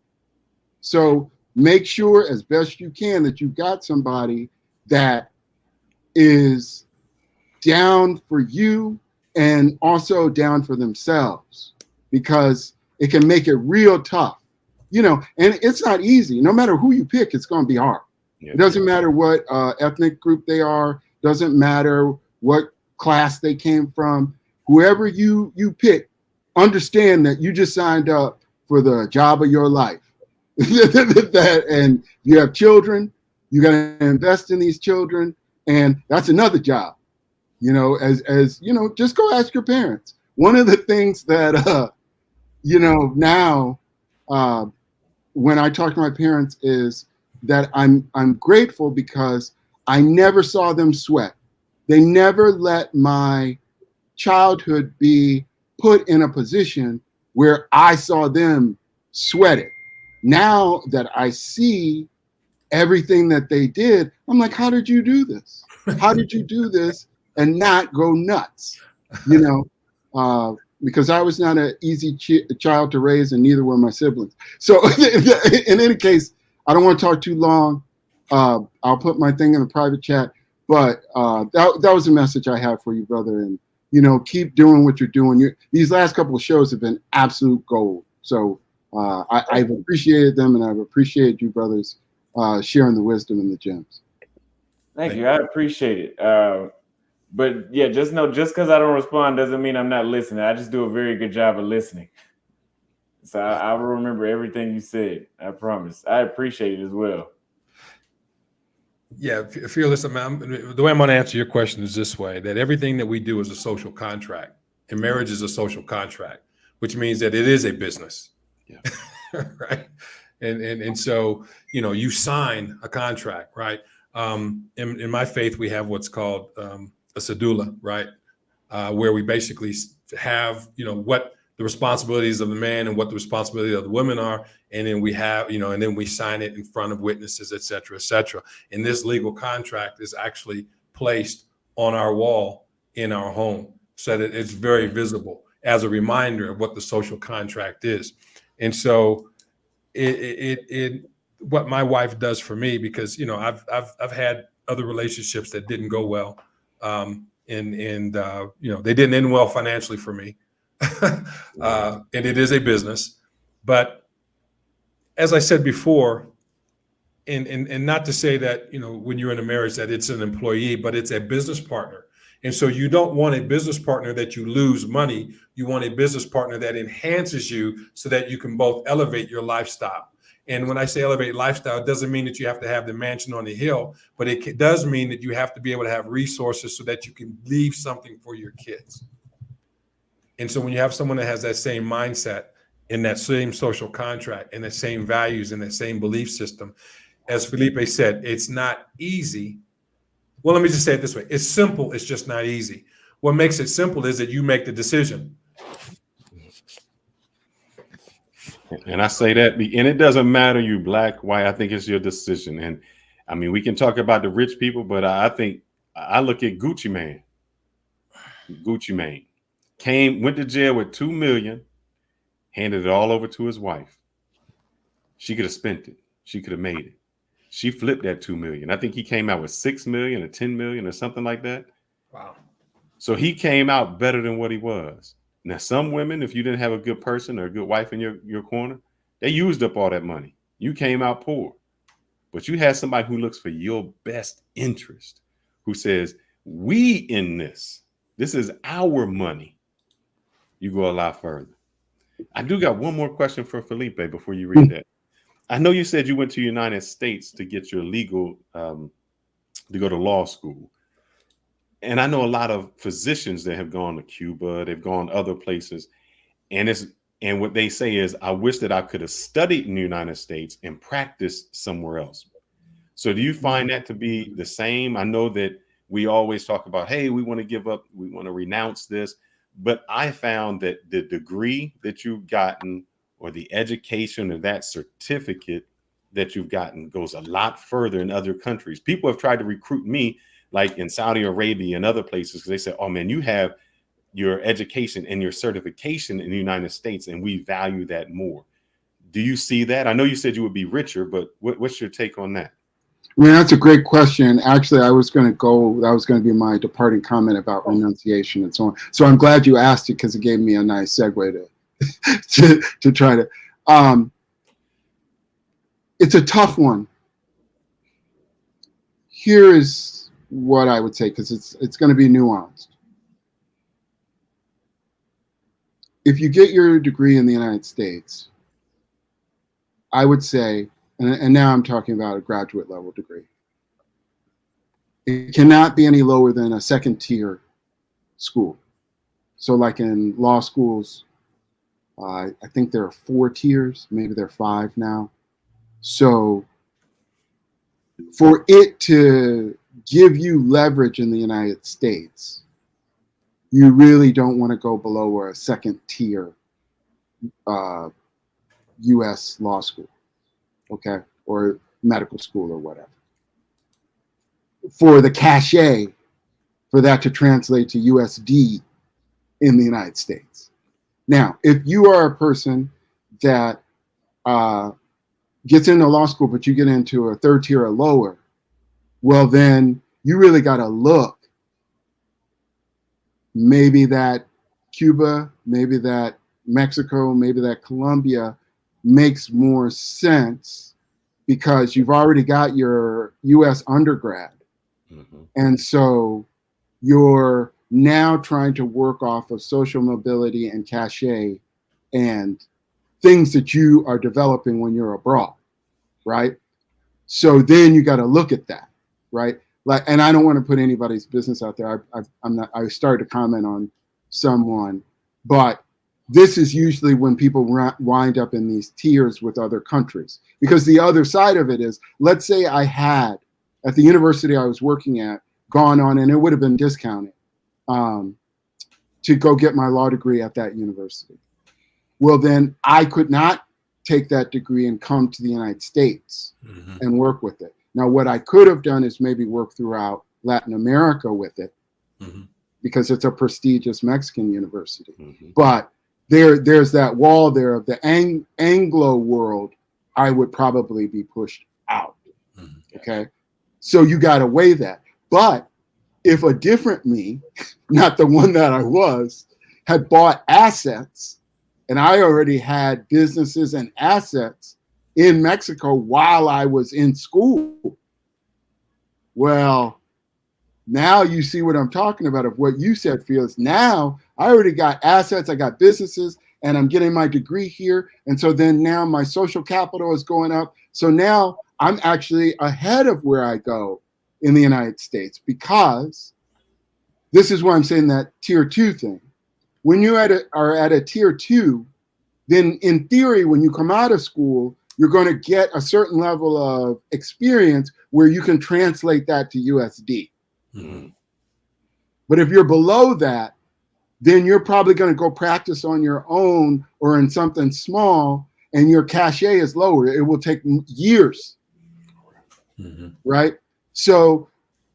So make sure as best you can that you've got somebody that is down for you and also down for themselves, because it can make it real tough, and it's not easy. No matter who you pick, it's going to be hard. It doesn't matter what ethnic group they are, doesn't matter what class they came from. Whoever you pick, understand that you just signed up for the job of your life. And you have children, you got to invest in these children, and that's another job. As just go ask your parents. One of the things that now when I talk to my parents is that I'm grateful because I never saw them sweat. They never let my childhood be put in a position where I saw them sweat it. Now that I see everything that they did, I'm like, how did you do this? How did you do this and not go nuts? Because I was not an easy child to raise, and neither were my siblings. So in any case, I don't want to talk too long. I'll put my thing in the private chat, but that was a message I have for you, brother. And, keep doing what you're doing. These last couple of shows have been absolute gold. So I've appreciated them, and I've appreciated you brothers sharing the wisdom and the gems. Thank you. I appreciate it. But yeah, just know, just because I don't respond doesn't mean I'm not listening. I just do a very good job of listening. So I will remember everything you said. I promise. I appreciate it as well. Yeah, Fearless, the way I'm going to answer your question is this way, that everything that we do is a social contract, and marriage is a social contract, which means that it is a business. Yeah. Right. And so, you sign a contract, right? In my faith, we have what's called a cedula, right? Where we basically have, what the responsibilities of the man and what the responsibility of the women are. And then we have, and then we sign it in front of witnesses, et cetera, et cetera. And this legal contract is actually placed on our wall in our home so that it's very visible as a reminder of what the social contract is. And so what my wife does for me, because, I've had other relationships that didn't go well. They didn't end well financially for me. And it is a business, but as I said before, and not to say that, when you're in a marriage that it's an employee, but it's a business partner. And so you don't want a business partner that you lose money. You want a business partner that enhances you so that you can both elevate your lifestyle. And when I say elevate lifestyle, it doesn't mean that you have to have the mansion on the hill, but it does mean that you have to be able to have resources so that you can leave something for your kids. And so when you have someone that has that same mindset and that same social contract and the same values and the same belief system, as Felipe said, it's not easy. Well, let me just say it this way. It's simple. It's just not easy. What makes it simple is that you make the decision. And I say that, and it doesn't matter you black, white. I think it's your decision. And I mean, we can talk about the rich people, but I think I look at Gucci Mane. Gucci Mane went to jail with $2 million, handed it all over to his wife. She could have spent it. She could have made it. She flipped that 2 million. I think he came out with 6 million or 10 million or something like that. Wow. So he came out better than what he was. Now, some women, if you didn't have a good person or a good wife in your corner, they used up all that money. You came out poor. But you had somebody who looks for your best interest, who says, we in this. This is our money. You go a lot further. I do got one more question for Felipe before you read that. I know you said you went to the United States to get your legal, to go to law school. And I know a lot of physicians that have gone to Cuba, they've gone other places. And what they say is, I wish that I could have studied in the United States and practiced somewhere else. So do you find that to be the same? I know that we always talk about, hey, we want to give up, we want to renounce this. But I found that the degree that you've gotten or the education or that certificate that you've gotten goes a lot further in other countries. People have tried to recruit me, like in Saudi Arabia and other places, because they say, oh, man, you have your education and your certification in the United States, and we value that more. Do you see that? I know you said you would be richer, but what's your take on that? I mean, that's a great question. Actually, that was going to be my departing comment about renunciation and so on. So I'm glad you asked it, because it gave me a nice segue to try to. It's a tough one. Here is what I would say, because it's going to be nuanced. If you get your degree in the United States, I would say, and now I'm talking about a graduate level degree, it cannot be any lower than a second tier school. So like in law schools, I think there are 4 tiers, maybe there are 5 now. So for it to give you leverage in the United States, you really don't want to go below a second tier US law school, okay, or medical school or whatever. For the cachet, for that to translate to USD in the United States. Now, if you are a person that gets into law school, but you get into a 3rd tier or lower, well, then you really got to look. Maybe that Cuba, maybe that Mexico, maybe that Colombia makes more sense, because you've already got your US undergrad. Mm-hmm. And so you're now trying to work off of social mobility and cachet and things that you are developing when you're abroad, right? So then you got to look at that, right? Like, and I don't want to put anybody's business out there. I started to comment on someone, but this is usually when people wind up in these tiers with other countries, because the other side of it is, let's say I had at the university I was working at gone on, and it would have been discounted to go get my law degree at that university. Well, then I could not take that degree and come to the United States and work with it. Now, what I could have done is maybe work throughout Latin America with it, because it's a prestigious Mexican university. But there's that wall there of the Anglo world. I would probably be pushed out. Okay, so you got to weigh that. But if a different me, not the one that I was, had bought assets, and I already had businesses and assets in Mexico while I was in school, well, now you see what I'm talking about, of what you said, Felix. Now I already got assets, I got businesses, and I'm getting my degree here. And so then now my social capital is going up. So now I'm actually ahead of where I go in the United States, because this is why I'm saying that tier 2 thing. When you are at a tier 2, then in theory, when you come out of school, you're going to get a certain level of experience where you can translate that to USD. But if you're below that, then you're probably going to go practice on your own or in something small, and your cachet is lower. It will take years, right? So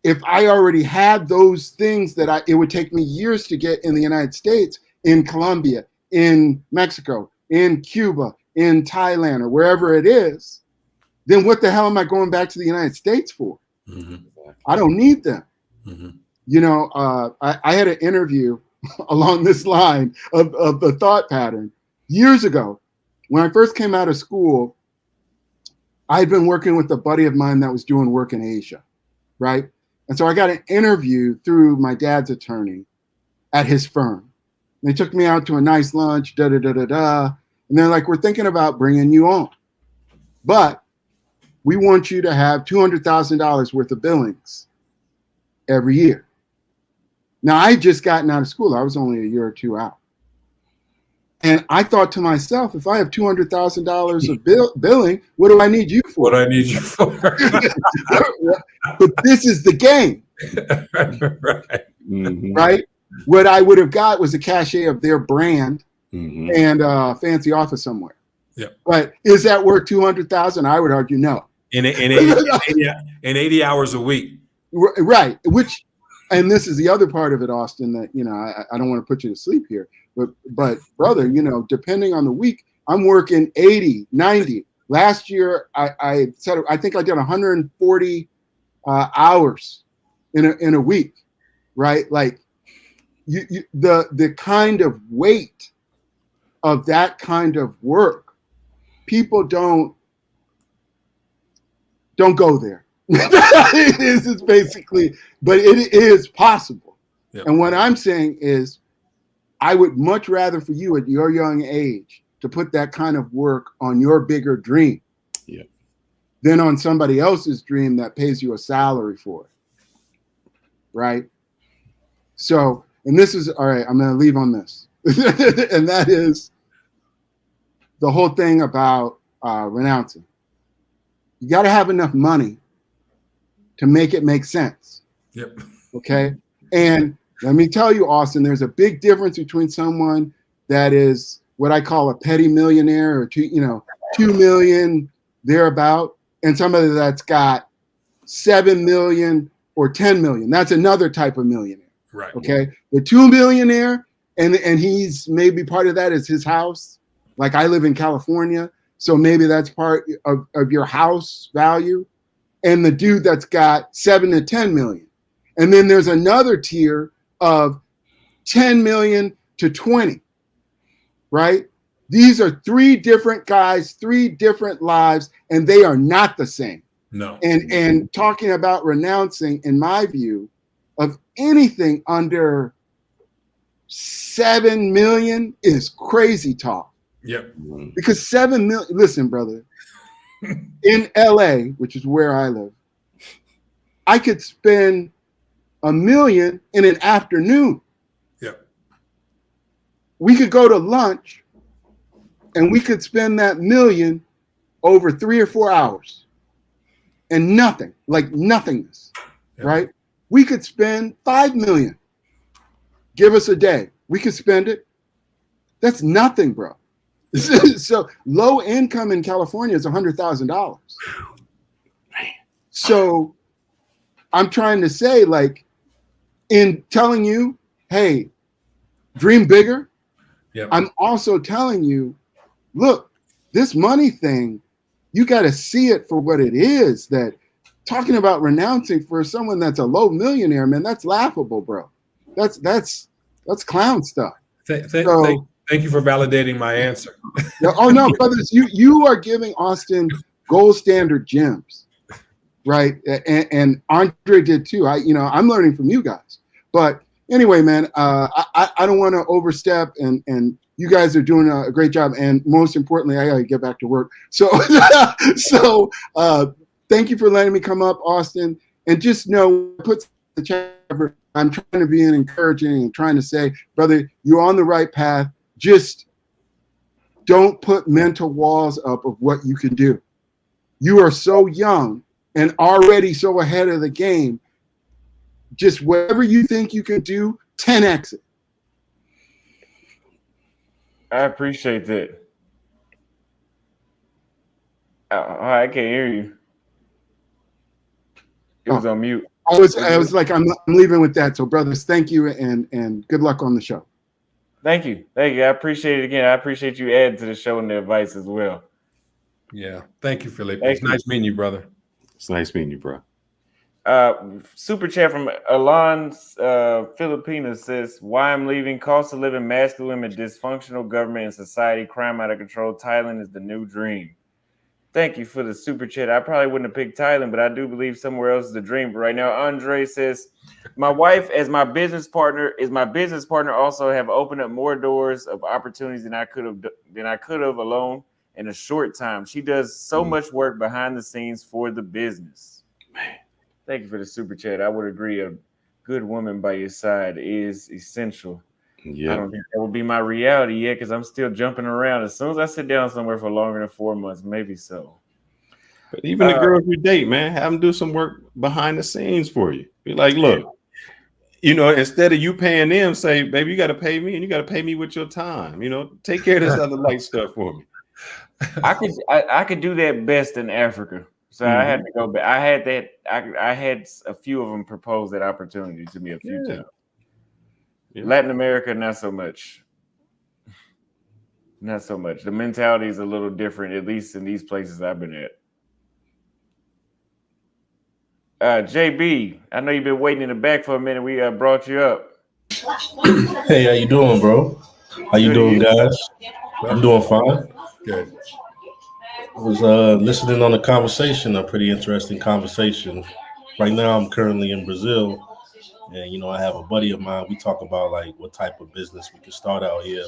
if I already had those things that it would take me years to get in the United States, in Colombia, in Mexico, in Cuba, in Thailand, or wherever it is, then what the hell am I going back to the United States for? Mm-hmm. I don't need them. Mm-hmm. You know, I had an interview along this line of the thought pattern years ago. When I first came out of school, I had been working with a buddy of mine that was doing work in Asia, right? And so I got an interview through my dad's attorney at his firm. They took me out to a nice lunch, da-da-da-da-da. And they're like, we're thinking about bringing you on, but we want you to have $200,000 worth of billings every year. Now, I had just gotten out of school. I was only a year or two out. And I thought to myself, if I have $200,000 of billing, what do I need you for? What I need you for. But this is the game. Right. Mm-hmm. Right? What I would have got was a cachet of their brand Mm-hmm. and a fancy office somewhere. Yeah. But is that worth $200,000? I would argue no. In 80 hours a week. Right. Which, and this is the other part of it, Austin, that, you know, I don't want to put you to sleep here, but brother, you know, depending on the week, I'm working 80, 90. Last year, I said, I think I did 140 hours in a week, right? Like the kind of weight of that kind of work, people don't go there. This is basically, but it is possible. Yep. And what I'm saying is, I would much rather for you at your young age to put that kind of work on your bigger dream, Yep. than on somebody else's dream that pays you a salary for it. Right? So, and this is, all right, I'm going to leave on this. And that is the whole thing about renouncing. You got to have enough money to make it make sense. Yep. Okay. And let me tell you, Austin, there's a big difference between someone that is what I call a petty millionaire or 2 million thereabout, and somebody that's got 7 million or 10 million. That's another type of millionaire. Right. Okay. The 2 millionaire, and he's maybe part of that is his house. Like I live in California, so maybe that's part of your house value. And the dude that's got 7 to 10 million. And then there's another tier of 10 million to 20, right? These are 3 different guys, 3 different lives, and they are not the same. No. And talking about renouncing, in my view, of anything under 7 million is crazy talk. Yep. Because 7 million, listen, brother, in LA, which is where I live, I could spend $1 million in an afternoon. Yep. We could go to lunch and we could spend that $1 million over 3 or 4 hours and nothing, like nothingness, Yep. right? We could spend 5 million. Give us a day. We could spend it. That's nothing, bro. So low income in California is $100,000. So I'm trying to say, like, in telling you, hey, dream bigger. Yep. I'm also telling you, look, this money thing, you got to see it for what it is. That talking about renouncing for someone that's a low millionaire, man, that's laughable, bro. That's clown stuff. Thank you for validating my answer. Oh no, brothers, you are giving Austin gold standard gems, right? And Andre did too. I'm learning from you guys. But anyway, man, I don't want to overstep, and you guys are doing a great job. And most importantly, I gotta get back to work. So thank you for letting me come up, Austin. And just know, put the chat. I'm trying to be encouraging and trying to say, brother, you're on the right path. Just don't put mental walls up of what you can do. You are so young and already so ahead of the game. Just whatever you think you can do, 10x it. I appreciate that. I can't hear you. It was on mute. I was like, I'm leaving with that. So, brothers, thank you and good luck on the show. Thank you. I appreciate it again. I appreciate you adding to the show and the advice as well. Yeah. Thank you, Felipe. Thank It's nice meeting you, brother. It's nice meeting you, bro. Super chat from Alon's Filipinas says, why I'm leaving: cost of living, masculine women, dysfunctional government and society, crime out of control. Thailand is the new dream. Thank you for the super chat. I probably wouldn't have picked Thailand, but I do believe somewhere else is the dream. But right now, Andre says, my wife as my business partner also have opened up more doors of opportunities than I could have alone in a short time. She does so much work behind the scenes for the business. Man. Thank you for the super chat. I would agree a good woman by your side is essential. Yeah. I don't think that will be my reality yet because I'm still jumping around. As soon as I sit down somewhere for longer than 4 months, maybe so. But even the girls you date, man, have them do some work behind the scenes for you. Be like, look, instead of you paying them, say, baby, you got to pay me, and you got to pay me with your time. Take care of this other light stuff for me. I could do that best in Africa. So I had to go back. I had a few of them propose that opportunity to me a few times. Yeah. Latin America, not so much. Not so much. The mentality is a little different, at least in these places I've been at. JB, I know you've been waiting in the back for a minute. We brought you up. Hey, how you doing, bro? How you doing, guys? I'm doing fine. Good. I was listening on the conversation, a pretty interesting conversation. Right now, I'm currently in Brazil, and I have a buddy of mine. We talk about like what type of business we can start out here,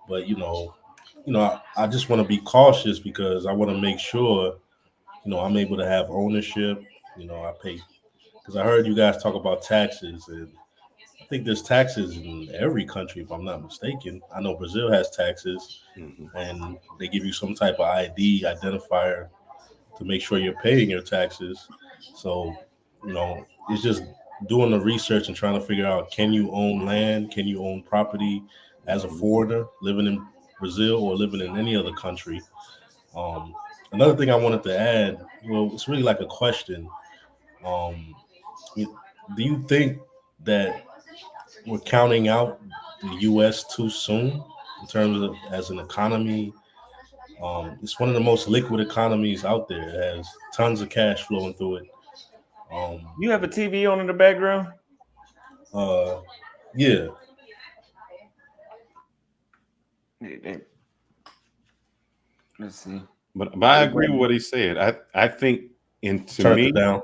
but I just want to be cautious because I want to make sure, I'm able to have ownership. I pay because I heard you guys talk about taxes, and I think there's taxes in every country, if I'm not mistaken. I know Brazil has taxes, and they give you some type of ID identifier to make sure you're paying your taxes. So, it's just doing the research and trying to figure out, can you own land? Can you own property as a foreigner living in Brazil or living in any other country? Another thing I wanted to add, it's really like a question. Do you think that we're counting out the U.S. too soon in terms of as an economy? It's one of the most liquid economies out there. It has tons of cash flowing through it. You have a TV on in the background? Yeah. Let's see. But I agree with what he said. I think, and to Turn me, it down.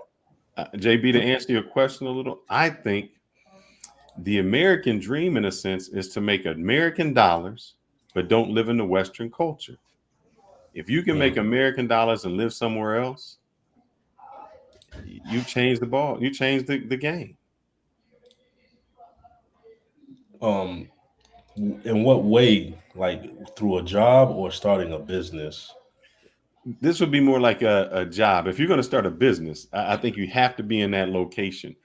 JB, to answer your question a little, I think the American dream, in a sense, is to make American dollars, but don't live in the Western culture. If you can make American dollars and live somewhere else, you've changed the ball. You changed the game. In what way? Like through a job or starting a business? This would be more like a job. If you're going to start a business, I think you have to be in that location.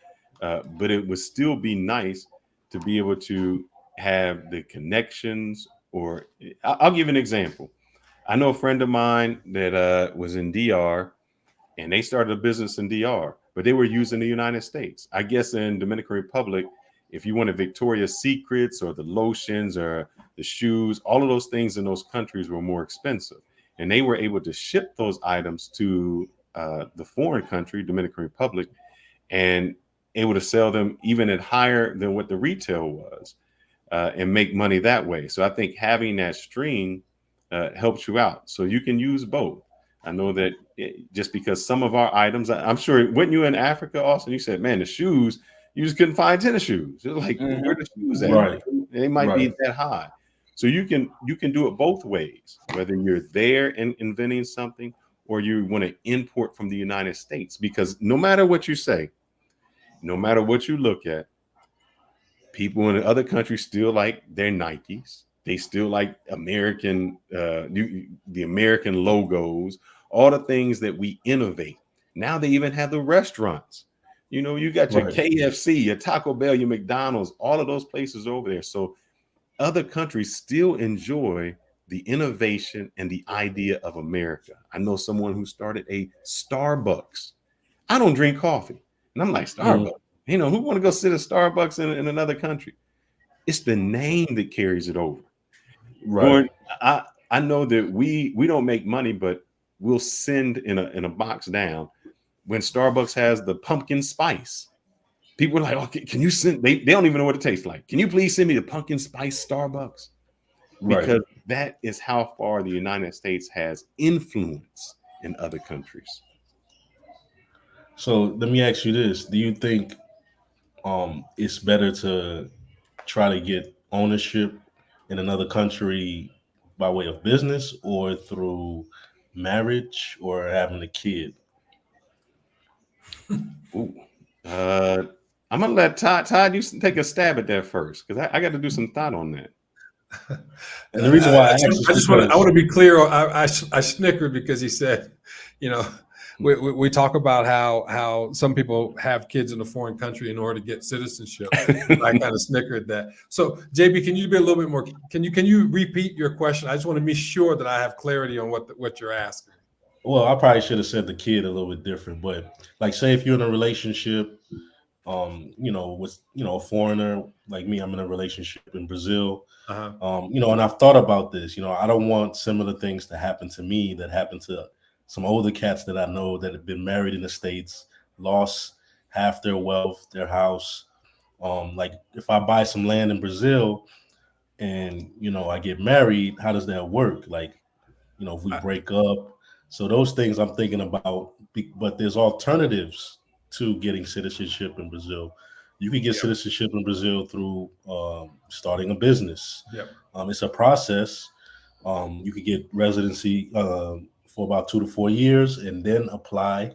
But it would still be nice to be able to have the connections. Or I'll give an example. I know a friend of mine that was in DR, and they started a business in DR, but they were using the United States. I guess in Dominican Republic, if you wanted Victoria's Secrets or the lotions or the shoes, all of those things in those countries were more expensive. And they were able to ship those items to the foreign country, Dominican Republic, and able to sell them even at higher than what the retail was, and make money that way. So I think having that stream helps you out. So you can use both. I know that just because some of our items, I'm sure, when you in Africa, Austin, you said, man, the shoes, you just couldn't find tennis shoes. It was like, where the shoes at? Right. They might be that high. So you can do it both ways, whether you're there and inventing something or you want to import from the United States, because no matter what you say, no matter what you look at, people in other countries still like their Nikes. They still like American, the American logos, all the things that we innovate. Now they even have the restaurants. You got your KFC, your Taco Bell, your McDonald's, all of those places over there. So other countries still enjoy the innovation and the idea of America. I know someone who started a Starbucks. I don't drink coffee. And I'm like, Starbucks, who want to go sit at Starbucks in another country? It's the name that carries it over. Right. I know that we don't make money, but will send in a box down when Starbucks has the pumpkin spice. People are like, okay, can you send? They don't even know what it tastes like. Can you please send me the pumpkin spice Starbucks? Right. Because that is how far the United States has influence in other countries. So let me ask you this: do you think it's better to try to get ownership in another country by way of business or through marriage or having a kid? Ooh. I'm gonna let Todd, you take a stab at that first, because I got to do some thought on that. And the reason why I asked is I just want because to be clear. I snickered because he said, you know, we talk about how some people have kids in a foreign country in order to get citizenship. I kind of snickered at that. So JB, can you be a little bit more? Can you repeat your question? I just want to be sure that I have clarity on what you're asking. well, I probably should have said the kid a little bit different, but like say if you're in a relationship, with a foreigner like me, I'm in a relationship in Brazil. And I've thought about this. I don't want similar things to happen to me that happened to some older cats that I know that have been married in the States, lost half their wealth, their house. Like if I buy some land in Brazil and I get married, how does that work? Like, if we break up. So those things I'm thinking about, but there's alternatives to getting citizenship in Brazil. You can get citizenship in Brazil through starting a business. Yep. It's a process. You could get residency for about 2 to 4 years and then apply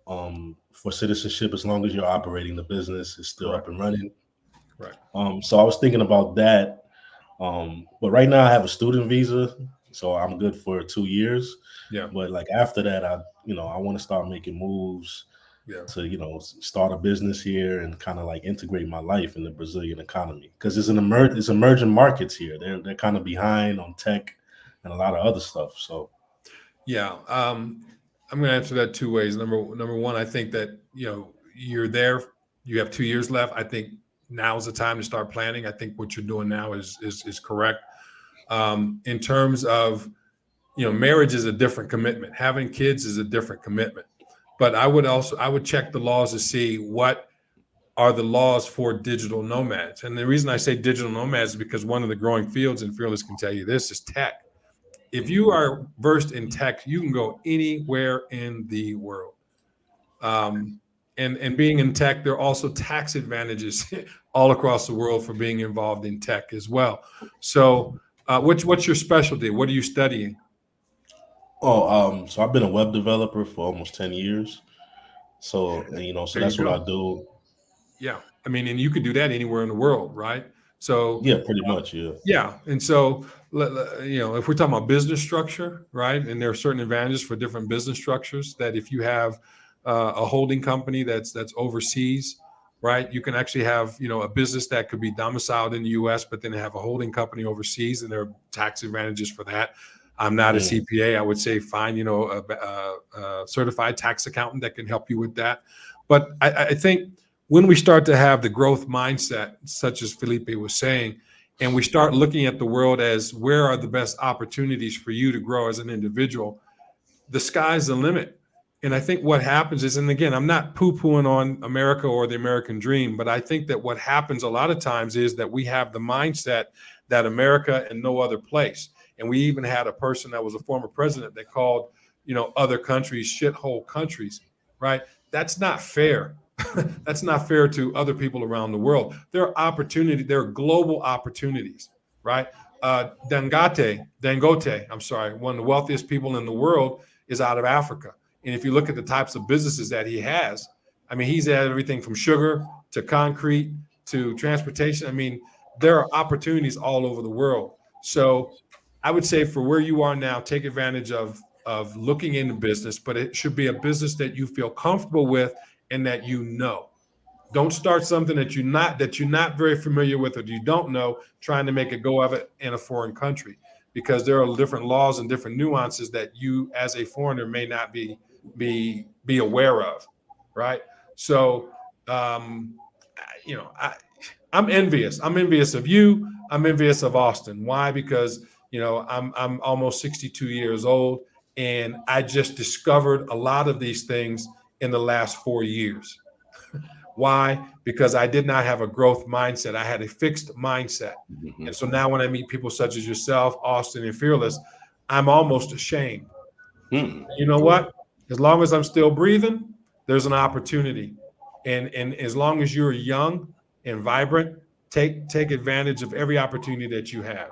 for citizenship as long as you're operating the business is still Correct. up and running. Right. So I was thinking about that. But right now I have a student visa, so I'm good for 2 years. Yeah. But like after that, I want to start making moves to, start a business here and kind of like integrate my life in the Brazilian economy because it's emerging markets here. They're kind of behind on tech and a lot of other stuff. So yeah, I'm going to answer that two ways. Number one, I think that you're there. You have 2 years left. I think now is the time to start planning. I think what you're doing now is correct. In terms of marriage is a different commitment. Having kids is a different commitment. But I would check the laws to see what are the laws for digital nomads. And the reason I say digital nomads is because one of the growing fields, and Fearless can tell you this, is tech. If you are versed in tech, you can go anywhere in the world. And being in tech, there are also tax advantages all across the world for being involved in tech as well. So what's your specialty? What are you studying? So I've been a web developer for almost 10 years. So that's what I do. Yeah. I mean, and you could do that anywhere in the world, right? So yeah, pretty much. Yeah. Yeah. And so, if we're talking about business structure, right, and there are certain advantages for different business structures that if you have a holding company that's overseas, right, you can actually have, a business that could be domiciled in the U.S., but then have a holding company overseas, and there are tax advantages for that. I'm not a CPA. I would say find, a certified tax accountant that can help you with that. But I think when we start to have the growth mindset, such as Felipe was saying, and we start looking at the world as where are the best opportunities for you to grow as an individual, the sky's the limit. And I think what happens is, and again, I'm not poo-pooing on America or the American dream, but I think that what happens a lot of times is that we have the mindset that America and no other place. And we even had a person that was a former president that called, other countries shithole countries, right? That's not fair. That's not fair to other people around the world. There are global opportunities, right? Dangote, I'm sorry, one of the wealthiest people in the world is out of Africa. And if you look at the types of businesses that he has, I mean, he's had everything from sugar to concrete to transportation. I mean, there are opportunities all over the world. So I would say for where you are now, take advantage of looking into business, but it should be a business that you feel comfortable with and that Don't start something that you're not very familiar with or you don't know, trying to make a go of it in a foreign country, because there are different laws and different nuances that you as a foreigner may not be aware of, right? So I'm envious. I'm envious of you. I'm envious of Austin. Why? Because I'm almost 62 years old, And I just discovered a lot of these things in the last 4 years. Why? Because I did not have a growth mindset. I had a fixed mindset. Mhm. And so now when I meet people such as yourself, Austin, and Fearless, I'm almost ashamed. Mm. You know what? As long as I'm still breathing, there's an opportunity. And as long as you're young and vibrant, take advantage of every opportunity that you have.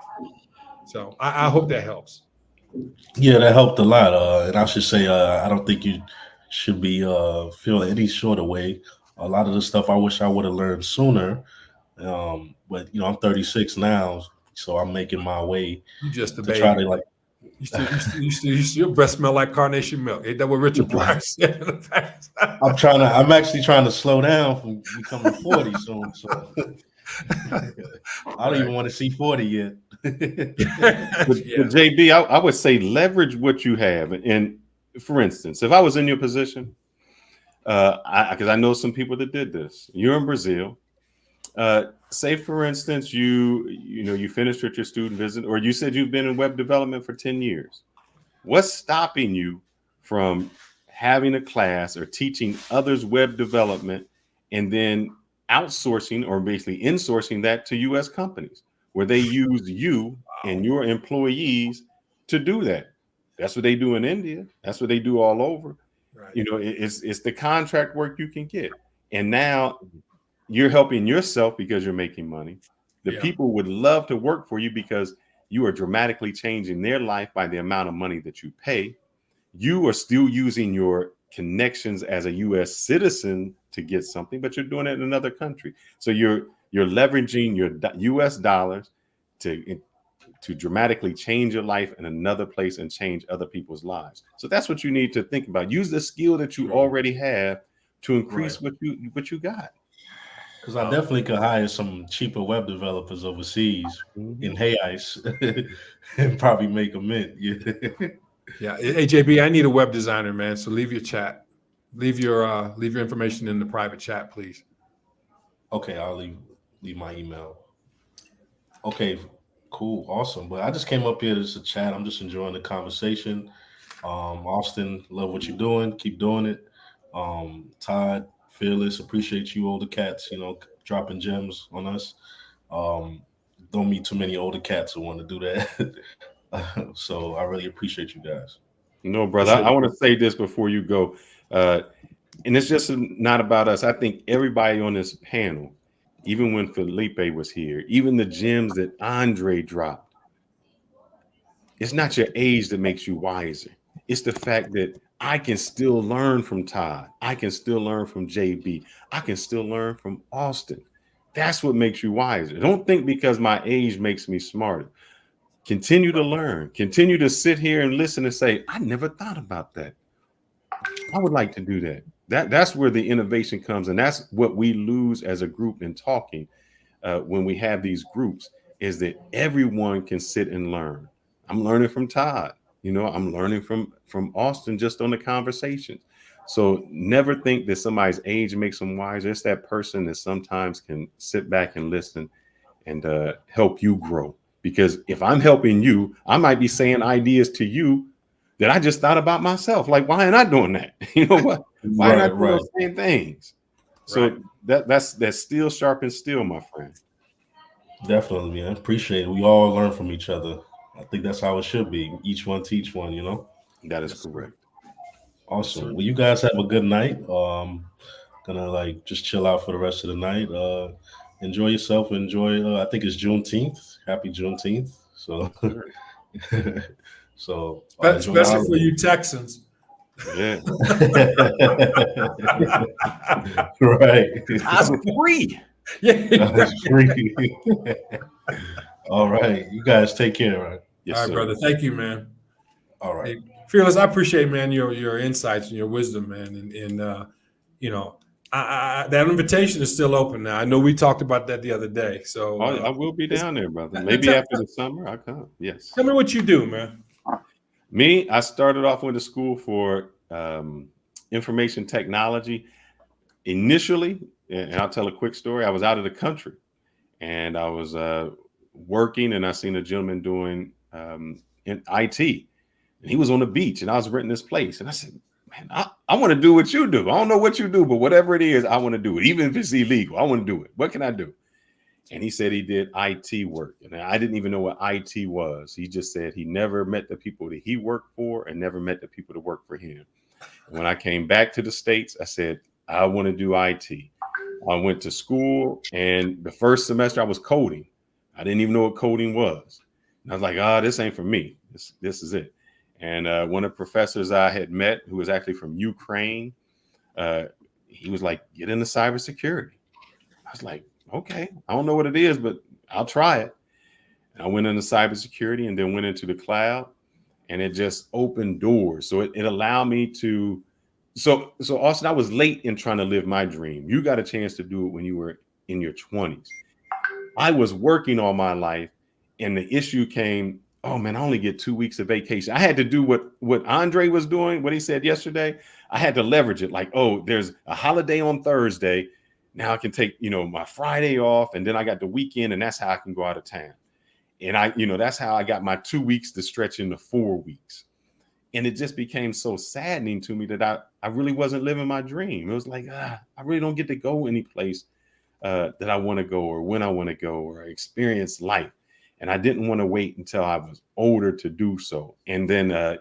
So I hope that helps. Yeah, that helped a lot. And I should say, I don't think you should be feel any sort of way. A lot of the stuff I wish I would have learned sooner. But I'm 36 now, so I'm making my way You just a to try baby. to like. Your breath smell like carnation milk. Ain't that what Richard Pryor said in the past? I'm actually trying to slow down from becoming 40 soon. So I don't even want to see 40 yet. But JB, I would say leverage what you have. And for instance, if I was in your position, because I know some people that did this. You're in Brazil. Say, for instance, you finished with your student visit, or you said you've been in web development for 10 years. What's stopping you from having a class or teaching others web development and then outsourcing or basically insourcing that to U.S. companies where they use you and your employees to do that? That's what they do in India. That's what they do all over. Right. It's the contract work you can get. And now you're helping yourself because you're making money. The people would love to work for you because you are dramatically changing their life by the amount of money that you pay. You are still using your connections as a U.S. citizen to get something, but you're doing it in another country. So you're leveraging your U.S. dollars to dramatically change your life in another place and change other people's lives. So that's what you need to think about. Use the skill that you already have to increase what you got. Because I definitely could hire some cheaper web developers overseas in Hayes and probably make a mint. Yeah. Hey, JB, I need a web designer, man. So leave your chat. Leave your information in the private chat, please. Okay, I'll leave my email. Okay, cool, awesome. But I just came up here just to chat. I'm just enjoying the conversation. Austin, love what you're doing. Keep doing it. Todd, Fearless, appreciate you older cats, dropping gems on us. Don't meet too many older cats who want to do that. So I really appreciate you guys. No, brother, I want to say this before you go. And it's just not about us. I think everybody on this panel, even when Felipe was here, even the gems that Andre dropped, it's not your age that makes you wiser. It's the fact that I can still learn from Todd. I can still learn from JB. I can still learn from Austin. That's what makes you wiser. Don't think because my age makes me smarter. Continue to learn. Continue to sit here and listen and say, I never thought about that. I would like to do that. That's where the innovation comes. And that's what we lose as a group in talking when we have these groups, is that everyone can sit and learn. I'm learning from Todd. I'm learning from Austin just on the conversations. So never think that somebody's age makes them wiser. It's that person that sometimes can sit back and listen and help you grow. Because if I'm helping you, I might be saying ideas to you that I just thought about myself. Like, why am I doing that? You know what? Why am I doing those same things? So that's steel sharpens steel, my friend. Definitely, man. Appreciate it. We all learn from each other. I think that's how it should be. Each one teach one, That is correct. Awesome. Well, you guys have a good night. Gonna just chill out for the rest of the night. Enjoy yourself. Enjoy. I think it's Juneteenth. Happy Juneteenth. So, especially for you Texans. Yeah. Right. That's free. Yeah. That's free. All right. You guys take care. Right? Yes, all right, sir. Brother. Thank you, man. All right. Hey, Fearless, I appreciate, man, your insights and your wisdom, man. And that invitation is still open now. I know we talked about that the other day. So I will be down there, brother. Maybe after the summer, I'll come. Yes. Tell me what you do, man. Me, I started off with a school for information technology. Initially, and I'll tell a quick story, I was out of the country and I was working, and I seen a gentleman doing in IT. And he was on the beach, and I was renting this place. And I said, man, I want to do what you do. I don't know what you do, but whatever it is, I want to do it. Even if it's illegal, I want to do it. What can I do? And he said he did IT work. And I didn't even know what IT was. He just said he never met the people that he worked for and never met the people that worked for him. And when I came back to the States, I said, I want to do IT. I went to school, and the first semester I was coding. I didn't even know what coding was. And I was like, this ain't for me. This is it. And one of the professors I had met, who was actually from Ukraine, he was like, get into cybersecurity. I was like, okay, I don't know what it is, but I'll try it. And I went into cybersecurity and then went into the cloud, and it just opened doors. So it allowed me to. So Austin, I was late in trying to live my dream. You got a chance to do it when you were in your 20s. I was working all my life, and the issue came, oh man, I only get 2 weeks of vacation. I had to do what Andre was doing, what he said yesterday. I had to leverage it. Like, oh, there's a holiday on Thursday. Now I can take, my Friday off, and then I got the weekend, and that's how I can go out of town. And that's how I got my 2 weeks to stretch into 4 weeks. And it just became so saddening to me that I really wasn't living my dream. It was like, I really don't get to go any place that I want to go, or when I want to go, or experience life. And I didn't want to wait until I was older to do so. And then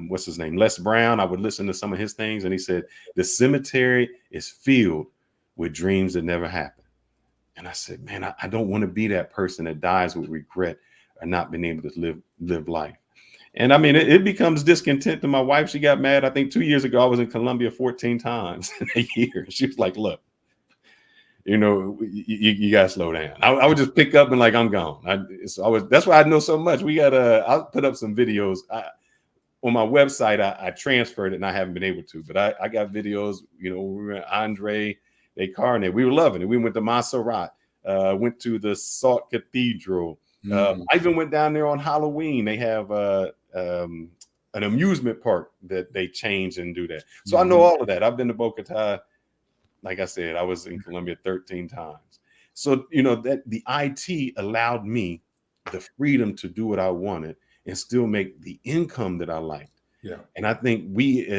what's his name? Les Brown, I would listen to some of his things, and he said, the cemetery is filled with dreams that never happen. And I said, man, I don't want to be that person that dies with regret or not being able to live life. And I mean, it becomes discontent to my wife. She got mad. I think 2 years ago, I was in Colombia 14 times in a year. She was like, look, you got to slow down. I would just pick up and like, I'm gone. That's why I know so much. I'll put up some videos on my website. I transferred it and I haven't been able to, but I got videos, we were Andre Descartes. We were loving it. We went to Montserrat, went to the Salt Cathedral. I even went down there on Halloween. They have an amusement park that they change and do that. So I know all of that. I've been to Bogota. Like I said, I was in Colombia 13 times. So, that the IT allowed me the freedom to do what I wanted and still make the income that I liked. Yeah. And I think we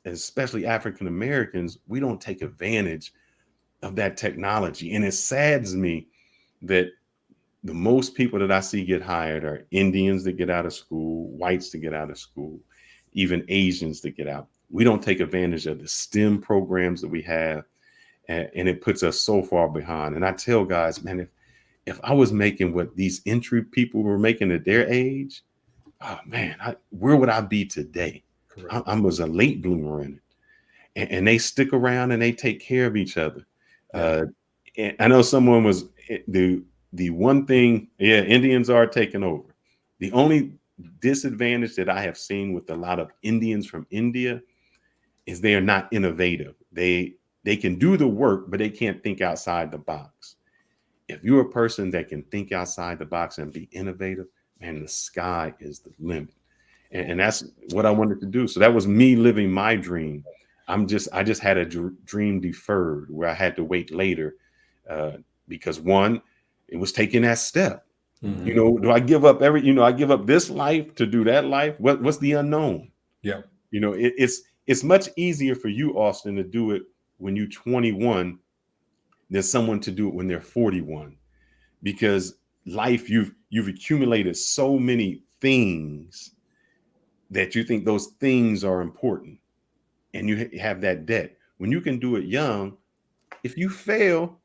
especially African Americans, we don't take advantage of that technology. And it saddens me that the most people that I see get hired are Indians that get out of school, whites that get out of school, even Asians that get out. We don't take advantage of the STEM programs that we have, and it puts us so far behind. And I tell guys, man, if I was making what these entry people were making at their age, oh man, where would I be today? I was a late bloomer in it, and they stick around and they take care of each other. And I know someone was the one thing, Indians are taking over. The only disadvantage that I have seen with a lot of Indians from India is they are not innovative. They can do the work, but they can't think outside the box. If you're a person that can think outside the box and be innovative, man, the sky is the limit. And that's what I wanted to do. So that was me living my dream. I just had a dream deferred where I had to wait later because one, it was taking that step. Do I give up I give up this life to do that life? What's the unknown? Yeah. It's much easier for you, Austin, to do it when you're 21 than someone to do it when they're 41, because life, you've accumulated so many things that you think those things are important, and you have that debt. When you can do it young, if you fail,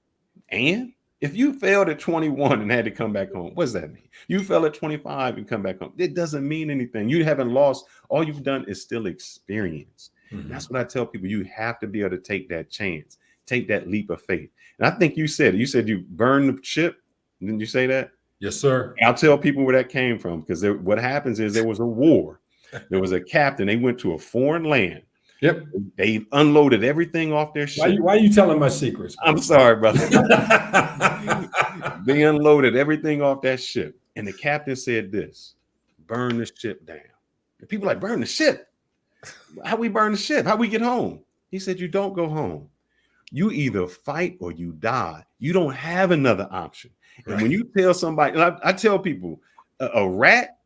and if you failed at 21 and had to come back home, what does that mean? You fell at 25 and come back home. It doesn't mean anything. You haven't lost. All you've done is still experience. That's what I tell people. You have to be able to take that chance, take that leap of faith. And I think you said you burned the ship. Didn't you say that? Yes, sir. I'll tell people where that came from, because what happens is there was a war. There was a captain. They went to a foreign land. Yep. They unloaded everything off their ship. Why are you telling my secrets? I'm sorry, brother. They unloaded everything off that ship. And the captain said this: burn the ship down. And people are like, burn the ship? How we burn the ship? How we get home? He said, you don't go home. You either fight or you die. You don't have another option. Right. And when you tell somebody, and I tell people, a rat,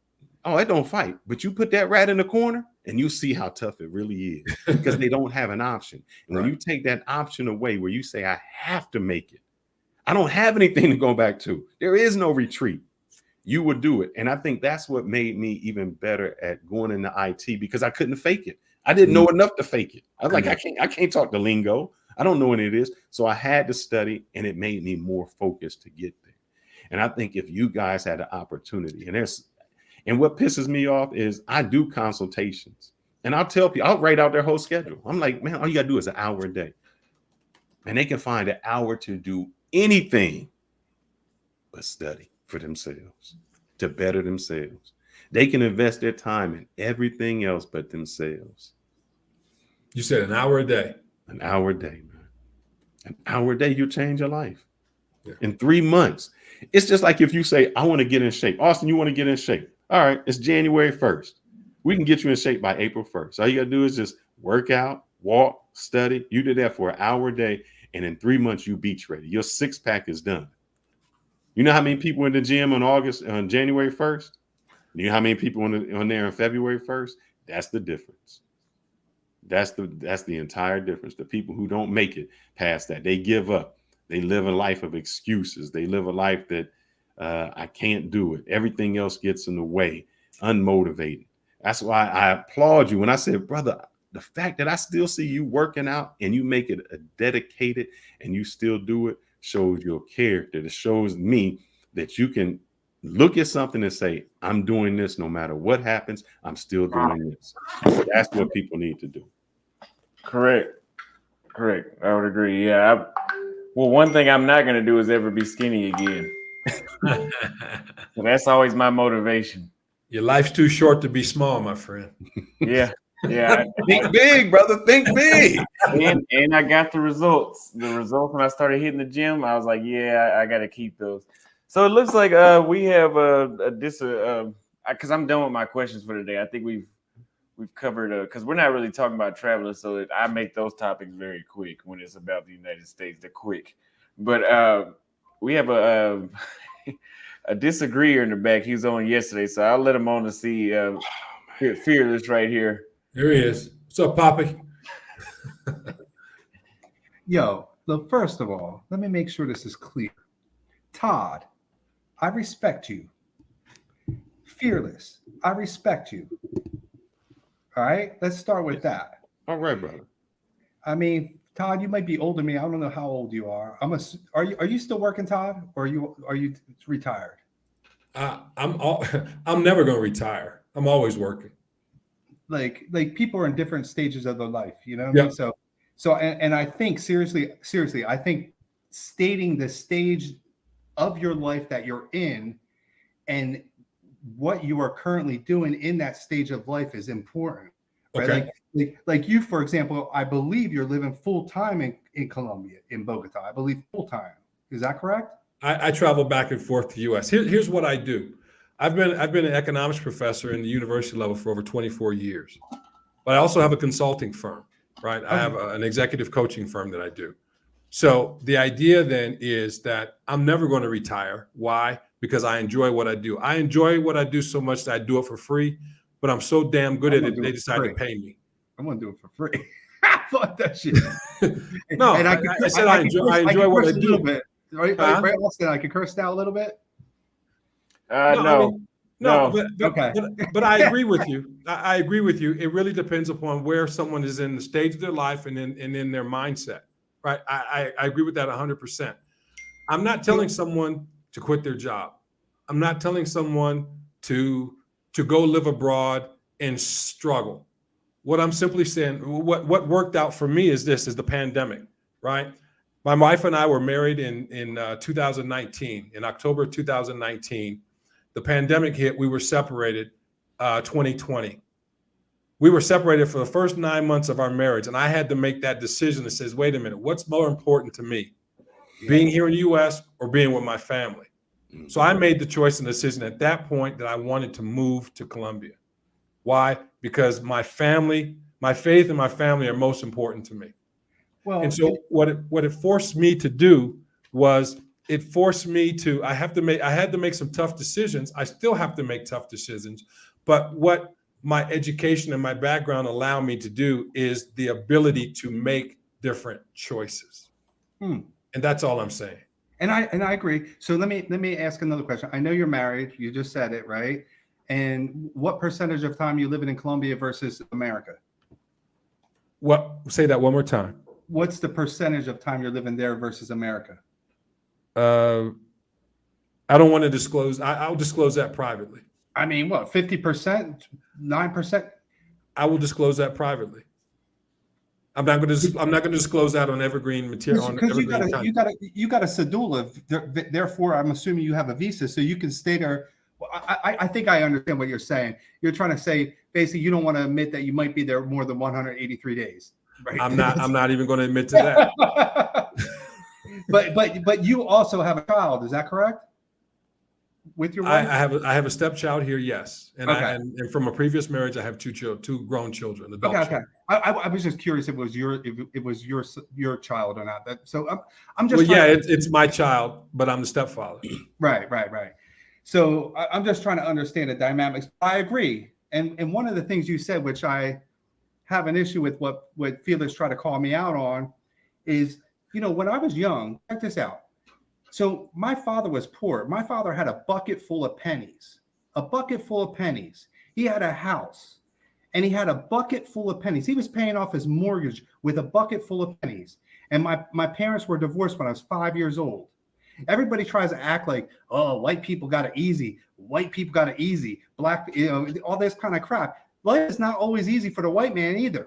Oh, it don't fight. But you put that rat in the corner and you see how tough it really is because they don't have an option. And when you take that option away where you say, I have to make it, I don't have anything to go back to, there is no retreat, you would do it. And I think that's what made me even better at going into IT, because I couldn't fake it. I didn't know enough to fake it. I was like, I can't talk the lingo. I don't know what it is. So I had to study, and it made me more focused to get there. And I think if you guys had the opportunity, and what pisses me off is I do consultations, and I'll tell people, I'll write out their whole schedule. I'm like, man, all you gotta do is an hour a day. And they can find an hour to do anything but study for themselves, to better themselves. They can invest their time in everything else but themselves. You said an hour a day. An hour a day, man. An hour a day, you change your life. Yeah. In 3 months. It's just like if you say, I want to get in shape. Austin, you want to get in shape. All right, it's January 1st. We can get you in shape by April 1st. All you got to do is just work out, walk, study. You did that for an hour a day, and in 3 months, you beach ready. Your six-pack is done. You know how many people in the gym on January 1st? You know how many people on there on February 1st? That's the difference. That's the entire difference. The people who don't make it past that, they give up. They live a life of excuses. They live a life that I can't do it. Everything else gets in the way, unmotivated. That's why I applaud you when I said, brother, the fact that I still see you working out and you make it a dedicated and you still do it shows your character. It shows me that you can look at something and say, I'm doing this no matter what happens. I'm still doing this. That's what people need to do. Correct. I would agree. Yeah. Well, one thing I'm not going to do is ever be skinny again. So that's always my motivation. Your life's too short to be small, my friend. Yeah. Think big, brother. Think big. And I got the results. The results when I started hitting the gym, I was like, yeah, I got to keep those. So it looks like we have because I'm done with my questions for today. I think we've covered because we're not really talking about traveling, so I make those topics very quick when it's about the United States. They're quick, but we have a disagreeer in the back. He was on yesterday, so I'll let him on to see Fearless right here. There he is. What's up, Poppy? Yo, look, first of all, let me make sure this is clear. Todd, I respect you. Fearless, I respect you. All right, let's start with that. All right, brother. I mean, Todd, you might be older than me. I don't know how old you are. Are you still working, Todd, or are you retired? I'm never going to retire. I'm always working. Like people are in different stages of their life, you know what Yeah. I mean? So and I think seriously, I think stating the stage of your life that you're in and what you are currently doing in that stage of life is important. Right? Okay. Like you, for example, I believe you're living full time in Colombia, in Bogota. I believe full time. Is that correct? I travel back and forth to the U.S. Here's what I do. I've been an economics professor in the university level for over 24 years, but I also have a consulting firm, right? I have an executive coaching firm that I do. So the idea then is that I'm never going to retire. Why? Because I enjoy what I do. I enjoy what I do so much that I do it for free, but I'm so damn good at it, they decide to pay me. I'm going to do it for free. Fuck that shit. No, and I said I enjoy what I do. A little bit. Right, Austin, I can curse now a little bit. No. But I agree with you. I agree with you. It really depends upon where someone is in the stage of their life and in their mindset, right? I agree with that 100%. I'm not telling someone to quit their job. I'm not telling someone to go live abroad and struggle. What I'm simply saying, what worked out for me is the pandemic, right? My wife and I were married in 2019, in October 2019. The pandemic hit, we were separated 2020. We were separated for the first 9 months of our marriage, and I had to make that decision that says, wait a minute, what's more important to me? Being here in the U.S. or being with my family? So I made the choice and decision at that point that I wanted to move to Colombia. Why? Because my family, my faith and my family are most important to me. Well, and so what it forced me to do was it forced me to, I had to make some tough decisions. I still have to make tough decisions, But what my education and my background allow me to do is the ability to make different choices. And that's all I'm saying. And I agree. So let me ask another question. I know you're married. You just said it, right? And what percentage of time you living in Colombia versus America? What? Say that one more time. What's the percentage of time you're living there versus America? I don't want to disclose. I'll disclose that privately. I mean, what, 50%, 9%? I will disclose that privately. I'm not going to disclose that on Evergreen material. Because you got a cedula. Therefore, I'm assuming you have a visa, so you can stay there. Well, I think I understand what you're saying. You're trying to say basically you don't want to admit that you might be there more than 183 days. Right? I'm not even going to admit to that. but you also have a child. Is that correct? With your wife? I have a stepchild here, yes, and okay. and from a previous marriage, I have two grown children. Adult children. I was just curious if it was your child or not. So I'm just. Well, yeah, it's my child, but I'm the stepfather. Right. So I'm just trying to understand the dynamics. I agree, and one of the things you said, which I have an issue with, what Felix tried to call me out on, is when I was young. Check this out. So my father was poor. My father had a bucket full of pennies. A bucket full of pennies. He had a house, and he had a bucket full of pennies. He was paying off his mortgage with a bucket full of pennies. And my parents were divorced when I was 5 years old. Everybody tries to act like, oh, white people got it easy. White people got it easy. Black, all this kind of crap. Life is not always easy for the white man either,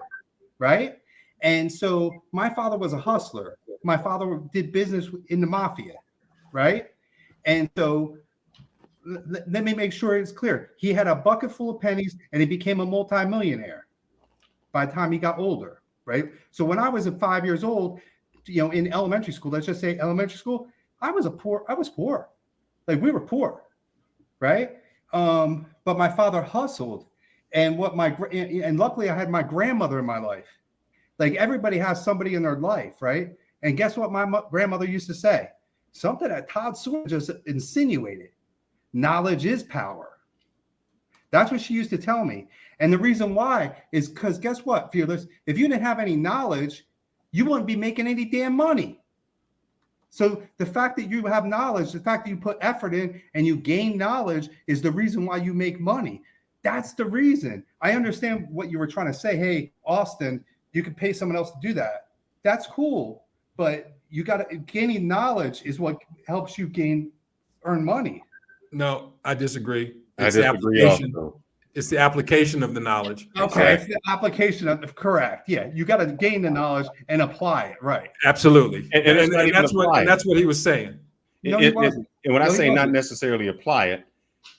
right? And so my father was a hustler. My father did business in the mafia, right? And so let me make sure it's clear. He had a bucket full of pennies, and he became a multimillionaire by the time he got older, right? So when I was 5 years old, in elementary school, let's just say elementary school, I was poor. Like, we were poor, right? But my father hustled, and luckily I had my grandmother in my life. Like, everybody has somebody in their life, right? And guess what my grandmother used to say? Something that Todd Sawyer just insinuated. Knowledge is power. That's what she used to tell me. And the reason why is because guess what, Fearless? If you didn't have any knowledge, you wouldn't be making any damn money. So the fact that you have knowledge, the fact that you put effort in and you gain knowledge is the reason why you make money. That's the reason. I understand what you were trying to say. Hey, Austin, you could pay someone else to do that. That's cool. But gaining knowledge is what helps you earn money. No, I disagree. It's the application. It's the application of the knowledge. Okay, it's the application of correct. Yeah, you got to gain the knowledge and apply it, right? Absolutely, and that's what he was saying. And when I say not necessarily apply it,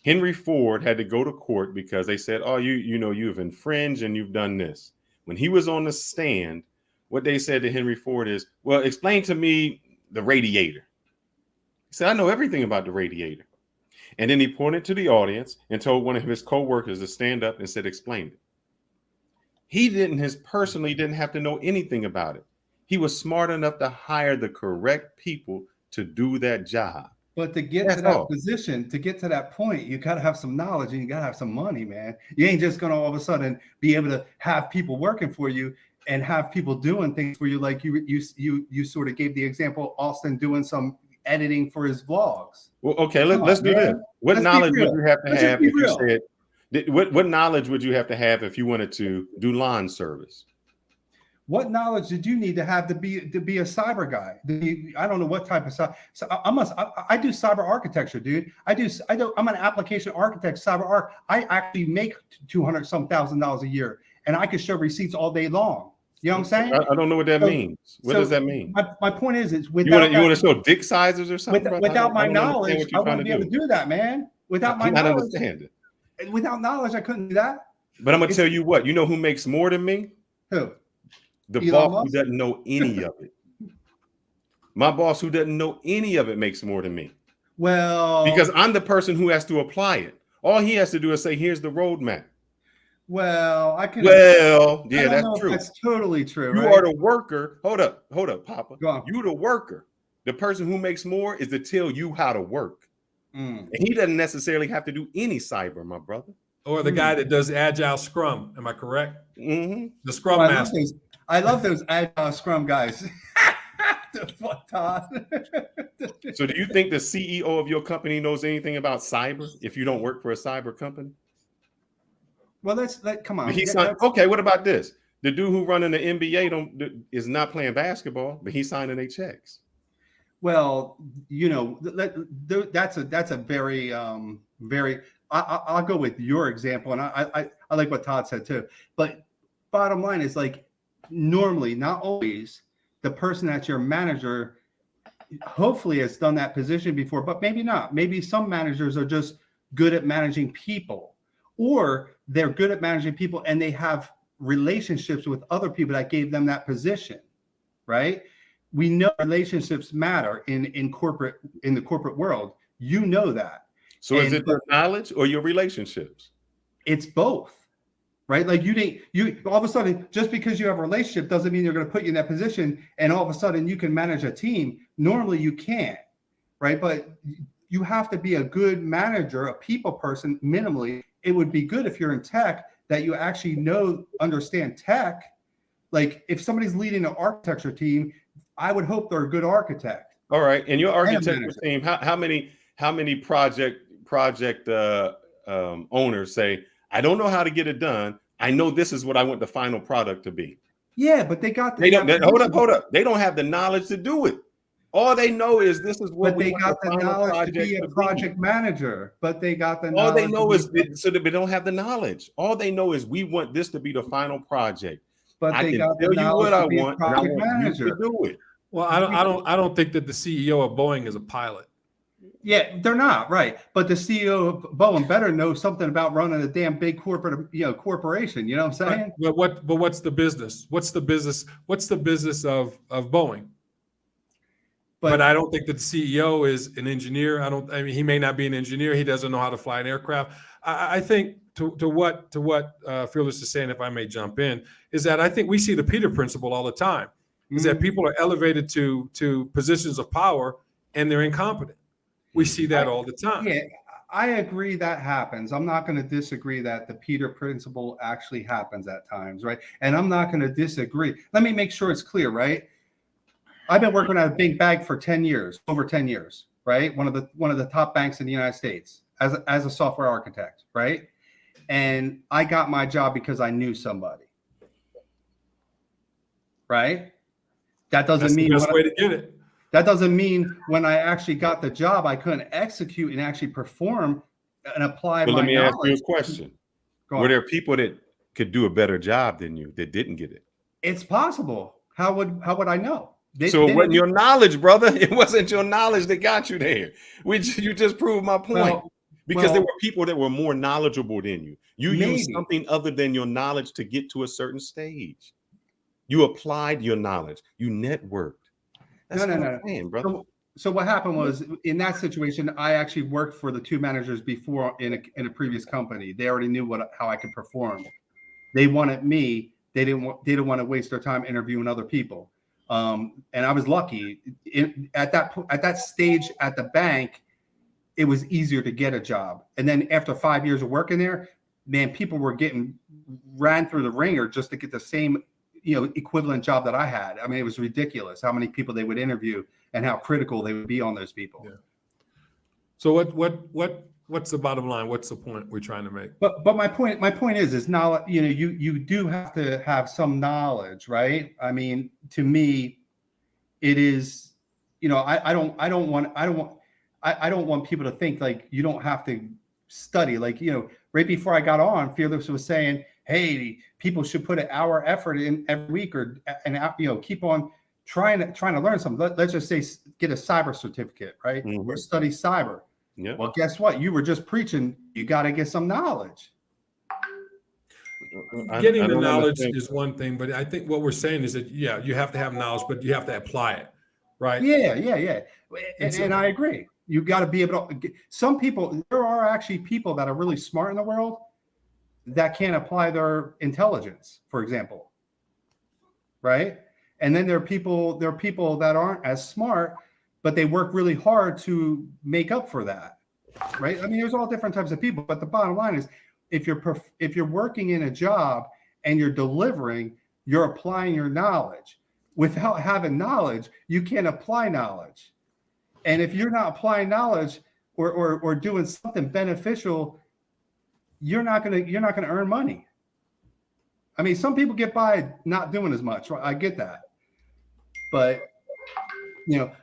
Henry Ford had to go to court because they said, "Oh, you've infringed and you've done this." When he was on the stand, what they said to Henry Ford is, "Well, explain to me the radiator." He said, "I know everything about the radiator." And then he pointed to the audience and told one of his co-workers to stand up and said, "Explain it." He personally didn't have to know anything about it. He was smart enough to hire the correct people to do that job. But to get to that position, to get to that point, you got to have some knowledge and you got to have some money, man. You ain't just going to all of a sudden be able to have people working for you and have people doing things for you. Like you sort of gave the example, Austin doing some editing for his vlogs. Well, okay, let's do this. What knowledge would you have to have if you said, what knowledge would you have to have if you wanted to do lawn service? What knowledge did you need to have to be a cyber guy? I don't know what type of cyber. So I do cyber architecture, dude. I'm an application architect, cyber arc. I actually make $200,000 a year, and I can show receipts all day long. You know what I'm saying? I don't know what that means. What does that mean? My point is, it's you want to show dick sizes or something? Without my knowledge, I wouldn't be able to do that, man. Without my knowledge, understand it. Without knowledge, I couldn't do that. But I'm gonna tell you what. You know who makes more than me? Who? The boss who doesn't know any of it. My boss who doesn't know any of it makes more than me. Well, because I'm the person who has to apply it. All he has to do is say, "Here's the roadmap." Well, I can. Well, yeah, that's true. That's totally true. You are the worker. Hold up, Papa. You the worker. The person who makes more is to tell you how to work. And he doesn't necessarily have to do any cyber, my brother. or the guy that does Agile Scrum. Am I correct? Mm-hmm. The Scrum Oh, Master. I love those agile Scrum guys. The fuck, Todd. So do you think the CEO of your company knows anything about cyber if you don't work for a cyber company? Well, come on. Okay, what about this? The dude who running the NBA is not playing basketball, but he's signing their checks. Well, you know, that's a very I'll go with your example, and I like what Todd said too. But bottom line is, like, normally, not always, the person that's your manager hopefully has done that position before, but maybe not. Maybe some managers are just good at managing people, or they're good at managing people and they have relationships with other people that gave them that position, right? We know relationships matter in the corporate world. You know that. So is it your knowledge or your relationships? It's both, right? Like you all of a sudden, just because you have a relationship doesn't mean they're going to put you in that position and all of a sudden you can manage a team. Normally you can't, right? But you have to be a good manager, a people person minimally. It would be good if you're in tech that you actually understand tech. Like if somebody's leading an architecture team, I would hope they're a good architect. All right. And your architecture team, how many project owners say, I don't know how to get it done. I know this is what I want the final product to be. Yeah, but hold up. They don't have the knowledge to do it. All they know is this is what they got the knowledge to be a project manager. But they got the knowledge. All they know is so that they don't have the knowledge. All they know is we want this to be the final project. But I they can got tell you what I want, and I project want manager you to do it. Well, I don't think that the CEO of Boeing is a pilot. Yeah, they're not, right. But the CEO of Boeing better know something about running a damn big corporation. You know what I'm saying? Right. But what's the business? What's the business of Boeing? But I don't think that the CEO is an engineer. I mean, he may not be an engineer. He doesn't know how to fly an aircraft. I think to what Fearless is saying, if I may jump in, is that I think we see the Peter principle all the time. Is that people are elevated to positions of power and they're incompetent. We see that all the time. Yeah, I agree that happens. I'm not going to disagree that the Peter principle actually happens at times, right? And I'm not going to disagree. Let me make sure it's clear, right? I've been working at a big bank for 10 years, over 10 years, right? One of the top banks in the United States as a software architect, right? And I got my job because I knew somebody, right? That doesn't mean that's the best way to get it. That doesn't mean when I actually got the job, I couldn't execute and actually perform and apply my knowledge. Let me ask you a question. Were there people that could do a better job than you that didn't get it? It's possible. How would I know? So it wasn't your knowledge, brother. It wasn't your knowledge that got you there. You just proved my point. Because there were people that were more knowledgeable than you. You used something other than your knowledge to get to a certain stage. You applied your knowledge. You networked. That's what I'm saying, brother. So what happened was, in that situation, I actually worked for the two managers before in a previous company. They already knew how I could perform. They wanted me. They didn't want to waste their time interviewing other people. And I was lucky. At that stage at the bank, it was easier to get a job. And then after 5 years of working there, man, people were getting ran through the ringer just to get the same equivalent job that I had. I mean, it was ridiculous how many people they would interview and how critical they would be on those people. Yeah. So what's the bottom line? What's the point we're trying to make? But my point is knowledge. You do have to have some knowledge, right? I mean, to me, it is. I don't want people to think like you don't have to study. Like, right before I got on, Fearless was saying, hey, people should put an hour effort in every week keep on trying to learn something. Let's just say get a cyber certificate, right? Mm-hmm. Or study cyber. Yeah. Well, guess what? You were just preaching. You got to get some knowledge. Getting the knowledge is one thing, but I think what we're saying is that, you have to have knowledge, but you have to apply it, right? Yeah. And I agree. You got to be able to. Some people, there are actually people that are really smart in the world that can't apply their intelligence, for example. Right? And then there are people that aren't as smart, but they work really hard to make up for that. Right? I mean, there's all different types of people, but the bottom line is if you're working in a job and you're delivering, you're applying your knowledge. Without having knowledge, you can't apply knowledge. And if you're not applying knowledge or doing something beneficial, you're not gonna earn money. I mean, some people get by not doing as much. I get that, but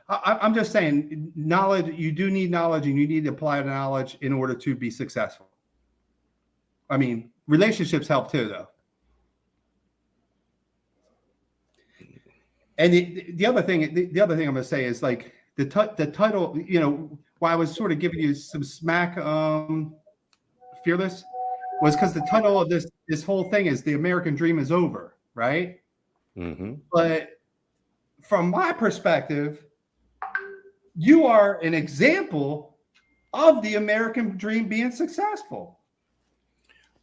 I'm just saying, knowledge. You do need knowledge, and you need to apply the knowledge in order to be successful. I mean, relationships help too, though. And the other thing I'm going to say is like the title. Why I was sort of giving you some smack, Fearless, was because the title of this whole thing is "The American Dream is Over," right? Mm-hmm. But from my perspective, you are an example of the American dream being successful.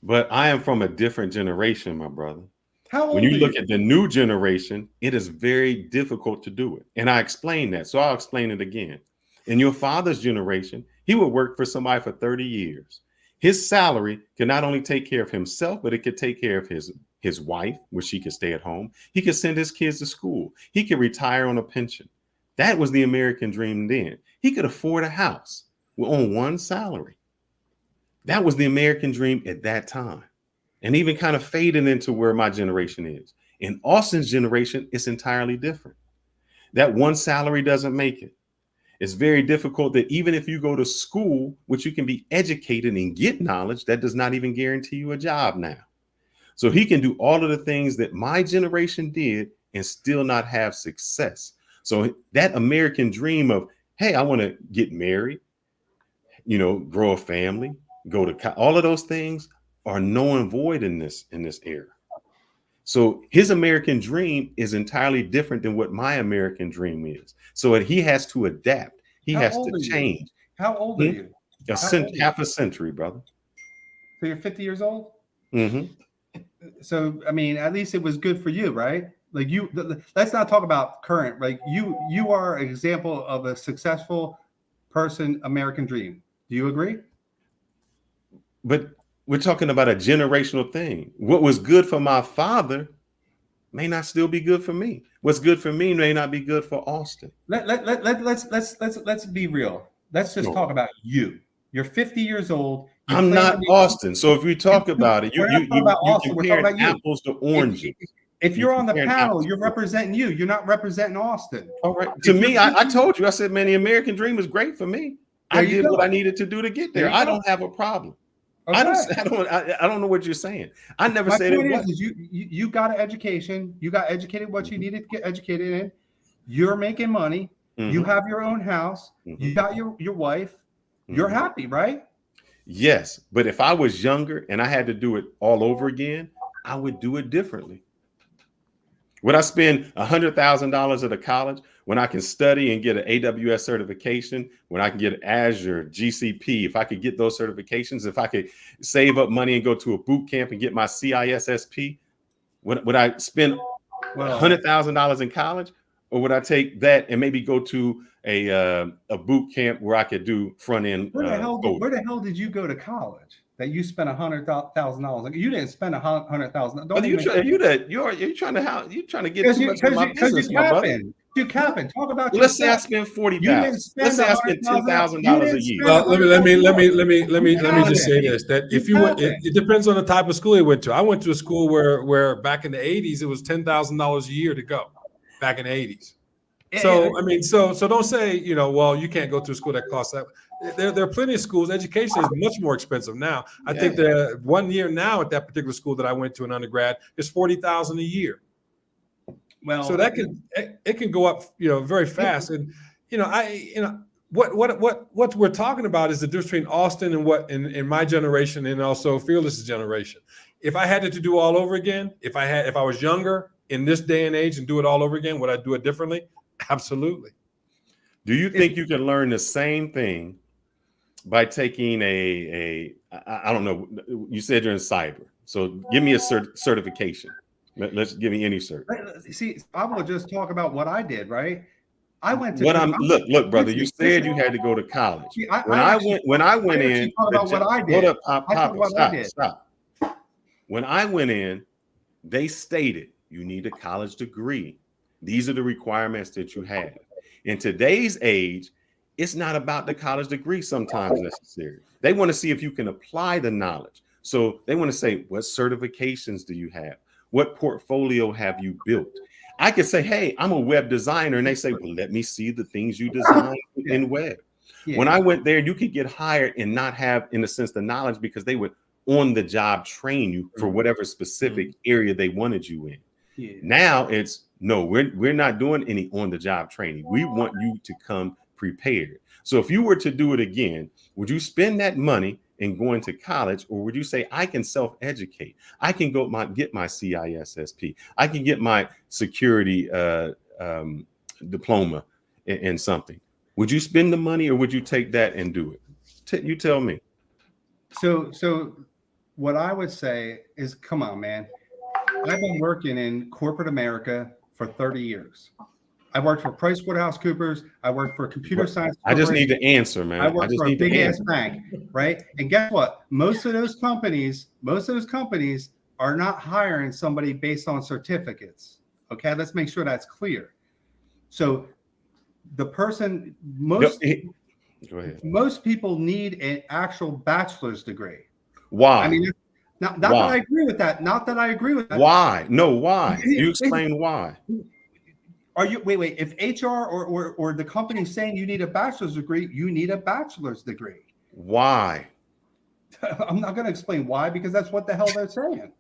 But I am from a different generation, my brother. How old when you are look at the new generation, it is very difficult to do it. And I explained that. So I'll explain it again. In your father's generation, he would work for somebody for 30 years. His salary could not only take care of himself, but it could take care of his wife, where she could stay at home. He could send his kids to school. He could retire on a pension. That was the American dream then. He could afford a house on one salary. That was the American dream at that time. And even kind of fading into where my generation is. In Austin's generation, it's entirely different. That one salary doesn't make it. It's very difficult that even if you go to school, which you can be educated and get knowledge, that does not even guarantee you a job now. So he can do all of the things that my generation did and still not have success. So that American dream of, hey, I want to get married, grow a family, go to all of those things are null and void in this era. So his American dream is entirely different than what my American dream is. So he has to adapt. He has to change. How old are you? Half a century, brother. So you're 50 years old? Mm-hmm. So, I mean, at least it was good for you, right? Like let's not talk about current. Like you are an example of a successful person, American dream. Do you agree? But we're talking about a generational thing. What was good for my father may not still be good for me. What's good for me may not be good for Austin. Let's be real. Let's just talk about you. You're 50 years old. I'm not Austin. So if we talk about it, you're comparing apples to oranges. If you're on the panel, you're representing you. You're not representing Austin. All right. To me, I told you, I said, man, the American dream is great for me. I did what I needed to do to get there. I don't have a problem. Okay. I don't know what you're saying. I never said it was. You got an education. You got educated what you needed to get educated in. You're making money. Mm-hmm. You have your own house. Mm-hmm. You got your wife. Mm-hmm. You're happy, right? Yes. But if I was younger and I had to do it all over again, I would do it differently. Would I spend $100,000 at a college when I can study and get an AWS certification, when I can get Azure, GCP, if I could get those certifications, if I could save up money and go to a boot camp and get my CISSP, would I spend $100,000 in college? Or would I take that and maybe go to a boot camp where I could do front end? Where the hell did you go to college that you spent $100,000? Like, you didn't spend $100,000. You're trying to get too much of my business, my brother. You capping. Talk about. Let's say I spend $40,000. Let's say I spend $10,000 a year. Well, let me just say this: that if you went, it depends on the type of school you went to. I went to a school where back in the '80s it was $10,000 a year to go. Back in the '80s. So I mean, so don't say well, you can't go to a school that costs that. There are plenty of schools. Education is much more expensive now. I think the 1 year now at that particular school that I went to in undergrad is $40,000 a year. Well, so it can go up, very fast. And what we're talking about is the difference between Austin and what in my generation and also Fearless's generation. If I had to do all over again, if I was younger in this day and age and do it all over again, would I do it differently? Absolutely. Do you think you can learn the same thing by taking I don't know, you said you're in cyber. So give me a certification. Let's give me any cert. See, I will just talk about what I did, right? I went to look, brother. You said you had to go to college. See, When I went in, talk about what I did. hold up, Papa, I did. stop. When I went in, they stated you need a college degree. These are the requirements that you have. In today's age, it's not about the college degree sometimes necessary. They want to see if you can apply the knowledge. So they want to say, what certifications do you have? What portfolio have you built? I could say, hey, I'm a web designer. And they say, well, let me see the things you design in web. Yeah. When I went there, you could get hired and not have, in a sense, the knowledge because they would on the job train you for whatever specific area they wanted you in. Yeah. Now it's no, we're not doing any on the job training. We want you to come prepared. So if you were to do it again, would you spend that money in going to college, or would you say I can self-educate? I can go get my CISSP. I can get my security diploma in something. Would you spend the money, or would you take that and do it? You tell me. So what I would say is, come on, man. I've been working in corporate America for 30 years. I worked for PricewaterhouseCoopers. I worked for computer science. I just need to answer, man. I worked for a big ass bank, right? And guess what? Most of those companies are not hiring somebody based on certificates. Okay, let's make sure that's clear. So the person most people need an actual bachelor's degree. Why? I mean, not that I agree with that. Not that I agree with that. Why? No, why? You explain why. Are you wait? If HR or the company is saying you need a bachelor's degree, you need a bachelor's degree. Why? I'm not going to explain why, because that's what the hell they're saying.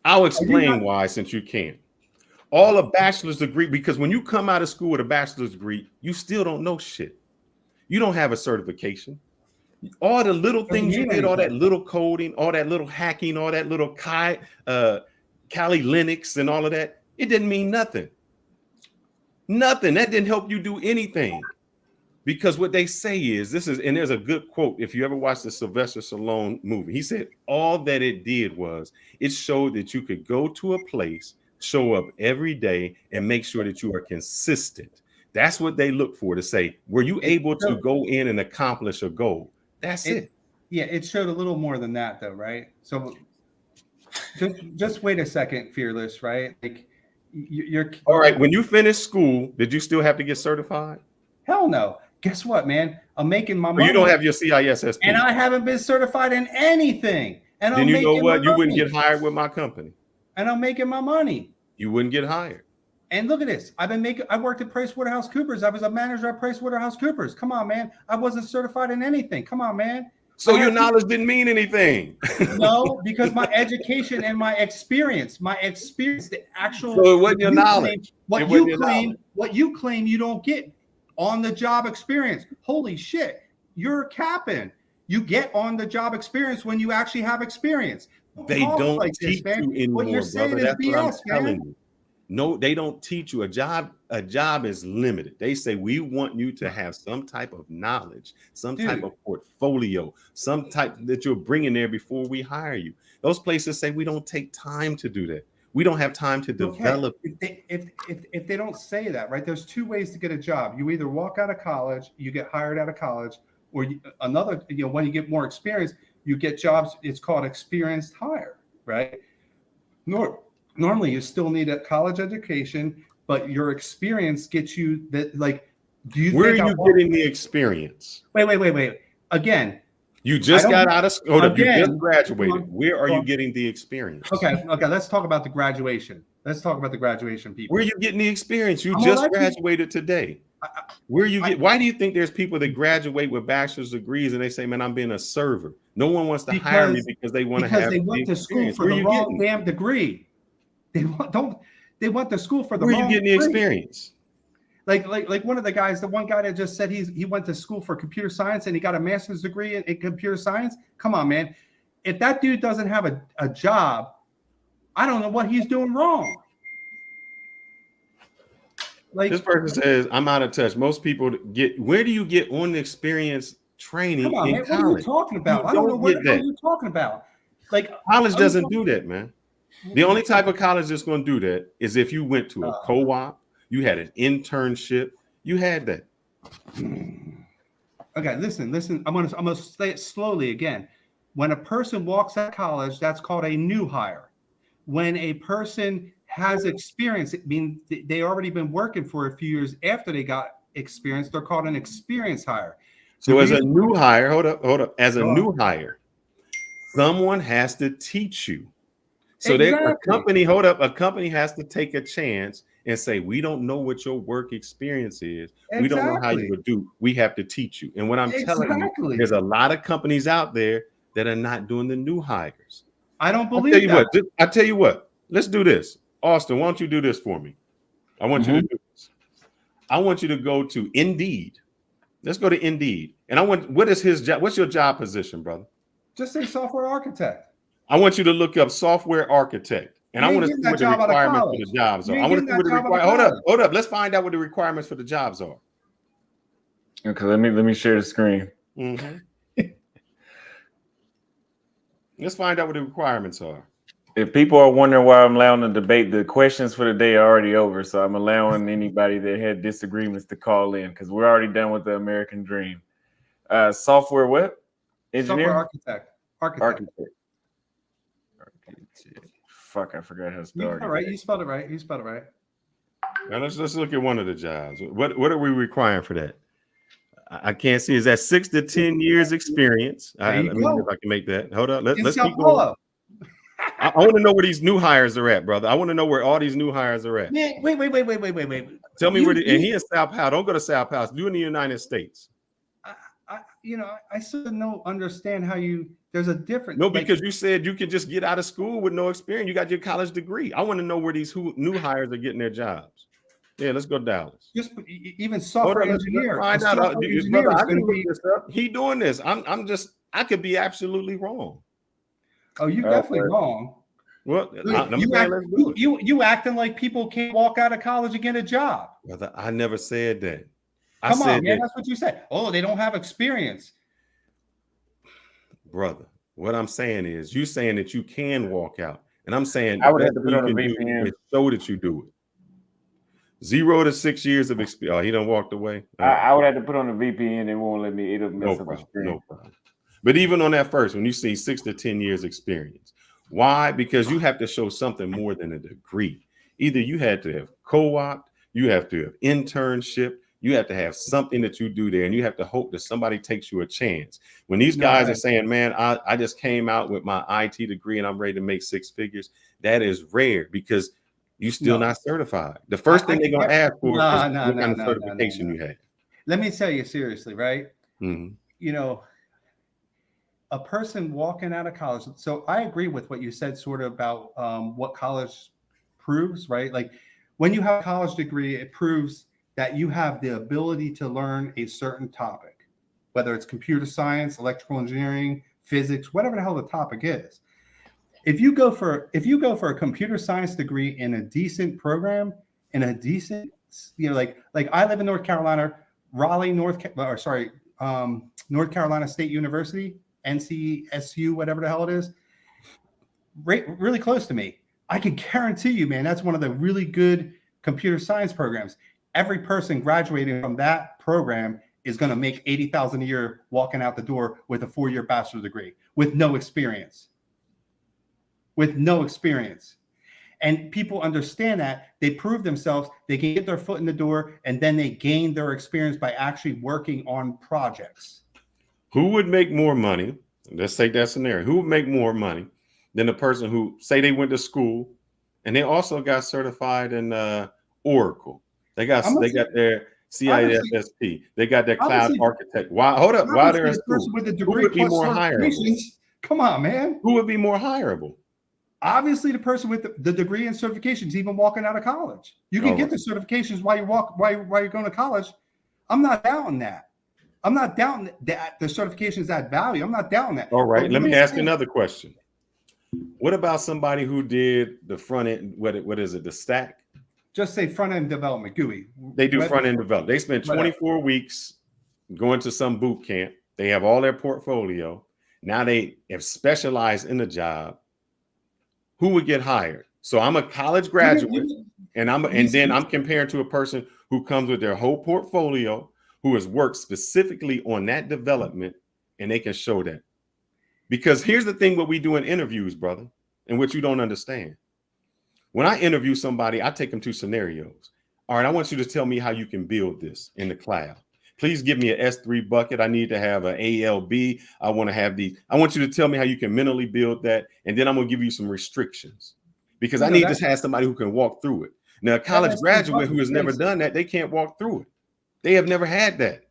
I'll explain why, since you can't. All a bachelor's degree, because when you come out of school with a bachelor's degree, you still don't know shit. You don't have a certification. All the little things you did, all that little coding, all that little hacking, all that little Kali Linux and all of that, it didn't mean nothing. Nothing. That didn't help you do anything. Because what they say is, and there's a good quote, if you ever watched the Sylvester Stallone movie, he said, all that it did was, it showed that you could go to a place, show up every day, and make sure that you are consistent. That's what they look for, to say, were you able to go in and accomplish a goal? That's it. Yeah, it showed a little more than that, though, right? So just wait a second, Fearless, right? Like, you're all right. When you finished school, did you still have to get certified? Hell no. Guess what, man? I'm making my money. You don't have your CISSP. And I haven't been certified in anything. And then you know what? You wouldn't get hired with my company. And I'm making my money. You wouldn't get hired. And look at this. I worked at PricewaterhouseCoopers. I was a manager at PricewaterhouseCoopers. Come on, man. I wasn't certified in anything. Come on, man. So your knowledge didn't mean anything. No, because my education and my experience, the actual. So it wasn't your knowledge. What you claim you don't get on the job experience. Holy shit. You're capping. You get on the job experience when you actually have experience. They don't teach you anymore, what you're saying brother. Is BS, what I'm telling man. you. No, they don't teach you. A job is limited. They say we want you to have some type of knowledge, some type of portfolio, some type that you're bringing there before we hire you. Those places say we don't take time to do that. We don't have time to develop. If they don't say that, right? There's two ways to get a job. You either walk out of college, you get hired out of college, or when you get more experience, you get jobs. It's called experienced hire, right? Normally, you still need a college education, but your experience gets you that. Like, where are you getting the experience? Wait. Again, you just got out of school. You just graduated. Where are you getting the experience? Okay. Let's talk about the graduation. People. Where are you getting the experience? You just graduated today. Why do you think there's people that graduate with bachelor's degrees and they say, "Man, I'm being a server"? No one wants to hire me because they want to have. They went to school for the wrong damn degree. They went to school for the wrong. Where are you getting the experience? Like one of the guys, the one guy that just said he went to school for computer science and he got a master's degree in computer science. Come on, man. If that dude doesn't have a job, I don't know what he's doing wrong. Like, this person says, I'm out of touch. Most people where do you get on the experience training come on, in man, college? what are you talking about? I don't know what you're talking about. Like, college doesn't do that, man. The only type of college that's going to do that is if you went to a co-op, you had an internship, You had that. Okay, listen. I'm gonna say it slowly again. When a person walks out of college, that's called a new hire. When a person has experience, it means they already been working for a few years after they got experience. They're called an experienced hire. So as a new hire, hold up. As a Go on. new hire, someone has to teach you. So Exactly. a company has to take a chance and say, we don't know what your work experience is. We don't know how you would do. We have to teach you. And what I'm telling you, there's a lot of companies out there that are not doing the new hires. I don't believe that. I tell you what, let's do this. Austin, why don't you do this for me? I want you to do this. I want you to go to Indeed. Let's go to Indeed. And what is his job? What's your job position, brother? Just say software architect. I want you to look up software architect. And I want to see what the requirements for the jobs are. I want to see what the requirements. Hold up. Let's find out what the requirements for the jobs are. Okay, let me share the screen. Let's find out what the requirements are. If people are wondering why I'm allowing the debate, the questions for the day are already over. So I'm allowing anybody that had disagreements to call in because we're already done with the American dream. Software what? Engineer? Software architect. Fuck, I forgot how to spell it. You spelled it right. Now let's look at one of the jobs. What are we requiring for that? I can't see. Is that 6 to 10 years experience? Let me see if I can make that. Hold up. Let's keep going. I want to know where these new hires are at, brother. I want to know where all these new hires are at. Wait. Tell me where. And he in Sao Paulo. Don't go to Sao Paulo. Do in the United States. I still don't understand how there's a difference. No, because you said you could just get out of school with no experience. You got your college degree. I want to know where these new hires are getting their jobs. Yeah, let's go Dallas. Just even software engineer. Find out. Brother, I can look this up. He doing this. I could be absolutely wrong. Oh, you're definitely wrong. Well, you acting like people can't walk out of college and get a job. Brother, I never said that. Come on, man. That's what you said. Oh, they don't have experience. Brother, what I'm saying is you saying that you can walk out. And I'm saying I would have to put on a VPN. Show that you do it. 0 to 6 years of experience. Oh, he done walked away. I would have to put on a VPN. It won't let me. It'll mess up the screen. No problem. But even on that first, when you see 6 to 10 years experience, why? Because you have to show something more than a degree. Either you had to have co-op, you have to have internship, you have to have something that you do there, and you have to hope that somebody takes you a chance. When these guys are saying, man, I just came out with my IT degree and I'm ready to make 6 figures, that is rare because you're still not certified. The first thing they're going to ask for is what kind of certification you had. Let me tell you seriously, right? Mm-hmm. A person walking out of college. So I agree with what you said sort of about what college proves, right? Like when you have a college degree, it proves that you have the ability to learn a certain topic, whether it's computer science, electrical engineering, physics, whatever the hell the topic is. If you go for a computer science degree in a decent program, in a decent, like I live in North Carolina, Raleigh, North Carolina State University, NCSU, whatever the hell it is, really close to me. I can guarantee you, man, that's one of the really good computer science programs. Every person graduating from that program is going to make $80,000 a year walking out the door with a 4-year bachelor's degree with no experience. And people understand that. They prove themselves. They can get their foot in the door, and then they gain their experience by actually working on projects. Who would make more money? Let's take that scenario. Who would make more money than the person who say they went to school and they also got certified in Oracle? They got their CISSP. They got their cloud architect. Why? Hold up. Why they're in school? With a degree who would be more hireable? Come on, man. Who would be more hireable? Obviously, the person with the degree and certifications, even walking out of college. You can get the certifications while you're going to college. I'm not doubting that. I'm not doubting that the certifications add value. I'm not doubting that. All right. Let me ask you another question. What about somebody who did the front end? What is it? The stack? Just say front end development, GUI. They do front end development. They spend 24 weeks going to some boot camp. They have all their portfolio. Now they have specialized in the job. Who would get hired? So I'm a college graduate, and then I'm comparing to a person who comes with their whole portfolio, who has worked specifically on that development, and they can show that. Because here's the thing, what we do in interviews, brother, and what you don't understand. When I interview somebody, I take them to scenarios. All right, I want you to tell me how you can build this in the cloud. Please give me an S3 bucket. I need to have an ALB. I want to have these. I want you to tell me how you can mentally build that. And then I'm going to give you some restrictions because I need to have somebody who can walk through it. Now, a college graduate who has never done that, they can't walk through it. They have never had that.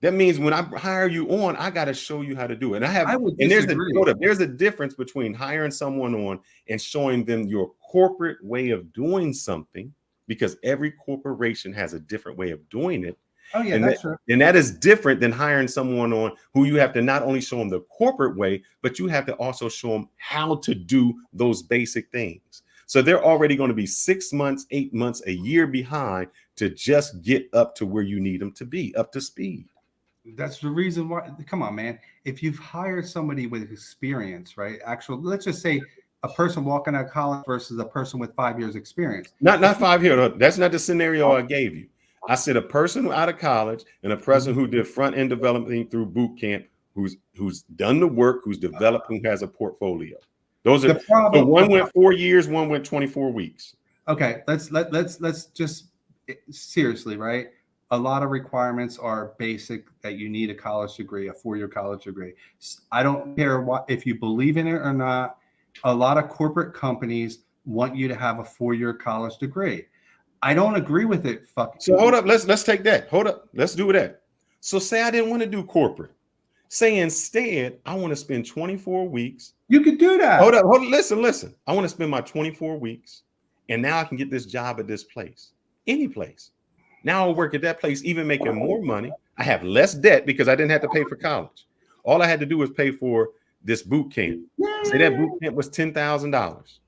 That means when I hire you on, I got to show you how to do it. And there's a difference between hiring someone on and showing them your corporate way of doing something, because every corporation has a different way of doing it. Oh, yeah, that's true. And that is different than hiring someone on who you have to not only show them the corporate way, but you have to also show them how to do those basic things. So they're already going to be 6 months, 8 months, a year behind to just get up to where you need them to be, up to speed. That's the reason why. Come on, man. If you've hired somebody with experience, right? Let's just say a person walking out of college versus a person with 5 years experience. Not 5 years. That's not the scenario I gave you. I said a person out of college and a person who did front end development through boot camp, who's done the work, who's developed, who has a portfolio. Those are so one went 4 years, one went 24 weeks. Okay, let's just seriously, right? A lot of requirements are basic, that you need a college degree, a 4-year college degree. I don't care if you believe in it or not. A lot of corporate companies want you to have a 4-year college degree. I don't agree with it. So hold up, let's take that. Hold up, let's do that. So say I didn't want to do corporate. Say instead I want to spend 24 weeks. You could do that. Hold up, listen. I want to spend my 24 weeks, and now I can get this job at this place, any place. Now I'll work at that place, even making more money. I have less debt because I didn't have to pay for college. All I had to do was pay for this boot camp. Say that boot camp was $10,000.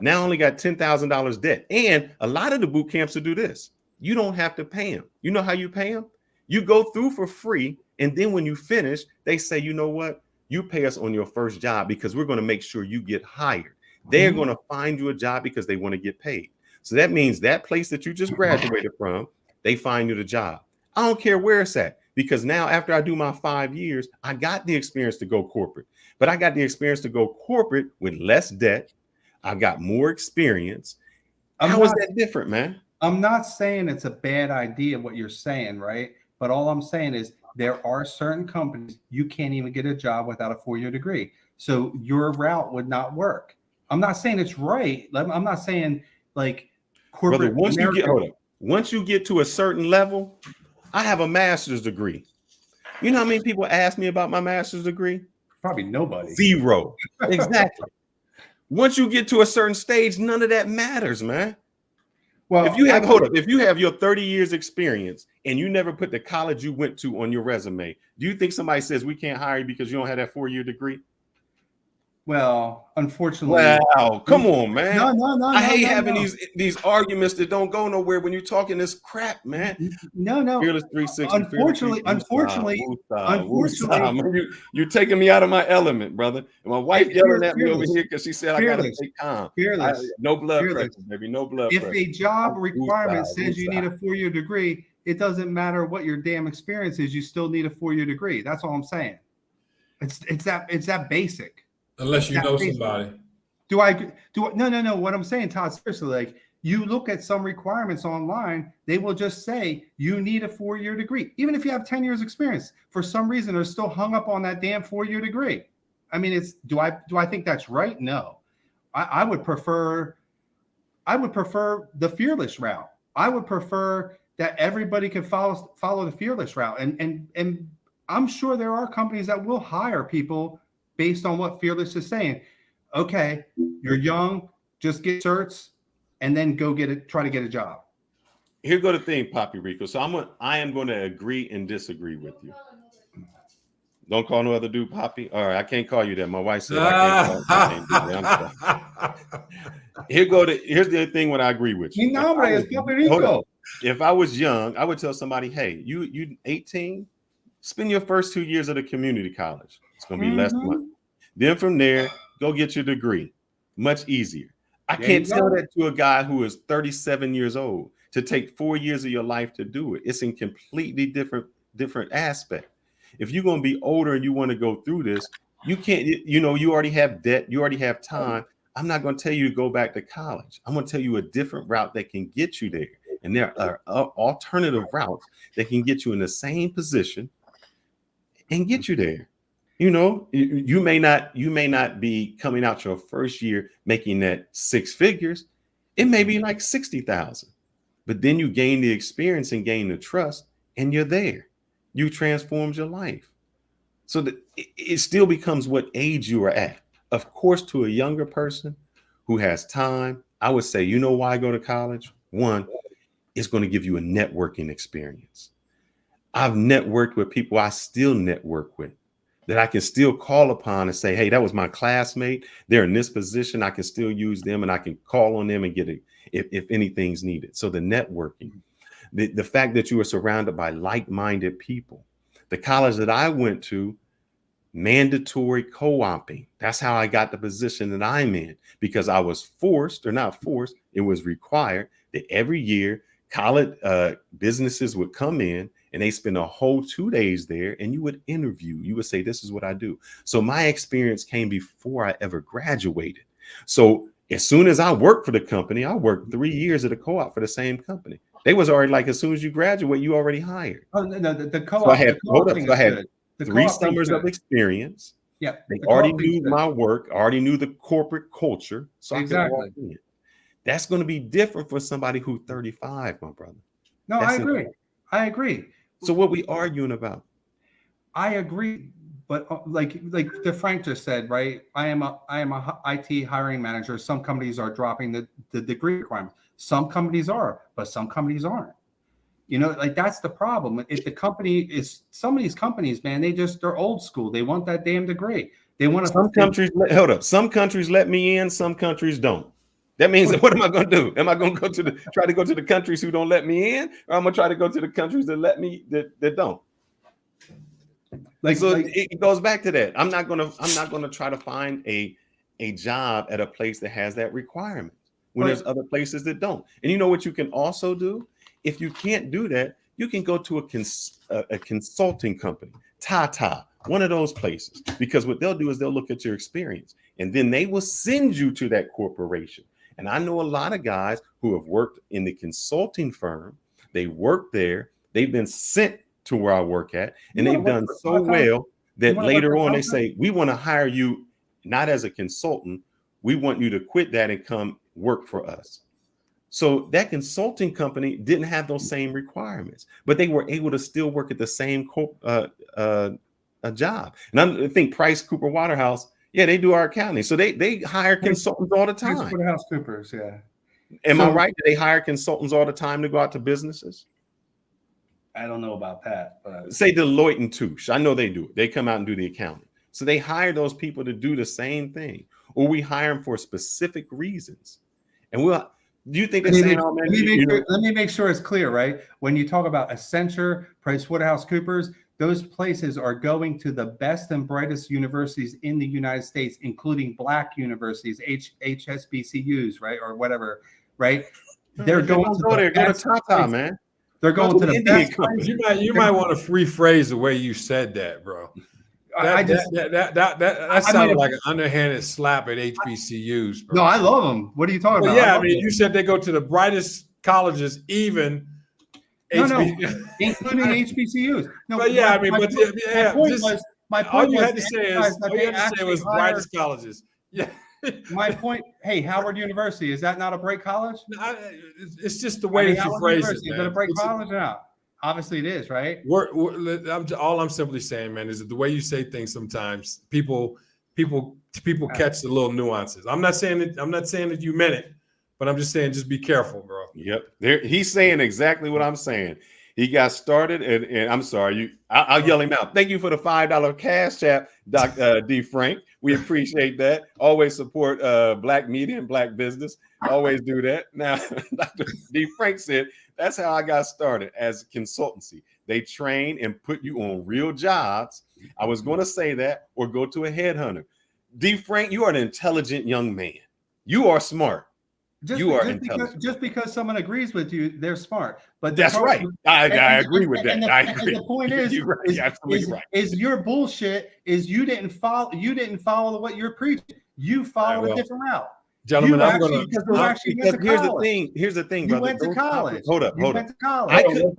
Now I only got $10,000 debt. And a lot of the boot camps will do this. You don't have to pay them. You know how you pay them? You go through for free. And then when you finish, they say, you know what? You pay us on your first job because we're going to make sure you get hired. They're going to find you a job because they want to get paid. So that means that place that you just graduated from, they find you the job. I don't care where it's at, because now after I do my 5 years, I got the experience to go corporate, but I got the experience to go corporate with less debt. I got more experience. How is that different, man? I'm not saying it's a bad idea what you're saying, right? But all I'm saying is there are certain companies you can't even get a job without a 4-year degree. So your route would not work. I'm not saying it's right. I'm not saying like corporate. Brother, once you get to a certain level, I have a master's degree. You know how many people ask me about my master's degree? Probably nobody. 0. Exactly. Once you get to a certain stage, none of that matters, man. Well, if you have your 30 years experience and you never put the college you went to on your resume, do you think somebody says we can't hire you because you don't have that 4-year degree? Well, unfortunately. Wow, come on, man. No. I hate having these arguments that don't go nowhere when you're talking this crap, man. No. Fearless 360. Unfortunately, you're taking me out of my element, brother. And my wife yelling at me over here because she said I gotta stay calm. No blood pressure, baby. No blood pressure. If a job requirement says you need a 4-year degree, it doesn't matter what your damn experience is. You still need a 4-year degree. That's all I'm saying. It's that basic. Unless you know somebody. No. What I'm saying, Todd, seriously, like you look at some requirements online, they will just say you need a 4-year degree. Even if you have 10 years experience, for some reason, they're still hung up on that damn 4-year degree. I mean, do I think that's right? No. I would prefer the fearless route. I would prefer that everybody can follow the fearless route. And I'm sure there are companies that will hire people based on what Fearless is saying. Okay, you're young, just get certs, and then go try to get a job. Here go the thing, Poppy Rico. So I am going to agree and disagree with you. Don't call no other dude Poppy. All right, I can't call you that. My wife said I can't do that. Here's the thing when I agree with you. Hold on. If I was young, I would tell somebody, hey, you 18, spend your first 2 years at a community college. It's going to be less money. Then from there, go get your degree. Much easier. I can't tell that to a guy who is 37 years old. to take 4 years of your life to do it. It's in completely different aspect. If you're going to be older and you want to go through this, you can't, you know, you already have debt, you already have time. I'm not going to tell you to go back to college. I'm going to tell you a different route that can get you there. And there are alternative routes that can get you in the same position and get you there. You know, you may not be coming out your first year making that 6 figures. It may be like 60,000, but then you gain the experience and gain the trust, and you're there. You transformed your life. So that it still becomes what age you are at. Of course, to a younger person who has time, I would say, you know why I go to college? One, it's going to give you a networking experience. I've networked with people I still network with, that I can still call upon and say, hey, that was my classmate. They're in this position. I can still use them, and I can call on them and get it if anything's needed. So the networking, the fact that you are surrounded by like-minded people. The college that I went to, mandatory co-oping. That's how I got the position that I'm in, because I was forced, or not forced, it was required that every year college businesses would come in and they spend a whole 2 days there, and you would interview. You would say, this is what I do. So my experience came before I ever graduated. So as soon as I worked for the company, I worked 3 years at a co-op for the same company. They was already like, as soon as you graduate, you already hired. Oh no, the co-op. So I had, so I had 3 summers of experience. Yeah, they already knew my work, already knew the corporate culture. So exactly. I could walk in. That's going to be different for somebody who's 35, my brother. No, I agree. I agree. So what we arguing about? I agree, but like the Frank just said, right? I am a IT hiring manager. Some companies are dropping the degree requirement. Some companies are, but some companies aren't. You know, like that's the problem. If the company is, some of these companies, man, they're old school. They want that damn degree. They want to. Some countries, hold up. Some countries let me in. Some countries don't. That means that what am I going to do? Am I going to try to go to the countries who don't let me in, or I'm going to try to go to the countries that let me that don't? It goes back to that. I'm not going to try to find a job at a place that has that requirement when there's other places that don't. And you know what you can also do? If you can't do that, you can go to a consulting company, Tata, one of those places, because what they'll do is they'll look at your experience, and then they will send you to that corporation. And I know a lot of guys who have worked in the consulting firm. They work there. They've been sent to where I work at, and they've done so well that later on they say, we want to hire you not as a consultant. We want you to quit that and come work for us. So that consulting company didn't have those same requirements, but they were able to still work at the same job. And I think Price Cooper Waterhouse, yeah, they do our accounting. So they hire consultants all the time. PricewaterhouseCoopers, yeah. Am I right? Do they hire consultants all the time to go out to businesses? I don't know about that, but say Deloitte and Touche. I know they do it. They come out and do the accounting. So they hire those people to do the same thing, or we hire them for specific reasons. And do you think they're saying, oh, man, let me make sure it's clear, right? When you talk about Accenture, PricewaterhouseCoopers, those places are going to the best and brightest universities in the United States, including Black universities, HSBCUs, right, or whatever, right? They're going to go to Tata, man. They're going to the best. You might want to rephrase the way you said that, bro. That sounded like an underhanded slap at HBCUs, bro. No, I love them. What are you talking about? Yeah, I mean, you said they go to the brightest colleges, even including HBCUs. No, but yeah, I mean, but yeah, my point all you had to say was brightest colleges. Yeah. My point. Hey, Howard University, is that not a great college? It's just the way that you phrase it. Is it a great college or not? Obviously, it is, right? All I'm simply saying, man, is that the way you say things sometimes people catch the little nuances. I'm not saying that you meant it, but I'm just saying, just be careful, bro. Yep, he's saying exactly what I'm saying. He got started, and I'm sorry, I'll yell him out. Thank you for the $5 cash app, Dr. D. Frank. We appreciate that. Always support Black media and Black business. Always do that. Now, Dr. D. Frank said, that's how I got started, as consultancy. They train and put you on real jobs. I was going to say that, or go to a headhunter. D. Frank, you are an intelligent young man. You are smart. You are intelligent. Just because someone agrees with you, they're smart. But That's right. I agree with that. I agree. And the point is, You're right. You're absolutely right. Is your bullshit is you didn't follow what you're preaching. You followed a different route. Gentlemen, I'm going to because here's the thing. Here's the thing, brother. You went to college. Hold up. Went to college. I couldn't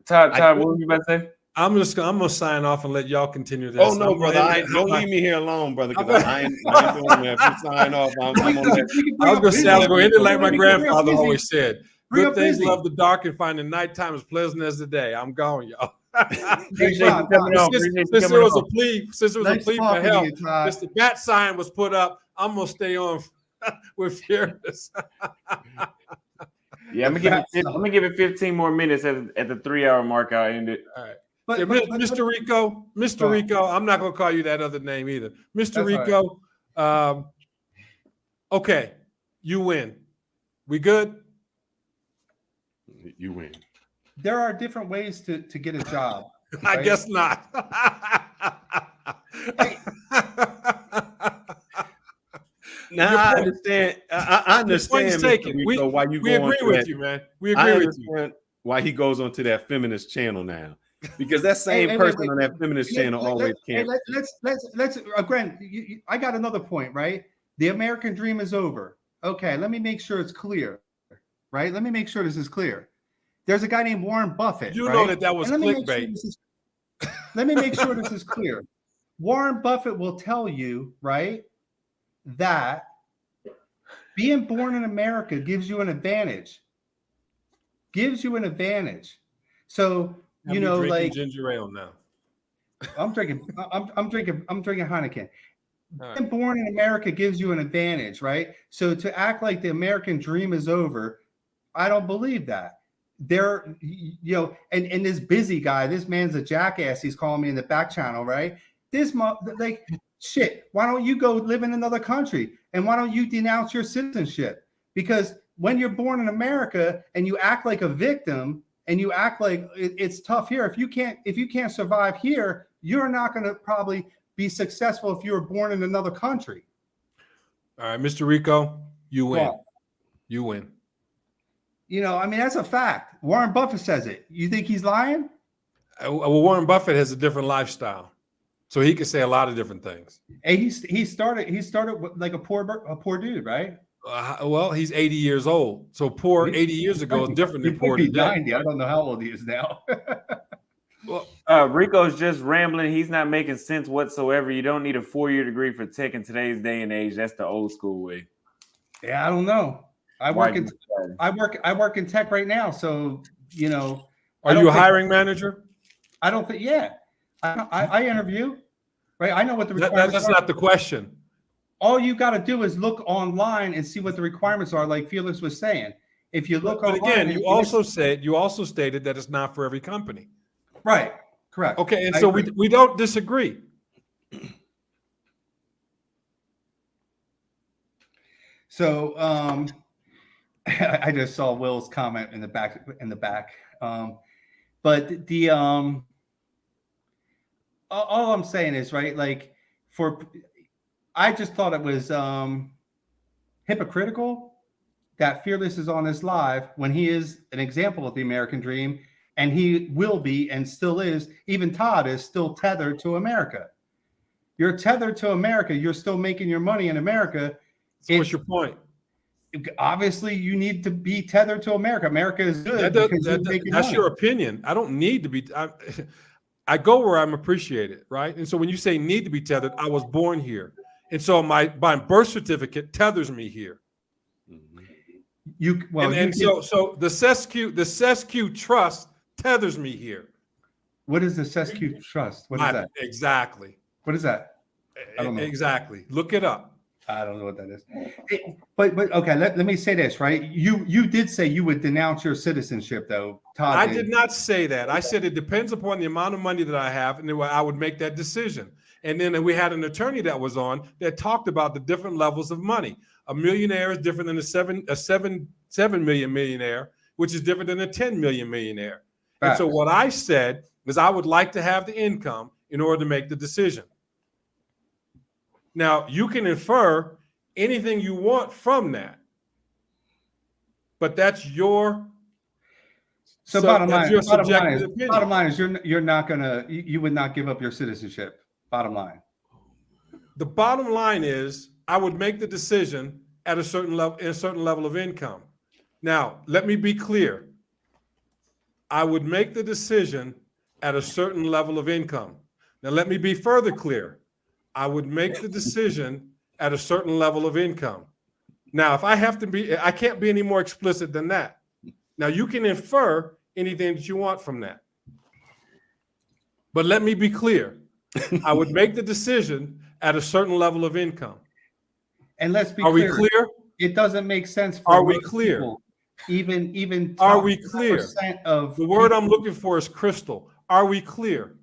Todd, what were you about to say? I'm gonna sign off and let y'all continue this. Oh no, brother! Don't leave me here alone, brother. Because I ain't doing that. If you sign off, I'm gonna. I was gonna say, I'll go in it like my grandfather always said. Good things busy. love the dark and find the nighttime as pleasant as the day. I'm going, y'all. Since it was a plea for help, you, since the bat sign was put up, I'm gonna stay on with Fearless. Yeah, I'm gonna give it 15 more minutes at the 3-hour mark. I'll end it. All right. Mr. Rico, I'm not gonna call you that other name either. Mr. Rico, right. Okay, you win. We good? You win. There are different ways to get a job. Right? I guess not. Now I understand. I understand. Rico, why you we agree with you, man. We agree with you. Why he goes onto that feminist channel now? Because that same person on that feminist channel always can't. Let's Grant, I got another point, right? The American dream is over. Okay, let me make sure it's clear, right? Let me make sure this is clear. There's a guy named Warren Buffett. You know that was clickbait. Let me make sure this is clear. Warren Buffett will tell you, right, that being born in America gives you an advantage. So like ginger ale now. I'm drinking Heineken. Right. Being born in America gives you an advantage, right? So to act like the American dream is over, I don't believe that. And this busy guy, this man's a jackass. He's calling me in the back channel, right? Shit, why don't you go live in another country? And why don't you denounce your citizenship? Because when you're born in America and you act like a victim and you act like it's tough here, if you can't survive here, you're not going to probably be successful if you were born in another country. All right, Mr. Rico, you win. Well, you win. That's a fact. Warren Buffett says it. You think he's lying? Well, Warren Buffett has a different lifestyle, so he can say a lot of different things. And he started like a poor dude, right? Well, he's 80 years old, so poor 80 years ago is different than poor today. 90. I don't know how old he is now. Well, Rico's just rambling. He's not making sense whatsoever. You don't need a 4-year degree for tech in today's day and age. That's the old school way. Yeah, I don't know. I work in tech right now, so Are you a hiring manager? I don't think. Yeah, I interview. Right, I know what the requirements that's not the question. All you got to do is look online and see what the requirements are, like Felix was saying. If you look online, but again, you also stated that it's not for every company. Right. Correct. Okay, and so we don't disagree. So I just saw Will's comment in the back. But the all I'm saying is, right, like I just thought it was hypocritical that Fearless is on this live when he is an example of the American dream, and he will be and still is. Even Todd is still tethered to America. You're tethered to America. You're still making your money in America. So what's your point? Obviously, you need to be tethered to America. America is good. That's your opinion. I don't need to be. I go where I'm appreciated, right? And so when you say need to be tethered, I was born here. And so my birth certificate tethers me here. So the Sescu Trust tethers me here. What is the Sescu Trust? What is that? Exactly. What is that? I don't know. Exactly. Look it up. I don't know what that is. But okay, let me say this, right? You did say you would denounce your citizenship, though. Todd I did not say that. I said it depends upon the amount of money that I have, and then I would make that decision. And then we had an attorney that was on that talked about the different levels of money. A millionaire is different than a 7 million millionaire, which is different than a 10 million millionaire. And so what I said is I would like to have the income in order to make the decision. Now, you can infer anything you want from that. but that's your. So bottom line, your bottom line subjective is, opinion. bottom line is you're not gonna, you would not give up your citizenship. Bottom line. The bottom line is, I would make the decision at a certain level of income. Now, let me be clear. I would make the decision at a certain level of income. Now, let me be further clear. I would make the decision at a certain level of income. Now, if I have to be, I can't be any more explicit than that. Now, you can infer anything that you want from that. But let me be clear. I would make the decision at a certain level of income. And let's be Are clear. we clear? It doesn't make sense for Are we most clear? people. Even Are we clear? Of the word people, I'm looking for is crystal. Are we clear?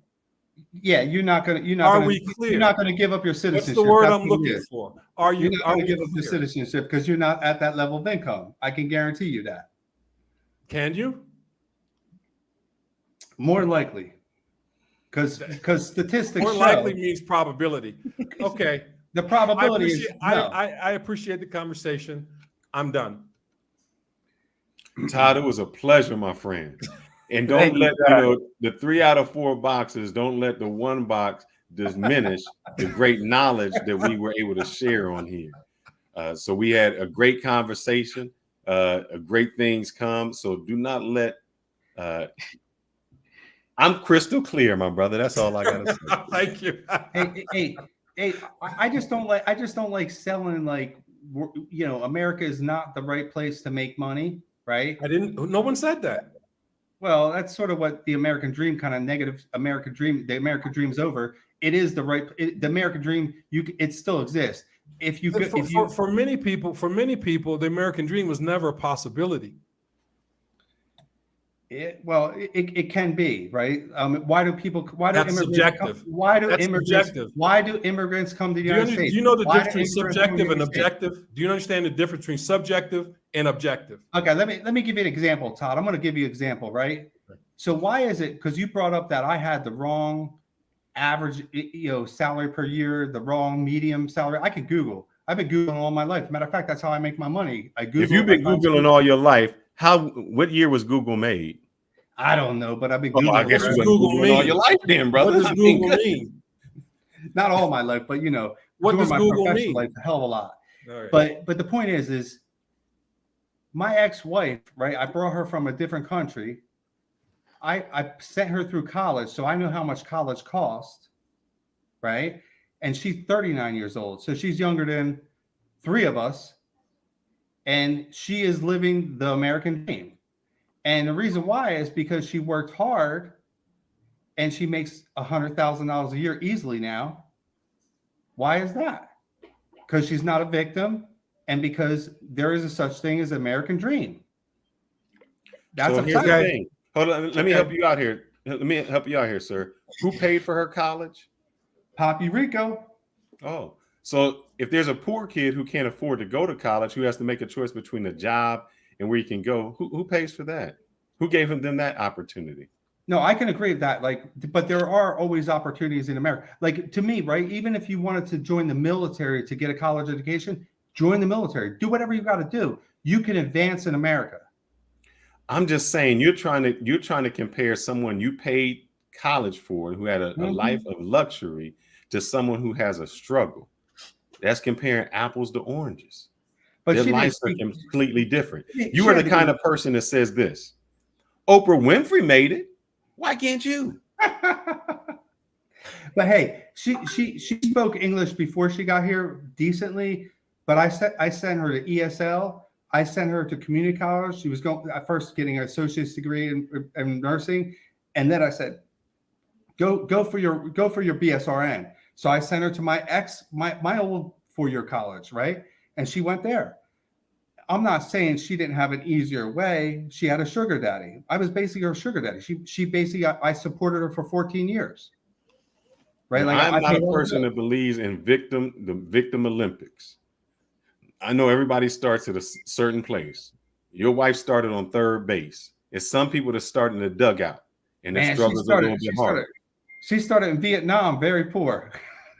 Yeah, you're not gonna give up your citizenship. What's the word That's I'm what it looking is. for? Are you? You're not going to give up your citizenship because you're not at that level of income. I can guarantee you that. Can you? More likely, because statistics More show likely means probability. Okay. the probability is no. I appreciate the conversation. I'm done. Todd, it was a pleasure, my friend. And Thank don't let you, the 3 out of 4 boxes, don't let the 1 box diminish the great knowledge that we were able to share on here. So we had a great conversation, great things come. So do not let I'm crystal clear, my brother. That's all I gotta say. Thank you. Hey, I just don't like selling America is not the right place to make money, right? No one said that. Well, that's sort of what the American dream, kind of negative American dream. The American dream's over. It is the American dream. It still exists. For many people, the American dream was never a possibility. It can be, right? Why do immigrants come to the United States? Do you know the difference between subjective and objective? Do you understand the difference between subjective and objective? Okay, let me give you an example, Todd. I'm going to give you an example, right? So why is it? Because you brought up that I had the wrong average, salary per year, the wrong medium salary. I can Google. I've been Googling all my life. Matter of fact, that's how I make my money. If you've been Googling all your life, what year was Google made? I don't know, but I've been Googling. I guess you've been Googling all your life then, brother. What does Google mean? Not all my life, but what does Google mean? Life, a hell of a lot. Right. But the point is my ex-wife, right? I brought her from a different country. I sent her through college, so I know how much college cost, right? And she's 39 years old, so she's younger than 3 of us, and she is living the American dream. And the reason why is because she worked hard, and she makes $100,000 a year easily now. Why is that? Because she's not a victim, and because there is a such thing as American dream. That's a here's fact. the thing. Hold on, let me help you out here. Let me help you out here, sir. Who paid for her college? Papi Rico. Oh, so if there's a poor kid who can't afford to go to college, who has to make a choice between a job and where he can go, who pays for that? Who gave them that opportunity? No, I can agree with that. But there are always opportunities in America. To me, right? Even if you wanted to join the military to get a college education, join the military. Do whatever you got to do. You can advance in America. I'm just saying, you're trying to compare someone you paid college for, who had a life of luxury, to someone who has a struggle. That's comparing apples to oranges. But their lives are completely different. You are the kind of person that says this: Oprah Winfrey made it. Why can't you? But hey, she spoke English before she got here decently. But I sent her to ESL. I sent her to community college. She was going at first getting an associate's degree in nursing, and then I said, go for your BSRN. So I sent her to my old 4-year college, right? And she went there. I'm not saying she didn't have an easier way. She had a sugar daddy. I was basically her sugar daddy. She basically, I supported her for 14 years. Right? I'm not a person that believes in the victim Olympics. I know everybody starts at a certain place. Your wife started on third base. It's some people that start in the dugout, and their struggles a little bit harder. She started in Vietnam, very poor.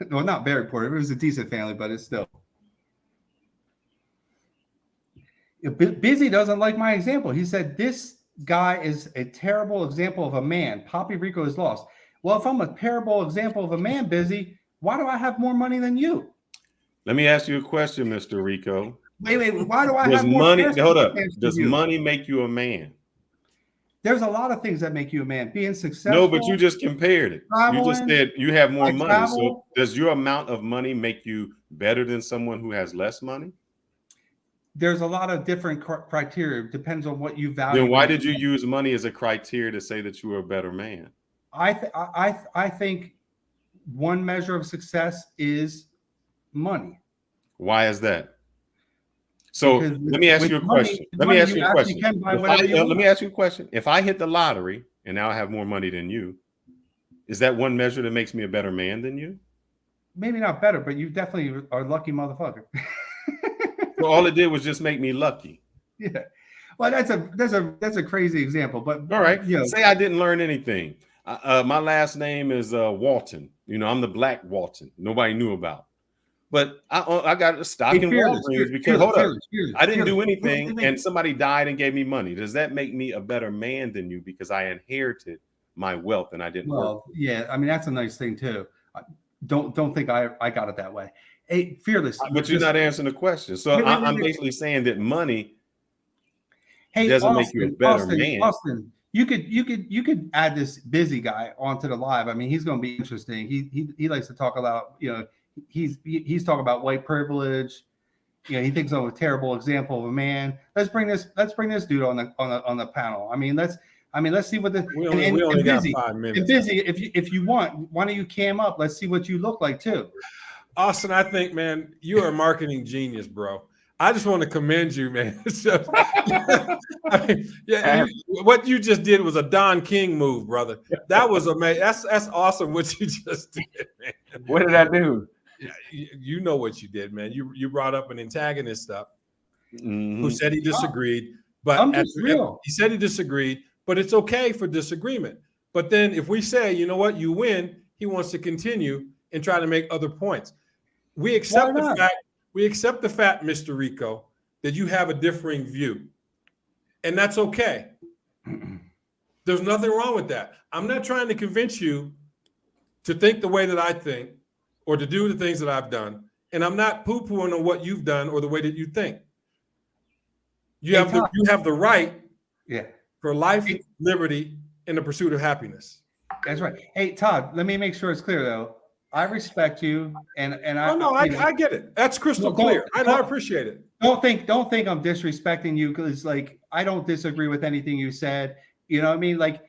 Well, not very poor. It was a decent family, but it's still. Busy doesn't like my example. He said, this guy is a terrible example of a man. Poppy Rico is lost. Well, if I'm a terrible example of a man, Busy, why do I have more money than you? Let me ask you a question, Mr. Rico. Wait, why do I Does have more money, cash hold up, circumstance than does you? money make you a man? There's a lot of things that make you a man. Being successful. No, but you just compared it. You just traveling, said you have more I money. So travel. does your amount of money make you better than someone who has less money? There's a lot of different criteria. It depends on what you value. Then why did you use money as a criteria to say that you were a better man? I think one measure of success is money. Why is that? So Because let me ask you a question. Let me ask you a question. Let me ask you a question. If I hit the lottery and now I have more money than you, is that one measure that makes me a better man than you? Maybe not better, but you definitely are a lucky motherfucker. So all it did was just make me lucky. Yeah. Well, that's a crazy example, but all right. You know, say I didn't learn anything. My last name is Walton. You know, I'm the Black Walton. Nobody knew about. But I got a stock in Walgreens because hold up, I didn't do anything, and somebody died and gave me money. Does that make me a better man than you because I inherited my wealth and I didn't work? Yeah, I mean that's a nice thing too. Don't think I got it that way. Hey, Fearless, but you're not answering the question. So I'm basically saying that money doesn't make you a better man. Austin, you could add this Busy guy onto the live. I mean, he's going to be interesting. He likes to talk about, you know, he's talking about white privilege. You know, he thinks I'm a terrible example of a man. Let's bring this dude on the panel. I mean, let's see what the we only got 5 minutes. And Busy, if you want, why don't you cam up? Let's see what you look like too. Austin, I think, man, you are a marketing genius, bro. I just want to commend you, man. Just, I mean, what you just did was a Don King move, brother. That was amazing. That's awesome what you just did, man. What did I do? You know what you did, man. You brought up an antagonist up who said he disagreed, but he said he disagreed, but it's okay for disagreement. But then if we say, you know what, you win, he wants to continue and try to make other points. We accept the fact. We accept the fact, Mr. Rico, that you have a differing view, and that's okay. There's nothing wrong with that. I'm not trying to convince you to think the way that I think or to do the things that I've done, and I'm not poo-pooing on what you've done or the way that you think. You have the right for life, liberty, and the pursuit of happiness. That's right. Hey, Todd, let me make sure it's clear, though. I respect you, and I get it. That's crystal clear. I appreciate it. Don't think I'm disrespecting you because, like, I don't disagree with anything you said. You know what I mean? Like,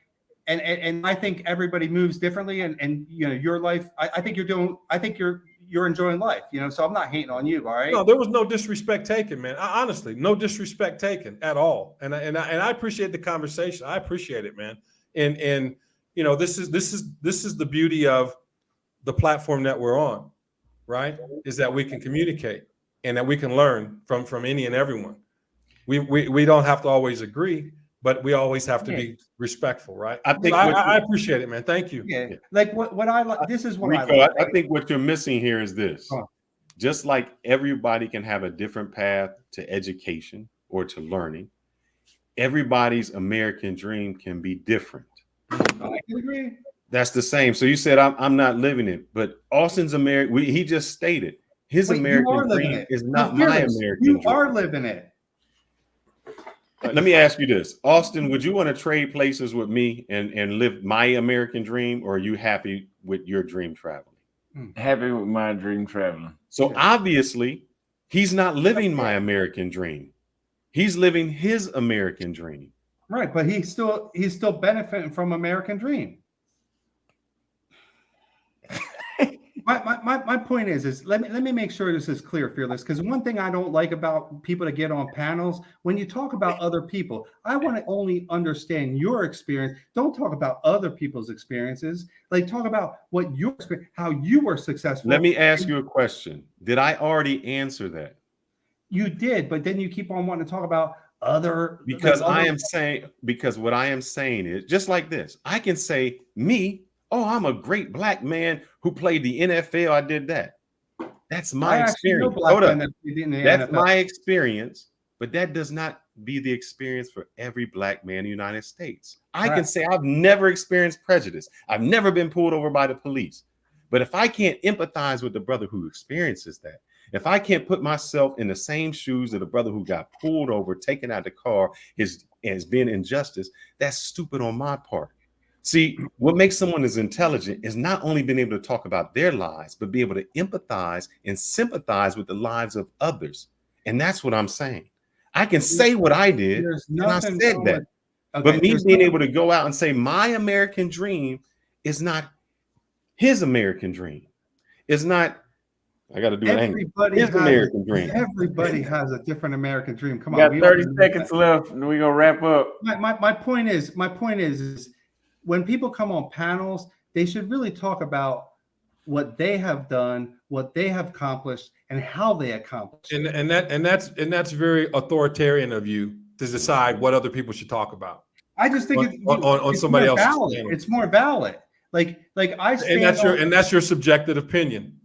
and I think everybody moves differently, and you know your life. I think you're enjoying life. You know, so I'm not hating on you. All right. No, there was no disrespect taken, man. Honestly, no disrespect taken at all. And I appreciate the conversation. I appreciate it, man. And you know, this is the beauty of the platform that we're on, right? Is that we can communicate and that we can learn from any and everyone. We don't have to always agree, but we always have to be respectful, right? I appreciate it, man. Thank you. Yeah. Like what I like. This is what Rico, I like. I think what you're missing here is this. Just like everybody can have a different path to education or to learning, everybody's American dream can be different. I can agree. That's the same. So you said I'm not living it, but Austin's American. He just stated his American dream is not my American dream. You are living it. Let me ask you this, Austin. Would you want to trade places with me and live my American dream, or are you happy with your dream traveling? Happy with my dream traveling. So obviously, he's not living my American dream. He's living his American dream. Right, but he's still benefiting from American dream. My point is let me make sure this is clear, Fearless, because one thing I don't like about people that get on panels, when you talk about other people, I want to only understand your experience. Don't talk about other people's experiences. Like, talk about what your experience, how you were successful. Let me ask you a question. Did I already answer that? You did, but then you keep on wanting to talk about other. Because what I am saying is just like this. I can say me. Oh, I'm a great black man who played the NFL. I did that. That's my experience. Hold up. That's my experience. but that does not be the experience for every Black man in the United States. I Right. can say I've never experienced prejudice. I've never been pulled over by the police. But if I can't empathize with the brother who experiences that, if I can't put myself in the same shoes of the brother who got pulled over, taken out of the car, has been injustice, that's stupid on my part. See, what makes someone as intelligent is not only being able to talk about their lives, but be able to empathize and sympathize with the lives of others. And that's what I'm saying. I can say what I did, There's and I nothing said wrong that. with- okay, But me there's being nothing- able to go out and say my American dream is not his American dream. It's not, I got to do an angle. everybody His has American dream. Everybody has a different American dream. Come We on, got we all 30 know seconds that. left, and we're gonna wrap up. My point is when people come on panels, they should really talk about what they have done, what they have accomplished, and how they accomplished. And that's very authoritarian of you to decide what other people should talk about. I just think on it's somebody more else's valid. channel. It's more valid. Like I stand And that's your subjective opinion.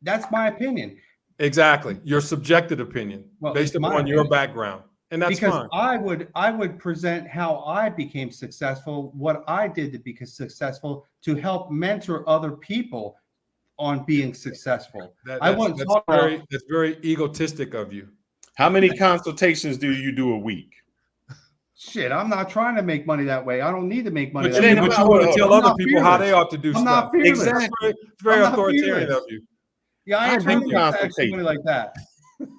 that's my opinion. Exactly, your subjective opinion based it's my upon your opinion. background, and that's Because fine. I would present how I became successful, what I did to be successful, to help mentor other people on being successful. That's very egotistic of you. How many consultations do you do a week? Shit, I'm not trying to make money that way. I don't need to make money But that you, way. ain't but about- you want to hold tell on. other I'm people not how fearless. they ought to do I'm stuff. not fearless. Exactly. It's very I'm not authoritarian fearless. of you. Yeah, I ain't I trying do to make that extra consultation. money like that.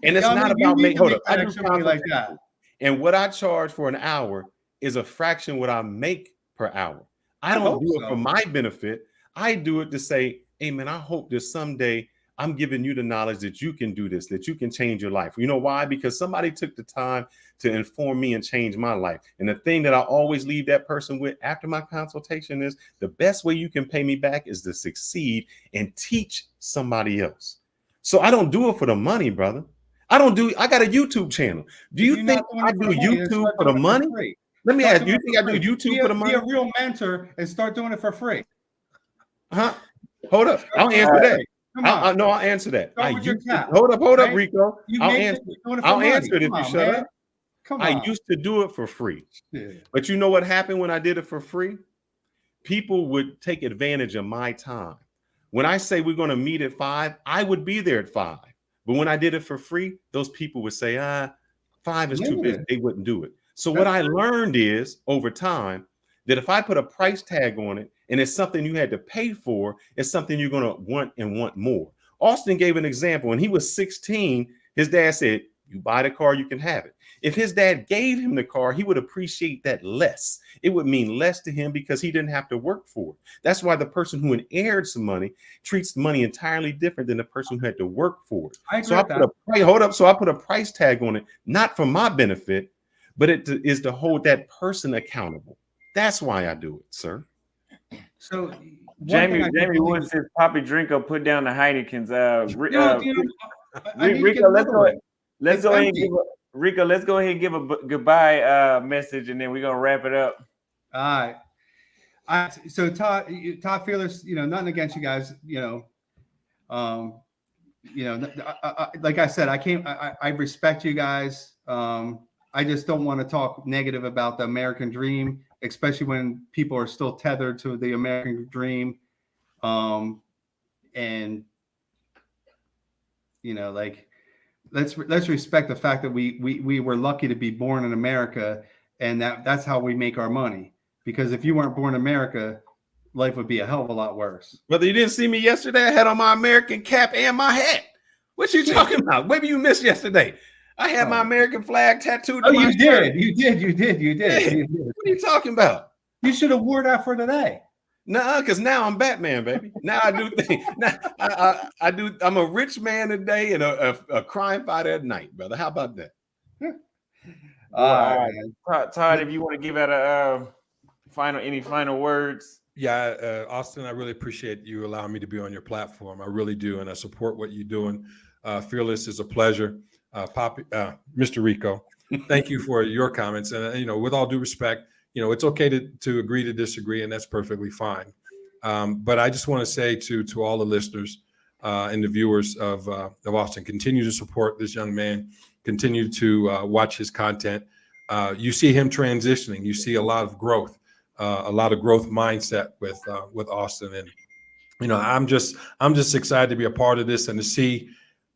And it's Yeah, I not mean, you about need make to hold make up. that I do extra money like consultation. that. And what I charge for an hour is a fraction what I make per hour. I I don't hope do it so. for my benefit. I do it to say, hey man, I hope that someday I'm giving you the knowledge that you can do this, that you can change your life. You know why? Because somebody took the time to inform me and change my life. And the thing that I always leave that person with after my consultation is the best way you can pay me back is to succeed and teach somebody else. So I don't do it for the money, brother. I got a YouTube channel. Do you You're think not doing I it do for money, then YouTube start for the doing it money? free. Let me Start ask you, doing think it I for do free. YouTube for the money? Be a real mentor and start doing it for free. Huh? Hold up. I'll answer that. Come on. No, I'll answer that. Start with your cap, hold up, right? Rico. You I'll make it, answer. you're doing it for I'll money. answer it if Come you on, shut man. up. Come on. I used to do it for free. Yeah. But you know what happened when I did it for free? People would take advantage of my time. When I say we're going to meet at 5, I would be there at 5. But when I did it for free, those people would say, 5 is too busy. They wouldn't do it. So what I learned is over time that if I put a price tag on it and it's something you had to pay for, it's something you're going to want and want more. Austin gave an example. When he was 16, his dad said, you buy the car, you can have it. If his dad gave him the car, he would appreciate that less. It would mean less to him because he didn't have to work for it. That's why the person who inherited some money treats money entirely different than the person who had to work for it. I agree with that. So I put a price tag on it, not for my benefit, but it is to hold that person accountable. That's why I do it, sir. So Jamie once says Poppy Drinko put down the Heineken's. Rico, let's go ahead and give Rico, let's go ahead and give a goodbye message, and then we're gonna wrap it up. All right. So Todd Fearless, nothing against you guys, like I said, I respect you guys. I just don't want to talk negative about the American dream, especially when people are still tethered to the American dream. And let's respect the fact that we were lucky to be born in America, and that's how we make our money. Because if you weren't born in America, life would be a hell of a lot worse. Brother, you didn't see me yesterday? I had on my American cap and my hat. What you talking about? Maybe you missed yesterday. I had my American flag tattooed. Oh, you did. You did. Yeah. What are you talking about? You should have wore that for today. No, because now I'm Batman, baby. Now I do things. Now I do. I'm a rich man today and a crime fighter at night, brother. How about that? All right, Todd, if you want to give out any final words. Yeah, Austin, I really appreciate you allowing me to be on your platform. I really do, and I support what you're doing. Fearless is a pleasure. Mr. Rico, thank you for your comments. And with all due respect, it's okay to agree to disagree, and that's perfectly fine. But I just want to say to all the listeners and the viewers of Austin, continue to support this young man. continue to watch his content. You see him transitioning. You see a lot of growth mindset with Austin. And I'm just excited to be a part of this and to see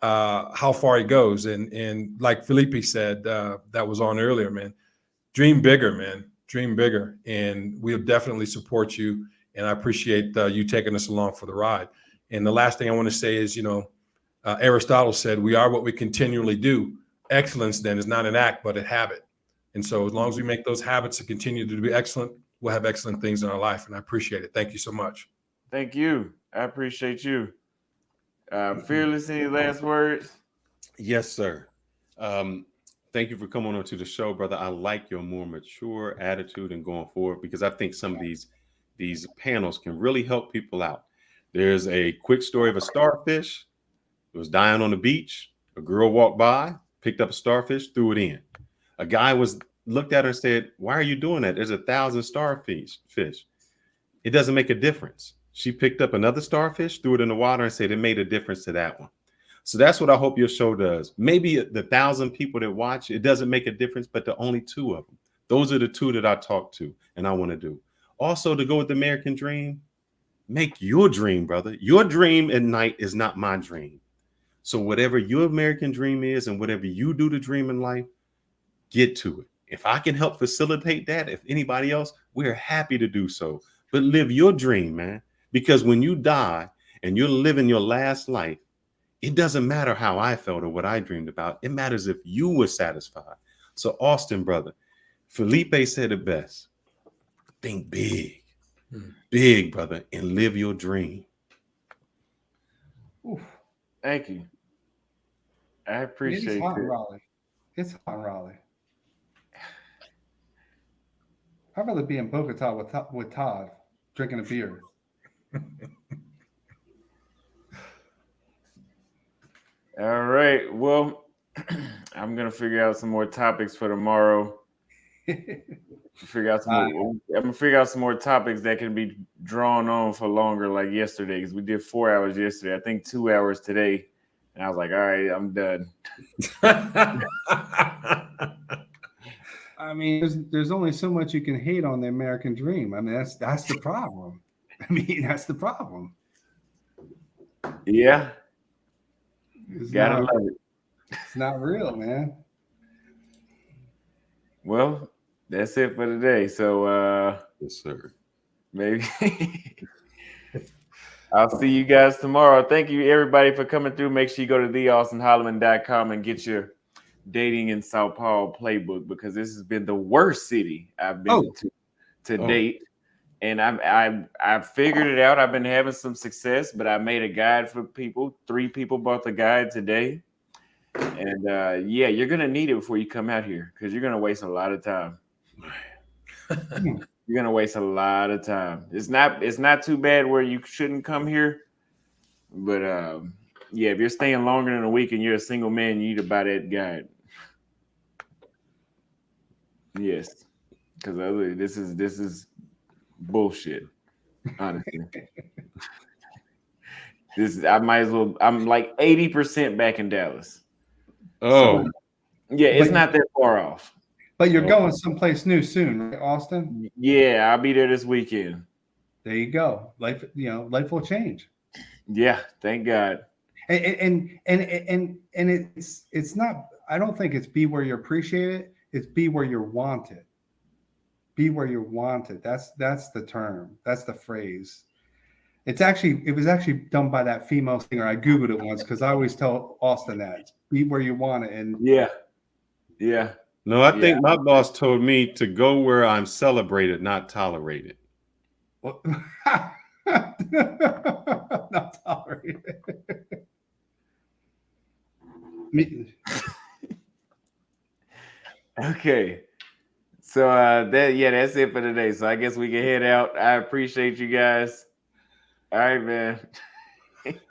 how far he goes. And like Felipe said, that was on earlier, man. Dream bigger, man. Dream bigger, and we'll definitely support you. And I appreciate you taking us along for the ride. And the last thing I want to say is, Aristotle said, "We are what we continually do." Excellence then is not an act, but a habit. And so, as long as we make those habits to continue to be excellent, we'll have excellent things in our life. And I appreciate it. Thank you so much. Thank you. I appreciate you. Fearless, any last words? Yes, sir. Thank you for coming on to the show, brother. I like your more mature attitude and going forward, because I think some of these panels can really help people out. There's a quick story of a starfish. It was dying on the beach. A girl walked by, picked up a starfish, threw it in. A guy looked at her and said, "Why are you doing that? There's 1,000 starfish. It doesn't make a difference." She picked up another starfish, threw it in the water, and said it made a difference to that one. So that's what I hope your show does. Maybe the 1,000 people that watch, it doesn't make a difference, but the only 2 of them. Those are the 2 that I talk to and I want to do. Also, to go with the American dream, make your dream, brother. Your dream at night is not my dream. So whatever your American dream is and whatever you do to dream in life, get to it. If I can help facilitate that, if anybody else, we're happy to do so. But live your dream, man. Because when you die and you're living your last life, it doesn't matter how I felt or what I dreamed about. It matters if you were satisfied. So Austin, brother, Felipe said it best. Think big, big, brother, and live your dream. Oof. Thank you. I appreciate It's hot in it. Raleigh. It's hot in Raleigh. I'd rather be in Bogota with Todd drinking a beer. All right. Well, I'm gonna figure out some more topics for tomorrow. I'm gonna figure out some more topics that can be drawn on for longer, like yesterday, because we did 4 hours yesterday. I think 2 hours today, and I was like, "All right, I'm done." I mean, there's only so much you can hate on the American dream. I mean, that's the problem. I mean, that's the problem. Yeah, It's gotta not, love it. it's not real, man. Well, that's it for today. So, Yes, sir. maybe I'll see you guys tomorrow. Thank you, everybody, for coming through. Make sure you go to theaustinholloman.com and get your dating in Sao Paulo playbook, because this has been the worst city I've been to date. And I've figured it out. I've been having some success, but I made a guide for people. 3 people bought the guide today. And yeah, you're gonna need it before you come out here, because you're gonna waste a lot of time. You're gonna waste a lot of time. It's not too bad where you shouldn't come here, but yeah, if you're staying longer than a week and you're a single man, you need to buy that guide. Yes, because this is bullshit. Honestly, I might as well. I'm like 80% back in Dallas. Oh, So, yeah, it's not that far off. But you're going someplace new soon, right, Austin? Yeah, I'll be there this weekend. There you go. Life will change. Yeah, thank God. And it's not. I don't think it's be where you're appreciated. It's be where you're wanted. Be where you're wanted. That's the term. That's the phrase. It was actually done by that female singer. I Googled it once because I always tell Austin that. Be where you want it. And yeah. No, I think my boss told me to go where I'm celebrated, not tolerated. Not tolerated. Okay. So that's it for today. So I guess we can head out. I appreciate you guys. All right, man.